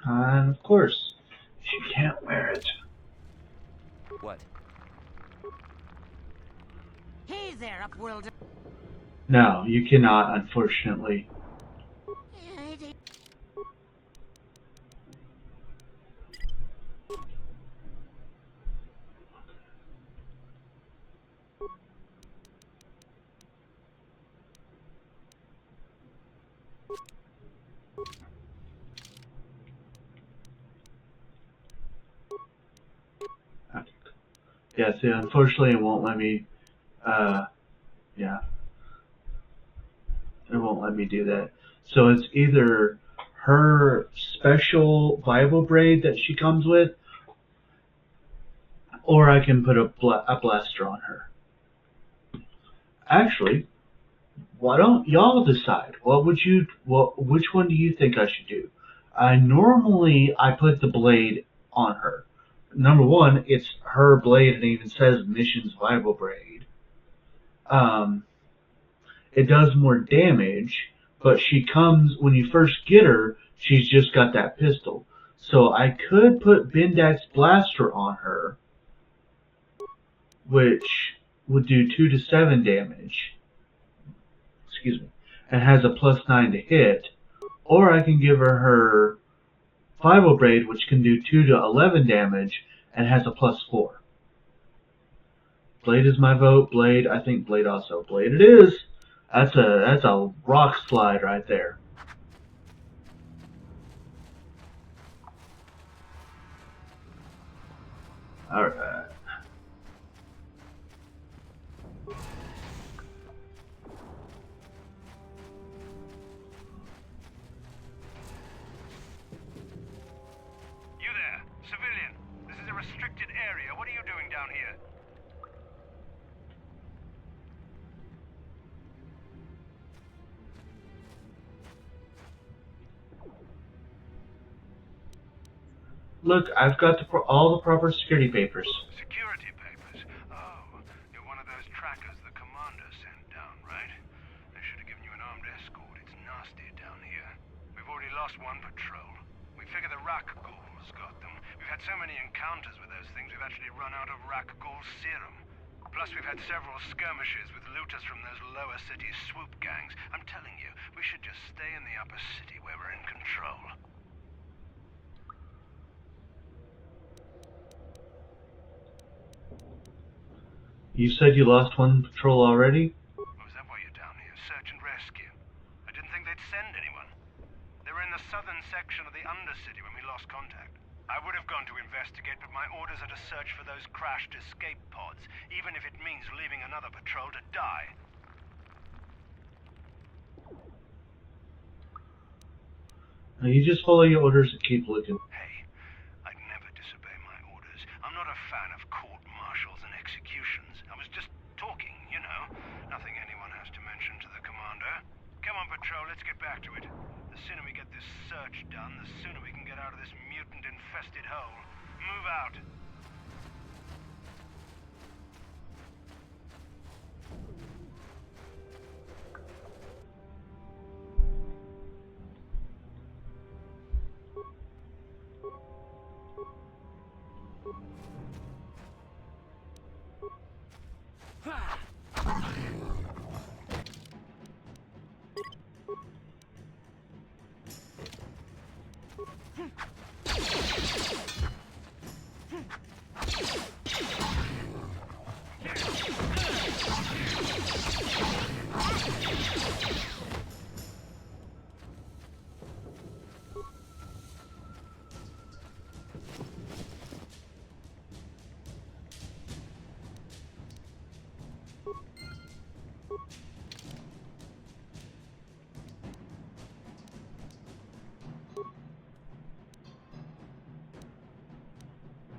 And of course, she can't wear it. What? Hey there, Upworld. No, you cannot, unfortunately. Yeah, see, unfortunately it won't let me, yeah. It won't let me do that. So it's either her special Bible braid that she comes with, or I can put a blaster on her. Actually, why don't y'all decide? Which one do you think I should do? Normally I put the blade on her. Number one, it's her blade and it even says Missions Bible Braid. It does more damage, but she comes, when you first get her, she's just got that pistol. So I could put Bendak's blaster on her, which would do 2 to 7 damage. Excuse me. And has a +9 to hit. Or I can give her her Bible Braid, which can do 2 to 11 damage and has a +4. Blade is my vote. Blade, I think Blade also. Blade it is. That's a rock slide right there. Alright. You there, civilian. This is a restricted area. What are you doing down here? Look, I've got all the proper security papers. Security papers? Oh, you're one of those trackers the commander sent down, right? They should have given you an armed escort. It's nasty down here. We've already lost one patrol. We figure the Rakghouls got them. We've had so many encounters with those things, we've actually run out of Rakghoul serum. Plus, we've had several skirmishes with looters from those lower city swoop gangs. I'm telling you, we should just stay in the upper city where we're in control. You said you lost one patrol already? Oh, is that why you're down here? Search and rescue? I didn't think they'd send anyone. They were in the southern section of the Undercity when we lost contact. I would have gone to investigate, but my orders are to search for those crashed escape pods, even if it means leaving another patrol to die. Now you just follow your orders and keep looking. Hey, I'd never disobey my orders. I'm not a fan of court-martials and executions. I was just talking, you know. Nothing anyone has to mention to the commander. Come on, patrol, let's get back to it. The sooner we get this search done, the sooner we can get out of this mutant-infested hole. Move out.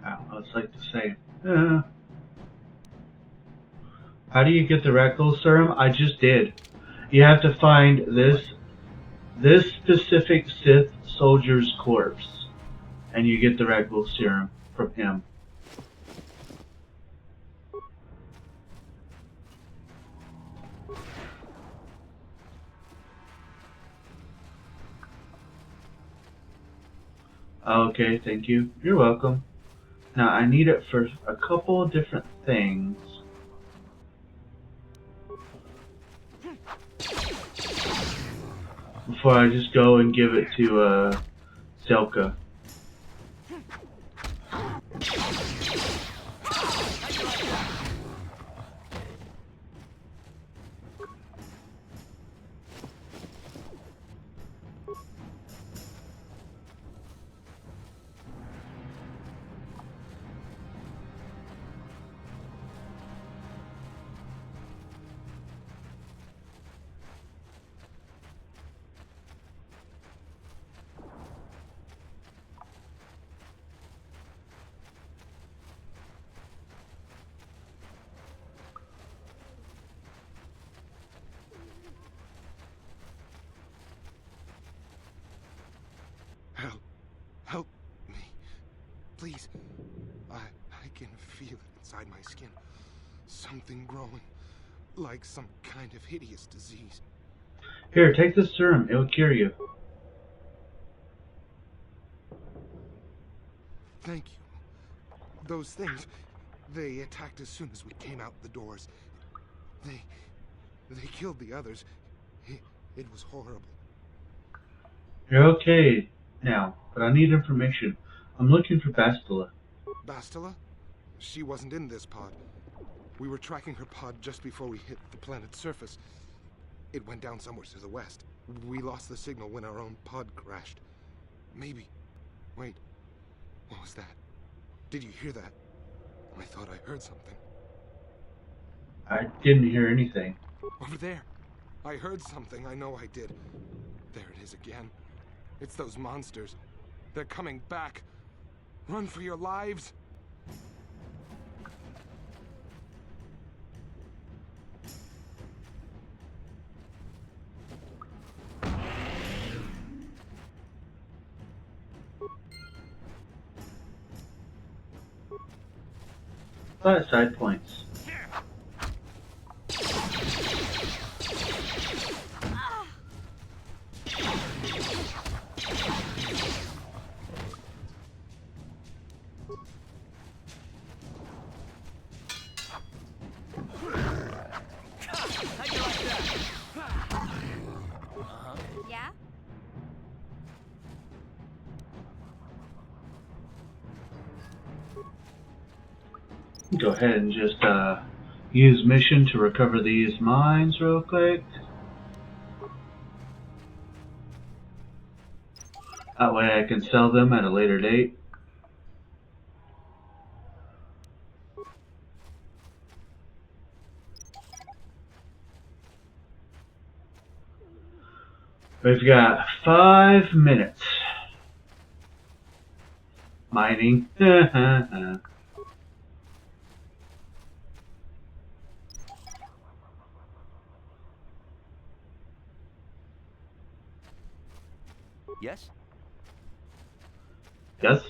I don't know, it's like the same. How do you get the Reckle serum? I just did. You have to find this specific Sith soldier's corpse, and you get the Reckle serum from him. Okay, thank you. You're welcome. Now I need it for a couple of different things. Before I just go and give it to Selka. Help me. Please. I can feel it inside my skin. Something growing. Like some kind of hideous disease. Here, take this serum. It'll cure you. Thank you. Those things, they attacked as soon as we came out the doors. They killed the others. It was horrible. You're okay now, but I need information. I'm looking for Bastila. Bastila? She wasn't in this pod. We were tracking her pod just before we hit the planet's surface. It went down somewhere to the west. We lost the signal when our own pod crashed. Maybe. Wait. What was that? Did you hear that? I thought I heard something. I didn't hear anything. Over there. I heard something. I know I did. There it is again. It's those monsters. They're coming back. Run for your lives. Side points. Yeah? Go ahead and just use mission to recover these mines real quick. That way I can sell them at a later date. We've got 5 minutes. Mining. Yes? Yes?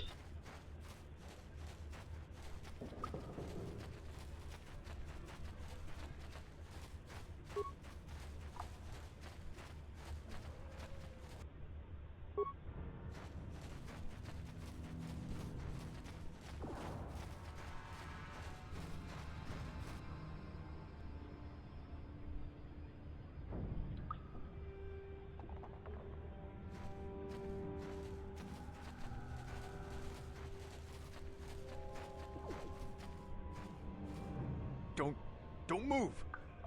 Don't move.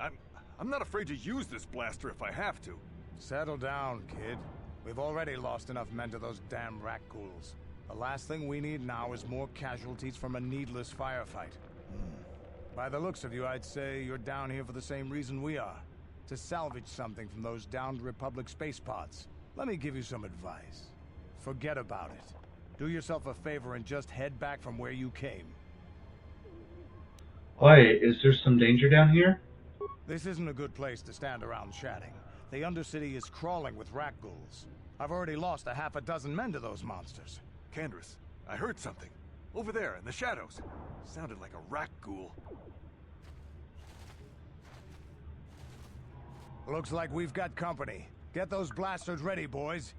I'm not afraid to use this blaster if I have to. Settle down, kid. We've already lost enough men to those damn Rakghouls. The last thing we need now is more casualties from a needless firefight. By the looks of you, I'd say you're down here for the same reason we are. To salvage something from those downed Republic space pods. Let me give you some advice. Forget about it. Do yourself a favor and just head back from where you came. Why? Is there some danger down here? This isn't a good place to stand around chatting. The Undercity is crawling with rat ghouls. I've already lost a half a dozen men to those monsters. Candace, I heard something. Over there, in the shadows. Sounded like a rat ghoul. Looks like we've got company. Get those blasters ready, boys.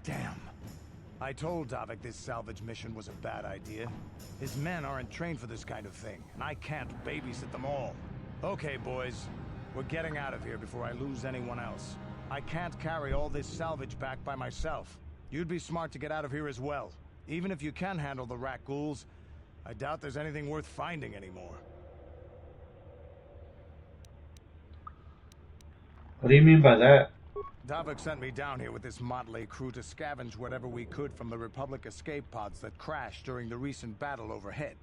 Damn. I told Davik this salvage mission was a bad idea. His men aren't trained for this kind of thing, and I can't babysit them all. Okay, boys. We're getting out of here before I lose anyone else. I can't carry all this salvage back by myself. You'd be smart to get out of here as well. Even if you can handle the rat ghouls, I doubt there's anything worth finding anymore. What do you mean by that? Davik sent me down here with this motley crew to scavenge whatever we could from the Republic escape pods that crashed during the recent battle overhead.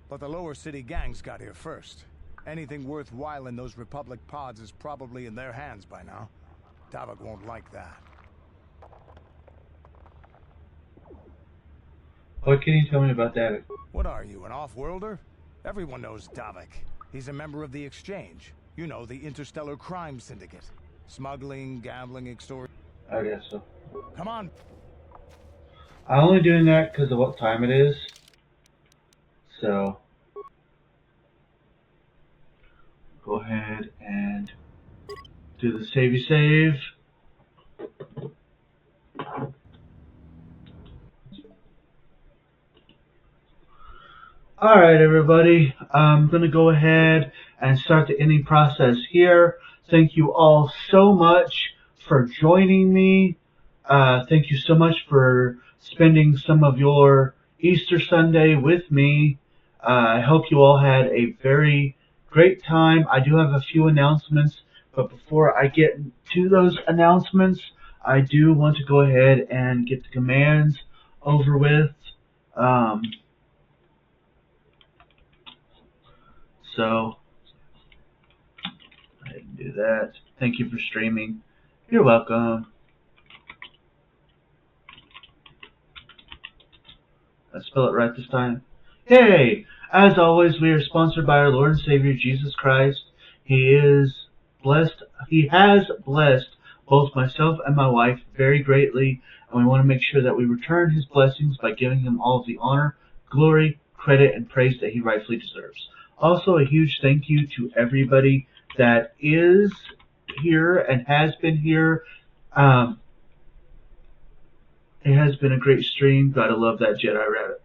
But the lower city gangs got here first. Anything worthwhile in those Republic pods is probably in their hands by now. Davik won't like that. What can you tell me about Davik? What are you, an off-worlder? Everyone knows Davik. He's a member of the Exchange. You know, the interstellar crime syndicate. Smuggling, gambling, extortion. I guess so. Come on. I'm only doing that because of what time it is. So, go ahead and do the savey save. Alright everybody, I'm going to go ahead and start the ending process here. Thank you all so much for joining me. Thank you so much for spending some of your Easter Sunday with me. I hope you all had a very great time. I do have a few announcements, but before I get to those announcements, I do want to go ahead and get the commands over with. So, go ahead and do that. Thank you for streaming. You're welcome. I spell it right this time. Yay! As always, we are sponsored by our Lord and Savior Jesus Christ. He has blessed both myself and my wife very greatly, and we want to make sure that we return his blessings by giving him all of the honor, glory, credit, and praise that he rightfully deserves. Also, a huge thank you to everybody that is here and has been here. It has been a great stream. Gotta love that Jedi rabbit.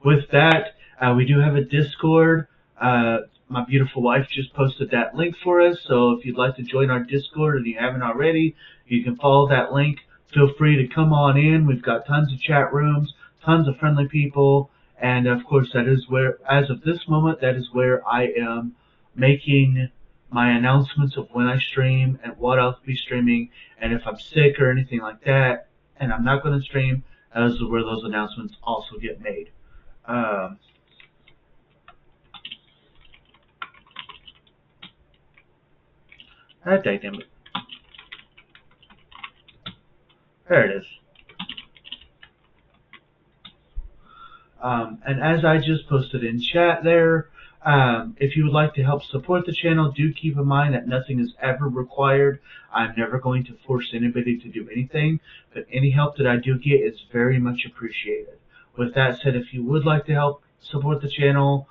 With that, we do have a Discord. My beautiful wife just posted that link for us. So if you'd like to join our Discord and you haven't already, you can follow that link. Feel free to come on in. We've got tons of chat rooms, tons of friendly people. And of course, that is where, as of this moment, that is where I am making my announcements of when I stream and what I'll be streaming. And if I'm sick or anything like that, and I'm not going to stream, that is where those announcements also get made. Damn it. There it is. And as I just posted in chat there, if you would like to help support the channel, do keep in mind that nothing is ever required. I'm never going to force anybody to do anything, but any help that I do get is very much appreciated. With that said, if you would like to help support the channel,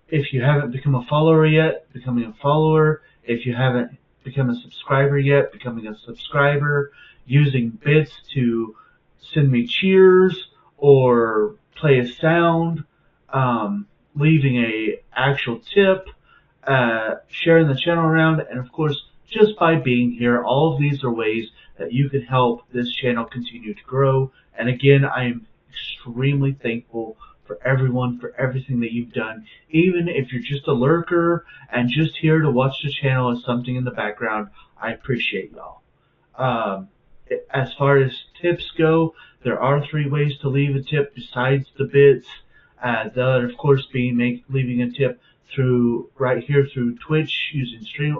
if you haven't become a follower yet, becoming a follower. If you haven't become a subscriber yet, becoming a subscriber. Using bits to send me cheers or play a sound, leaving a actual tip, sharing the channel around, and of course, just by being here. All of these are ways that you can help this channel continue to grow. And again, I am extremely thankful for everyone, for everything that you've done. Even if you're just a lurker and just here to watch the channel as something in the background, I appreciate y'all. As far as tips go, there are 3 ways to leave a tip besides the bits. The other, of course, being leaving a tip through right here through Twitch using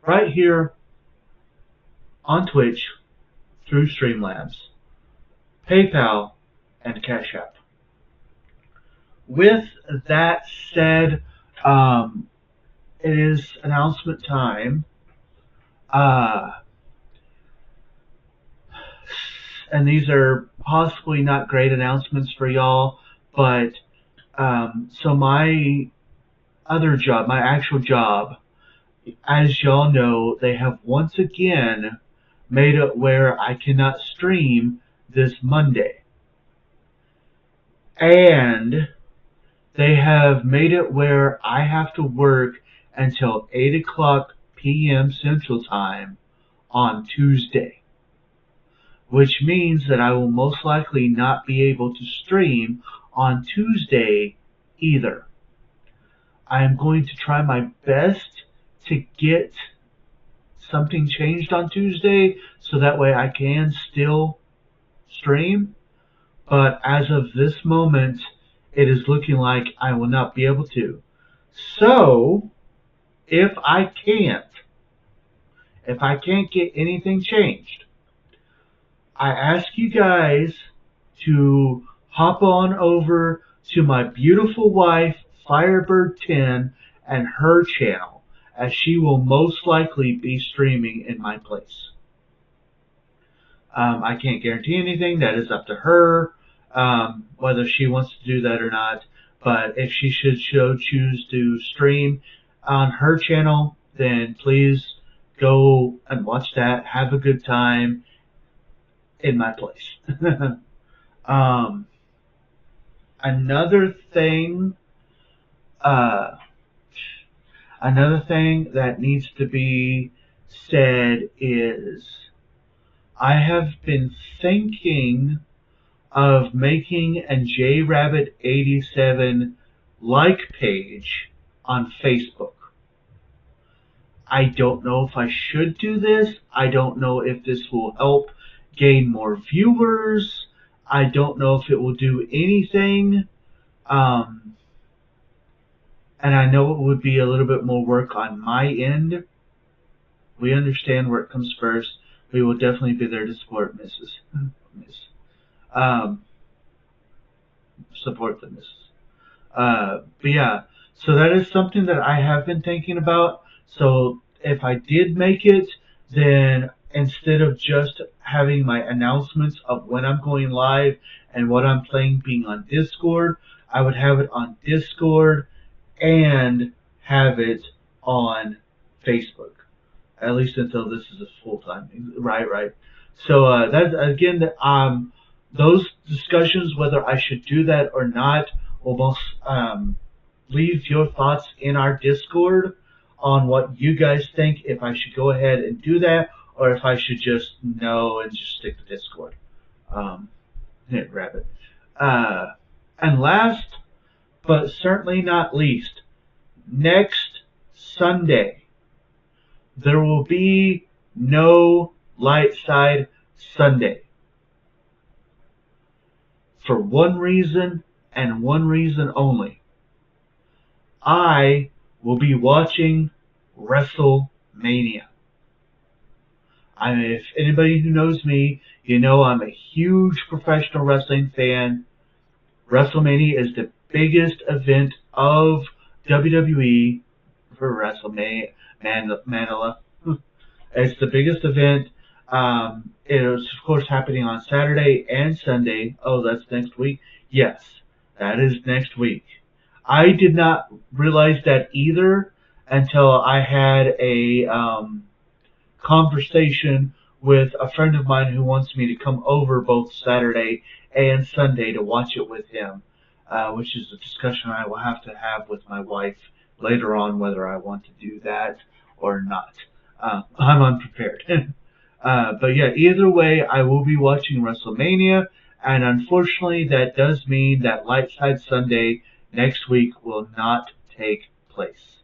right here on Twitch through Streamlabs, PayPal, and Cash App. With that said, it is announcement time. And these are possibly not great announcements for y'all, but so my other job, my actual job, as y'all know, they have once again made it where I cannot stream this Monday. And they have made it where I have to work until 8 o'clock p.m. Central Time on Tuesday, which means that I will most likely not be able to stream on Tuesday either. I am going to try my best to get something changed on Tuesday so that way I can still stream, but as of this moment, it is looking like I will not be able to. So, if I can't get anything changed, I ask you guys to hop on over to my beautiful wife, Firebird 10, and her channel, as she will most likely be streaming in my place. I can't guarantee anything. That is up to her, whether she wants to do that or not. But if she should choose to stream on her channel, then please go and watch that. Have a good time in my place. Another thing that needs to be said is I have been thinking of making a JRabbit87 like page on Facebook. I don't know if I should do this. I don't know if this will help gain more viewers. I don't know if it will do anything. And I know it would be a little bit more work on my end. We understand where it comes first. We will definitely be there to support support the missus. But yeah, so that is something that I have been thinking about. So if I did make it, then instead of just having my announcements of when I'm going live and what I'm playing being on Discord, I would have it on Discord and have it on Facebook, at least until this is a full-time thing. Right. So that's again, those discussions, whether I should do that or not, will most leave your thoughts in our Discord on what you guys think, if I should go ahead and do that, or if I should just no and just stick to Discord. Rabbit. And last, but certainly not least, next Sunday, there will be no Lightside Sunday. For one reason, and one reason only. I will be watching WrestleMania. If anybody who knows me, you know I'm a huge professional wrestling fan. WrestleMania is the biggest event of WWE for WrestleMania. Manila. It's the biggest event. It is, of course, happening on Saturday and Sunday. Oh, that's next week? Yes, that is next week. I did not realize that either until I had a conversation with a friend of mine who wants me to come over both Saturday and Sunday to watch it with him, which is a discussion I will have to have with my wife later on whether I want to do that or not. I'm unprepared. But yeah, either way, I will be watching WrestleMania, and unfortunately that does mean that Lightside Sunday next week will not take place.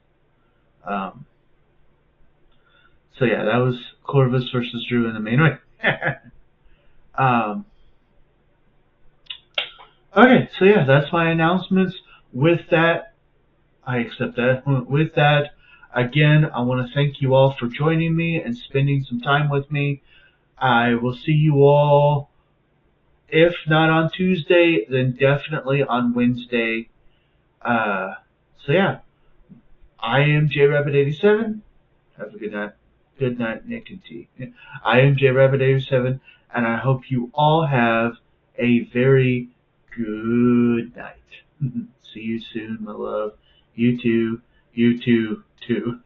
So yeah, that was Corvus versus Drew in the main ring. Okay, so yeah, that's my announcements. With that, I accept that. With that, again, I want to thank you all for joining me and spending some time with me. I will see you all, if not on Tuesday, then definitely on Wednesday. So yeah, I am JRabbit87. Have a good night. Good night, Nick and T. I am JRabbit87, and I hope you all have a very good night. See you soon, my love. You too. You too, too.